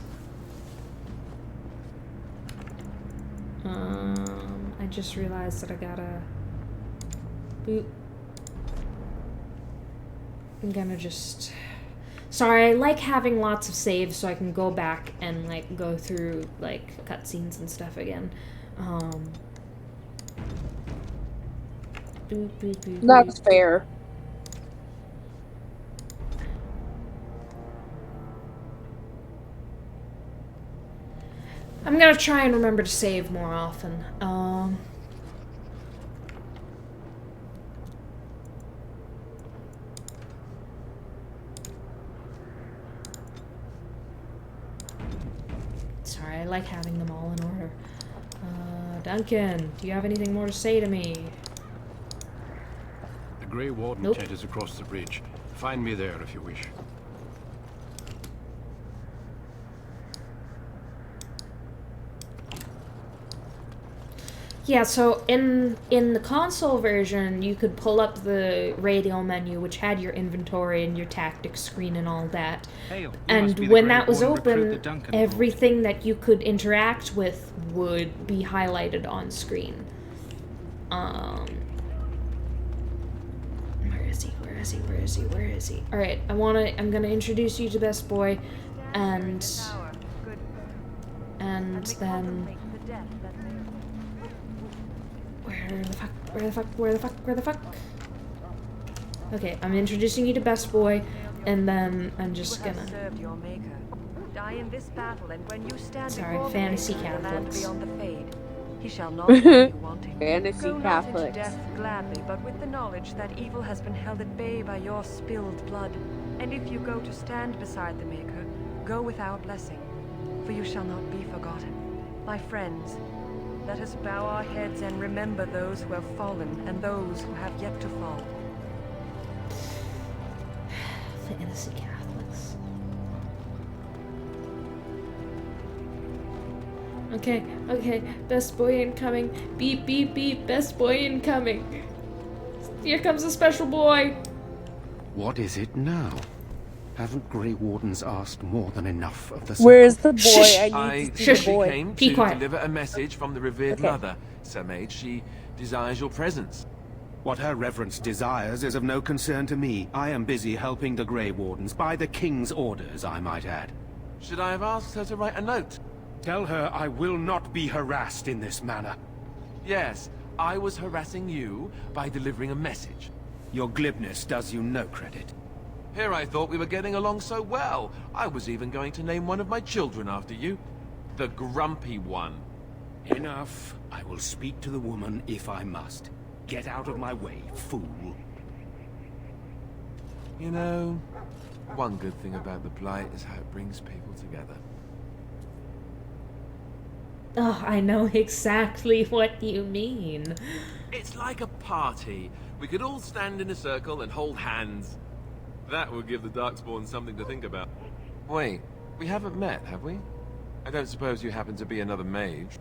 I just realized that I gotta... Boop. I'm gonna just... Sorry, I like having lots of saves so I can go back and, like, go through, like, cutscenes and stuff again. Boop, boop, boop, That's boop. fair. I'm gonna try and remember to save more often. Sorry, I like having them all in order. Duncan, do you have anything more to say to me? The Grey Warden tent is across the bridge. Find me there if you wish. Yeah, so in the console version, you could pull up the radial menu, which had your inventory and your tactics screen and all that. And when that was open, everything that you could interact with would be highlighted on screen. Where is he? Where is he? Where is he? Where is he? All right, I'm gonna introduce you to Best Boy, and then. Where the fuck? Okay, I'm introducing you to Best Boy, and then I'm just gonna... Sorry, fantasy Catholics. He shall not find you wanting. Fantasy Go Catholics. not into death gladly, but with the knowledge that evil has been held at bay by your spilled blood. And if you go to stand beside the Maker, go with our blessing, for you shall not be forgotten. My friends, let us bow our heads and remember those who have fallen and those who have yet to fall. Fantasy Catholics. Okay, Best Boy incoming. Beep, beep, beep, Best Boy incoming. Here comes a special boy. What is it now? Haven't Grey Wardens asked more than enough of the Where is the boy? Shush. I need to see the boy. Came Be to quiet. deliver a message from the revered Okay. mother. Sir Mage, she desires your presence. What her reverence desires is of no concern to me. I am busy helping the Grey Wardens, by the King's orders, I might add. Should I have asked her to write a note? Tell her I will not be harassed in this manner. Yes, I was harassing you by delivering a message. Your glibness does you no credit. Here I thought we were getting along so well. I was even going to name one of my children after you. The Grumpy One. Enough. I will speak to the woman if I must. Get out of my way, fool. You know, one good thing about the Blight is how it brings people together. Oh, I know exactly what you mean. It's like a party. We could all stand in a circle and hold hands. That would give the Darkspawn something to think about. Wait, we haven't met, have we? I don't suppose you happen to be another mage?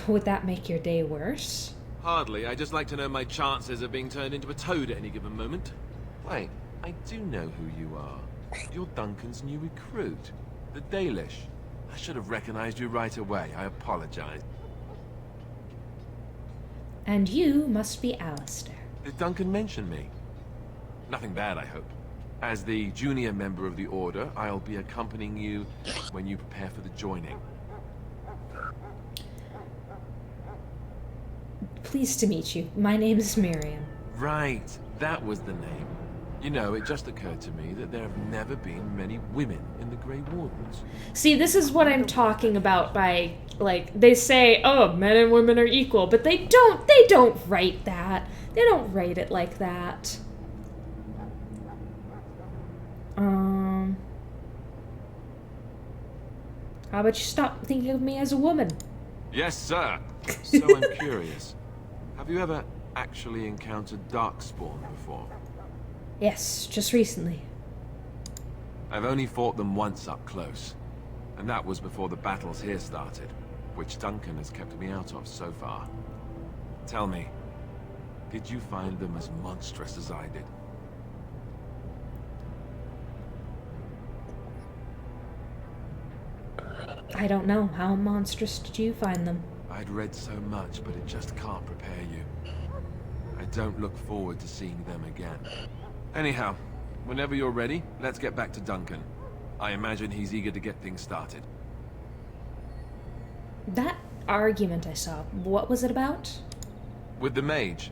Would that make your day worse? Hardly. I just like to know my chances of being turned into a toad at any given moment. Wait, I do know who you are. You're Duncan's new recruit, the Dalish. I should have recognized you right away. I apologize. And you must be Alistair. Did Duncan mention me? Nothing bad, I hope. As the junior member of the Order, I'll be accompanying you when you prepare for the joining. Pleased to meet you. My name is Miriam. Right, that was the name. You know, it just occurred to me that there have never been many women in the Grey Wardens. See, this is what I'm talking about by, like, they say, oh, men and women are equal, but they don't write that. They don't write it like that. How about you stop thinking of me as a woman? Yes, sir. So I'm curious. Have you ever actually encountered Darkspawn before? Yes, just recently. I've only fought them once up close. And that was before the battles here started, which Duncan has kept me out of so far. Tell me, did you find them as monstrous as I did? I don't know. How monstrous did you find them? I'd read so much, but it just can't prepare you. I don't look forward to seeing them again. Anyhow, whenever you're ready, let's get back to Duncan. I imagine he's eager to get things started. That argument I saw, what was it about? With the mage.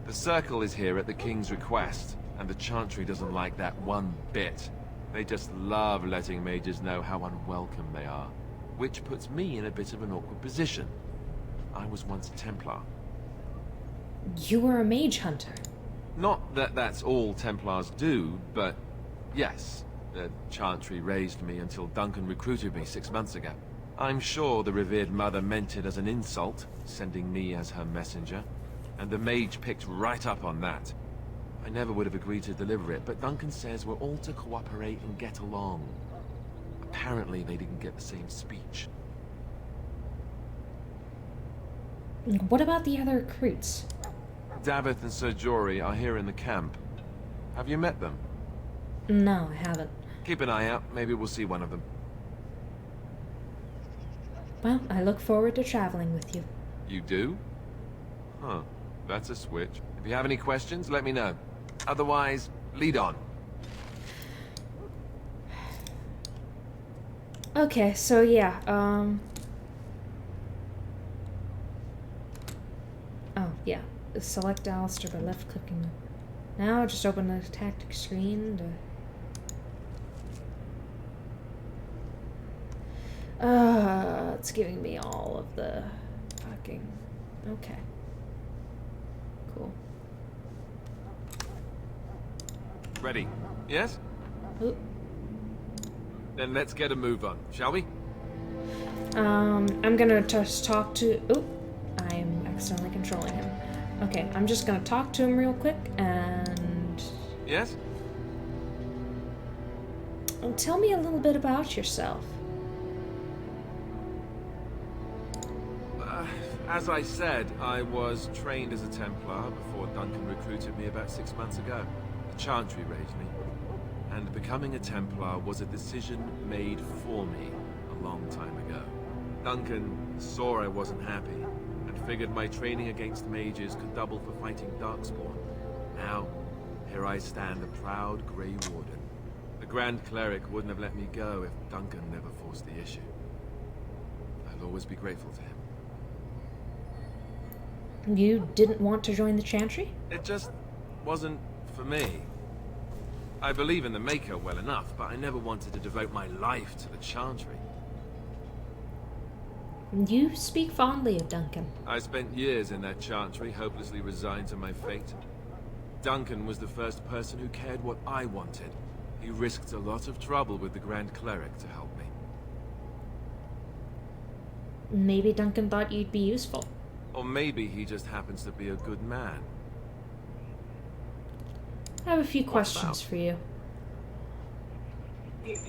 The circle is here at the king's request, and the Chantry doesn't like that one bit. They just love letting mages know how unwelcome they are, which puts me in a bit of an awkward position. I was once a Templar. You were a mage hunter. Not that that's all Templars do, but yes, the Chantry raised me until Duncan recruited me 6 months ago. I'm sure the revered mother meant it as an insult, sending me as her messenger, and the mage picked right up on that. I never would have agreed to deliver it, but Duncan says we're all to cooperate and get along. Apparently they didn't get the same speech. What about the other recruits? Davith and Sir Jory are here in the camp. Have you met them? No, I haven't. Keep an eye out. Maybe we'll see one of them. Well, I look forward to traveling with you. You do? Huh. That's a switch. If you have any questions, let me know. Otherwise, lead on. Okay, so yeah, oh, yeah. Select Alistair by left-clicking. Now just open the tactics screen to... it's giving me all of the fucking... Okay. Cool. Ready? Yes? Ooh. Then let's get a move on, shall we? I'm gonna just talk to... Oop. I'm accidentally controlling him. Okay, I'm just gonna talk to him real quick, and... Yes? Tell me a little bit about yourself. As I said, I was trained as a Templar before Duncan recruited me about 6 months ago. The Chantry raised me. And becoming a Templar was a decision made for me a long time ago. Duncan saw I wasn't happy, and figured my training against mages could double for fighting Darkspawn. Now, here I stand, a proud Grey Warden. The Grand Cleric wouldn't have let me go if Duncan never forced the issue. I'll always be grateful to him. You didn't want to join the Chantry? It just wasn't for me. I believe in the Maker well enough, but I never wanted to devote my life to the Chantry. You speak fondly of Duncan. I spent years in that Chantry, hopelessly resigned to my fate. Duncan was the first person who cared what I wanted. He risked a lot of trouble with the Grand Cleric to help me. Maybe Duncan thought you'd be useful. Or maybe he just happens to be a good man. I have a few questions for you. Yes.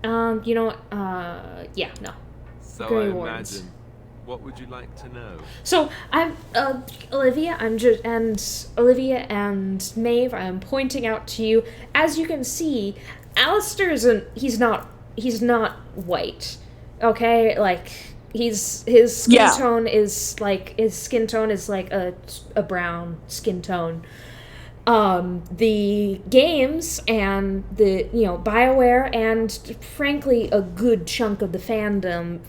You know, yeah, no. So Grey I Wardens. imagine. What would you like to know? So I'm Olivia. Olivia and Maeve. I'm pointing out to you. As you can see, Alistair isn't. He's not white. Okay, like his skin tone is like a brown skin tone. The games and the BioWare and frankly a good chunk of the fandom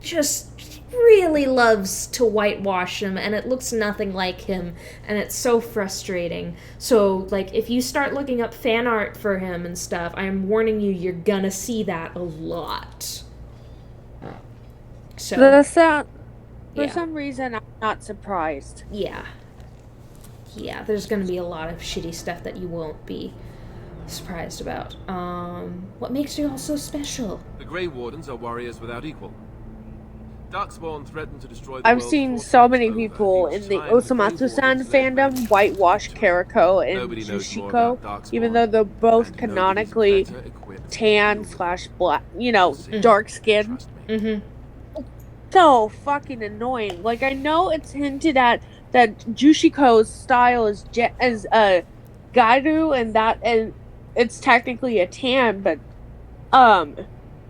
just really loves to whitewash him, and it looks nothing like him, and it's so frustrating. So like if you start looking up fan art for him and stuff, I'm warning you, you're gonna see that a lot. So for some reason I'm not surprised. Yeah, there's gonna be a lot of shitty stuff that you won't be surprised about. What makes you all so special? The Grey Wardens are warriors without equal. Darkspawn threatened to destroy the I've world seen 4 so times many over. people in Each the time the Grey Osamatsu-san Wardens led fandom whitewash Karako and Nobody knows more Jushiko, about Darkspawn, even though they're both and canonically nobody's better equipped tan/black, dark skin. So fucking annoying. Like, I know it's hinted at that Jushiko's style is Gairu, and it's technically a tan, but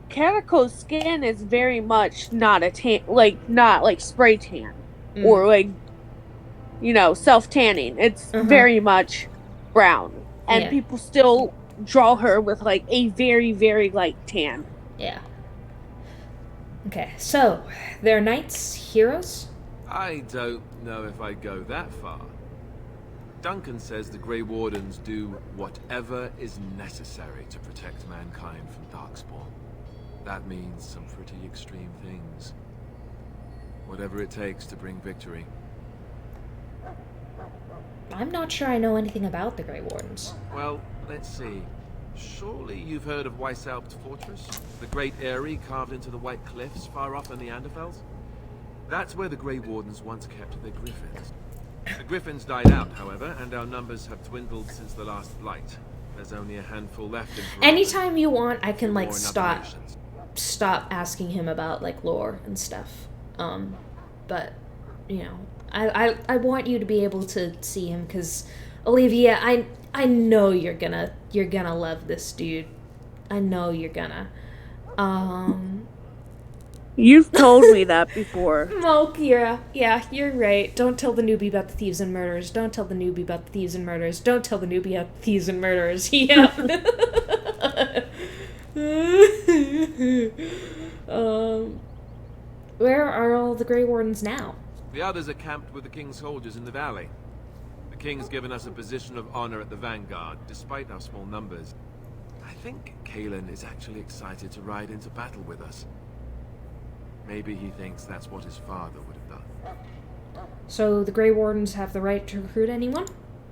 Karako's skin is very much not a tan, not like spray tan or self tanning. It's very much brown, and people still draw her with like a very, very light tan. Yeah. Okay, so they're knights, heroes? I don't know if I'd go that far. Duncan says the Grey Wardens do whatever is necessary to protect mankind from Darkspawn. That means some pretty extreme things. Whatever it takes to bring victory. I'm not sure I know anything about the Grey Wardens. Well, let's see. Surely you've heard of Weisshaupt Fortress? The great eyrie carved into the White Cliffs far off in the Anderfels? That's where the Grey Wardens once kept their griffins. The griffins died out, however, and our numbers have dwindled since the last blight. There's only a handful left in Ferelden. Anytime you want, I can like stop asking him about like lore and stuff. But you know, I want you to be able to see him because Olivia, I know you're gonna love this dude. I know you're gonna. You've told me that before. Oh, yeah, you're right. Don't tell the newbie about the thieves and murderers. Don't tell the newbie about the thieves and murderers. Don't tell the newbie about the thieves and murderers. Yeah. Where are all the Grey Wardens now? The others are camped with the King's soldiers in the valley. The King's given us a position of honor at the vanguard, despite our small numbers. I think Kalen is actually excited to ride into battle with us. Maybe he thinks that's what his father would have done. So the Grey Wardens have the right to recruit anyone?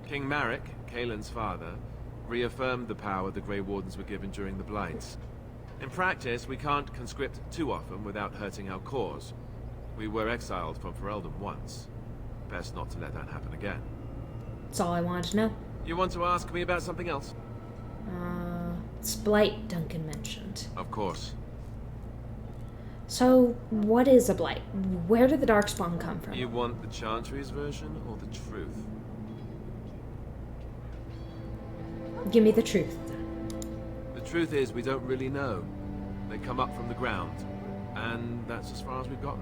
King Marek, Kalen's father, reaffirmed the power the Grey Wardens were given during the Blights. In practice, we can't conscript too often without hurting our cause. We were exiled from Ferelden once. Best not to let that happen again. That's all I wanted to know. You want to ask me about something else? It's blight Duncan mentioned. Of course. So, what is a blight? Where did the Darkspawn come from? You want the Chantry's version or the truth? Give me the truth. The truth is, we don't really know. They come up from the ground, and that's as far as we've gotten.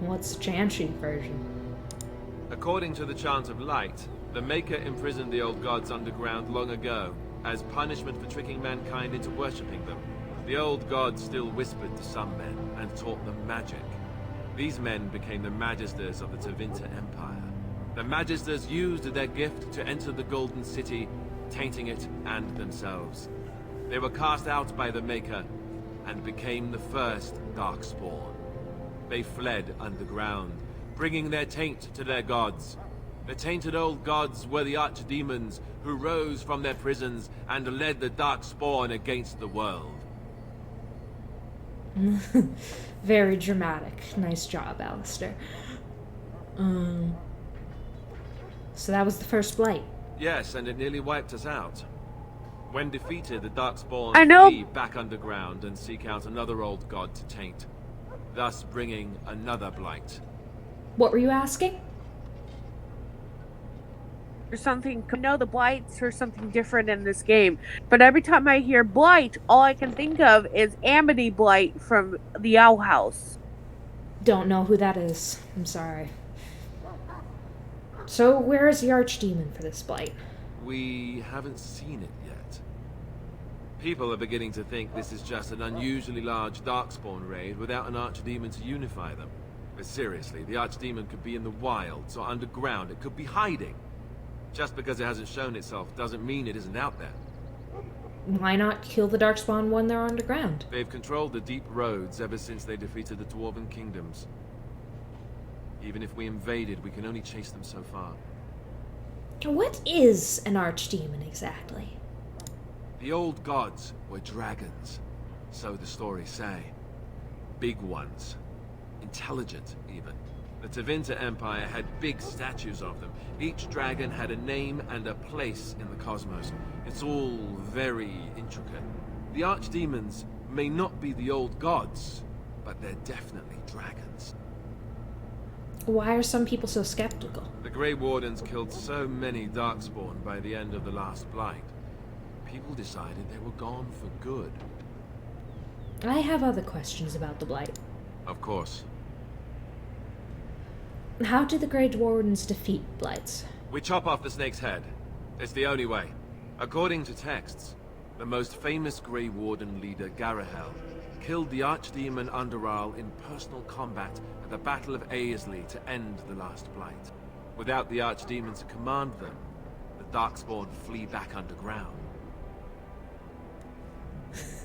What's the Chantry version? According to the Chant of Light, the Maker imprisoned the old gods underground long ago, as punishment for tricking mankind into worshipping them. The old gods still whispered to some men, and taught them magic. These men became the Magisters of the Tevinter Empire. The Magisters used their gift to enter the Golden City, tainting it and themselves. They were cast out by the Maker, and became the first Darkspawn. They fled underground, bringing their taint to their gods. The tainted old gods were the archdemons who rose from their prisons and led the Darkspawn against the world. Very dramatic. Nice job, Alistair. So that was the first blight. Yes, and it nearly wiped us out. When defeated, the Darkspawn flee back underground and seek out another old god to taint, thus bringing another blight. What were you asking? Or something. I know the blights are something different in this game, but every time I hear blight, all I can think of is Amity Blight from the Owl House. Don't know who that is. I'm sorry. So where is the archdemon for this blight? We haven't seen it yet. People are beginning to think this is just an unusually large Darkspawn raid without an archdemon to unify them. But seriously, the archdemon could be in the wilds or underground. It could be hiding. Just because it hasn't shown itself doesn't mean it isn't out there. Why not kill the Darkspawn when they're underground? They've controlled the deep roads ever since they defeated the Dwarven kingdoms. Even if we invaded, we can only chase them so far. What is an archdemon exactly? The old gods were dragons, so the stories say. Big ones. Intelligent, even. The Tevinter Empire had big statues of them. Each dragon had a name and a place in the cosmos. It's all very intricate. The archdemons may not be the old gods, but they're definitely dragons. Why are some people so skeptical? The Grey Wardens killed so many Darkspawn by the end of the last blight. People decided they were gone for good. I have other questions about the blight. Of course. How do the Grey Wardens defeat blights? We chop off the snake's head. It's the only way. According to texts, the most famous Grey Warden leader, Garahel, killed the archdemon Underal in personal combat at the Battle of Aesley to end the last blight. Without the archdemon to command them, the Darkspawn flee back underground.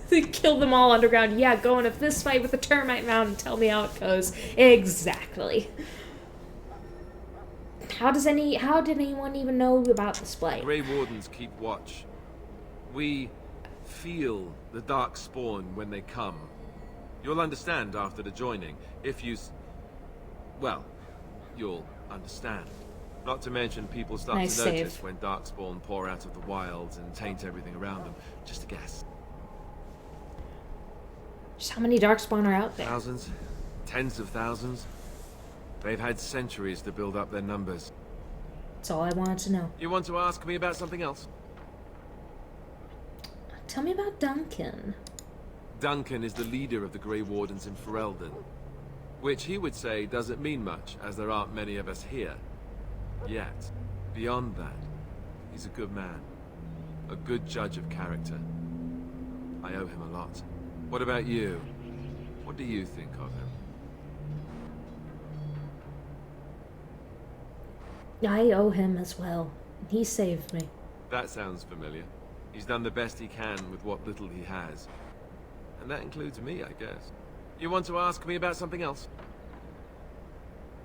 They kill them all underground. Yeah, go in a fist fight with the termite mound and tell me how it goes. Exactly. How did anyone even know about the splay? Grey Wardens keep watch. We feel the Darkspawn when they come. You'll understand after the joining, if you... well, you'll understand. Not to mention people start Nice to notice save. when Darkspawn pour out of the wilds and taint everything around them. Just a guess. Just how many Darkspawn are out there? Thousands? Tens of thousands? They've had centuries to build up their numbers. That's all I wanted to know. You want to ask me about something else? Tell me about Duncan. Duncan is the leader of the Grey Wardens in Ferelden, which he would say doesn't mean much, as there aren't many of us here. Yet, beyond that, he's a good man. A good judge of character. I owe him a lot. What about you? What do you think of him? I owe him as well. He saved me. That sounds familiar. He's done the best he can with what little he has. And that includes me, I guess. You want to ask me about something else?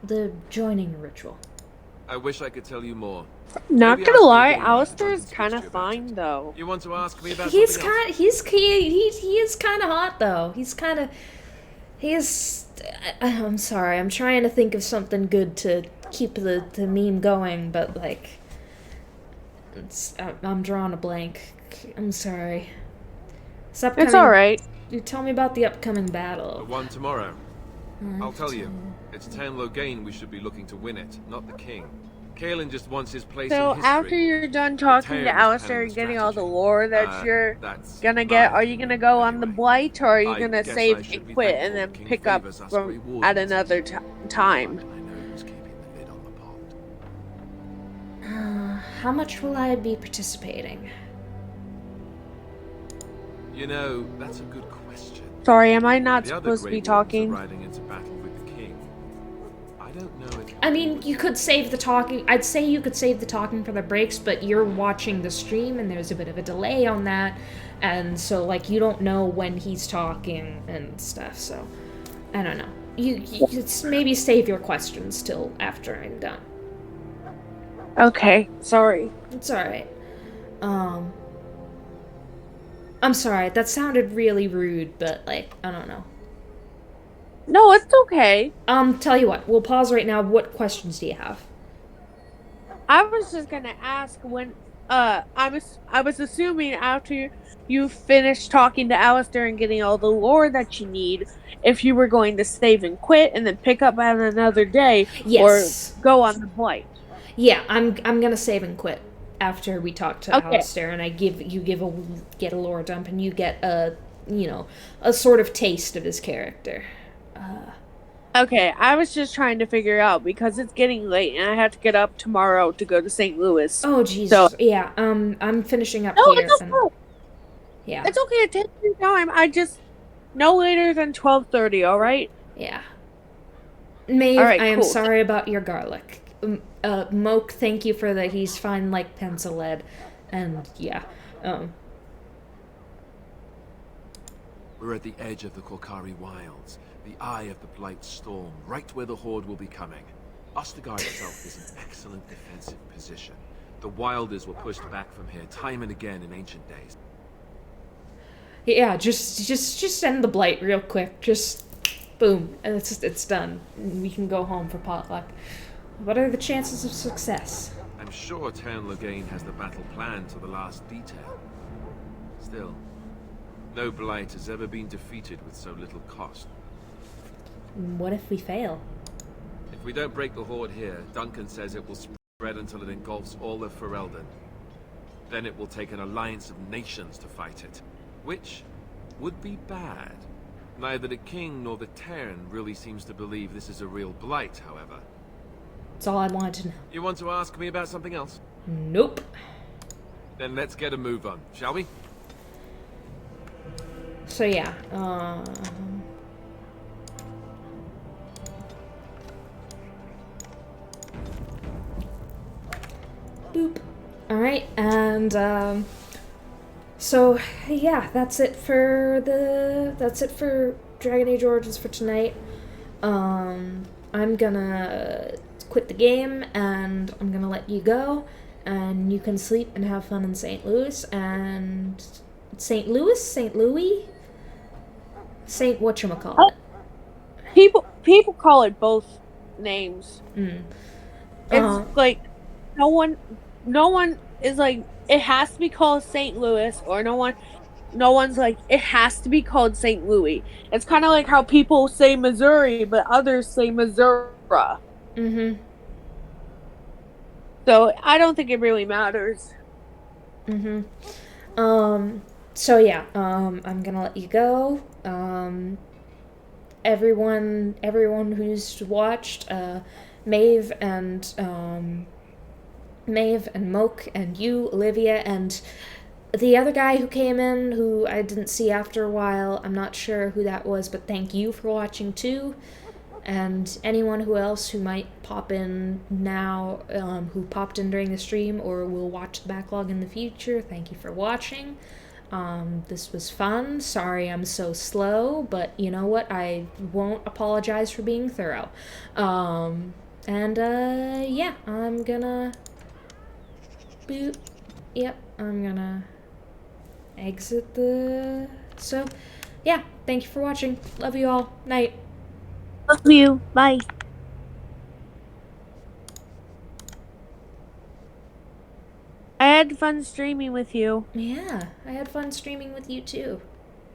The joining ritual. I wish I could tell you more. Not Maybe gonna I'll lie, speak in Alistair's Duncan's kind of history about fine though. You want to ask me about He's something else? kind. He is kind of hot though. He's kind of. He is. I'm sorry. I'm trying to think of something good to keep the meme going, but like, I'm drawing a blank. I'm sorry. It's all right. You tell me about the upcoming The battle. one tomorrow. I'll tell you. It's Tam Loghain we should be looking to win it, not the king. Kaelin just wants his place So in history. after you're done talking to Tails Alistair and Tam's getting all the strategy. lore that you're That's gonna get, mine. are you gonna go on the Blight, or are you I gonna guess I save should and be quit thankful and then King pick up favors us from Grey at Wardens. another time? How much will I be participating? You know, that's a good question. Sorry, am I not The other supposed to Grey be Wardens talking? are riding into battle with the king. I don't know if... I mean, you could save the talking. I'd say you could save the talking for the breaks, but you're watching the stream and there's a bit of a delay on that. And so, like, you don't know when he's talking and stuff, so I don't know. You maybe save your questions till after I'm done. Okay, sorry. It's alright. I'm sorry, that sounded really rude, but, like, I don't know. No, it's okay. Tell you what, we'll pause right now. What questions do you have? I was just gonna ask when I was assuming after you finished talking to Alistair and getting all the lore that you need, if you were going to save and quit and then pick up on another day, Yes. or go on the Blight. Yeah, I'm gonna save and quit after we talk to Okay. Alistair, and get a lore dump, and you get a sort of taste of his character. Okay, I was just trying to figure out because it's getting late and I have to get up tomorrow to go to St. Louis. Oh Jesus! So, Yeah, I'm finishing up no, here. it's and- okay. yeah, It's okay. Take your time. I just no later than 12:30. All right. yeah. Maeve, All right, I am cool. sorry about your garlic. Moke, thank you for that. He's fine like pencil lead, and yeah. We're at the edge of the Korkari Wilds, the eye of the Blight Storm, right where the Horde will be coming. Ostergaard itself is an excellent defensive position. The Wilders were pushed back from here time and again in ancient days. Yeah, just end the blight real quick. Just boom, and it's done. We can go home for potluck. What are the chances of success? I'm sure Tam Loghain has the battle planned to the last detail. Still, no Blight has ever been defeated with so little cost. What if we fail? If we don't break the Horde here, Duncan says it will spread until it engulfs all of Ferelden. Then it will take an alliance of nations to fight it, which would be bad. Neither the King nor the Terran really seems to believe this is a real Blight, however. That's all I wanted to know. You want to ask me about something else? Nope. Then let's get a move on, shall we? So yeah, Alright, and so yeah, that's it for Dragon Age Origins for tonight. I'm gonna quit the game and I'm gonna let you go, and you can sleep and have fun in St. Louis and St. Louis? Saint whatchamacallit. People call it both names. It's like no one is like it has to be called St. Louis, or no one's like it has to be called St. Louis. It's kind of like how people say Missouri, but others say Missouri. So I don't think it really matters. So yeah, I'm gonna let you go. Everyone who's watched, Maeve and Moke and you, Olivia, and the other guy who came in, who I didn't see after a while. I'm not sure who that was, but thank you for watching too. And anyone else who might pop in now, who popped in during the stream or will watch the backlog in the future, thank you for watching. This was fun. Sorry I'm so slow, but you know what? I won't apologize for being thorough. Yeah, I'm gonna boot. Yep, I'm gonna exit the... So, yeah, thank you for watching. Love you all. Night. Love you. Bye. I had fun streaming with you. Yeah, I had fun streaming with you too.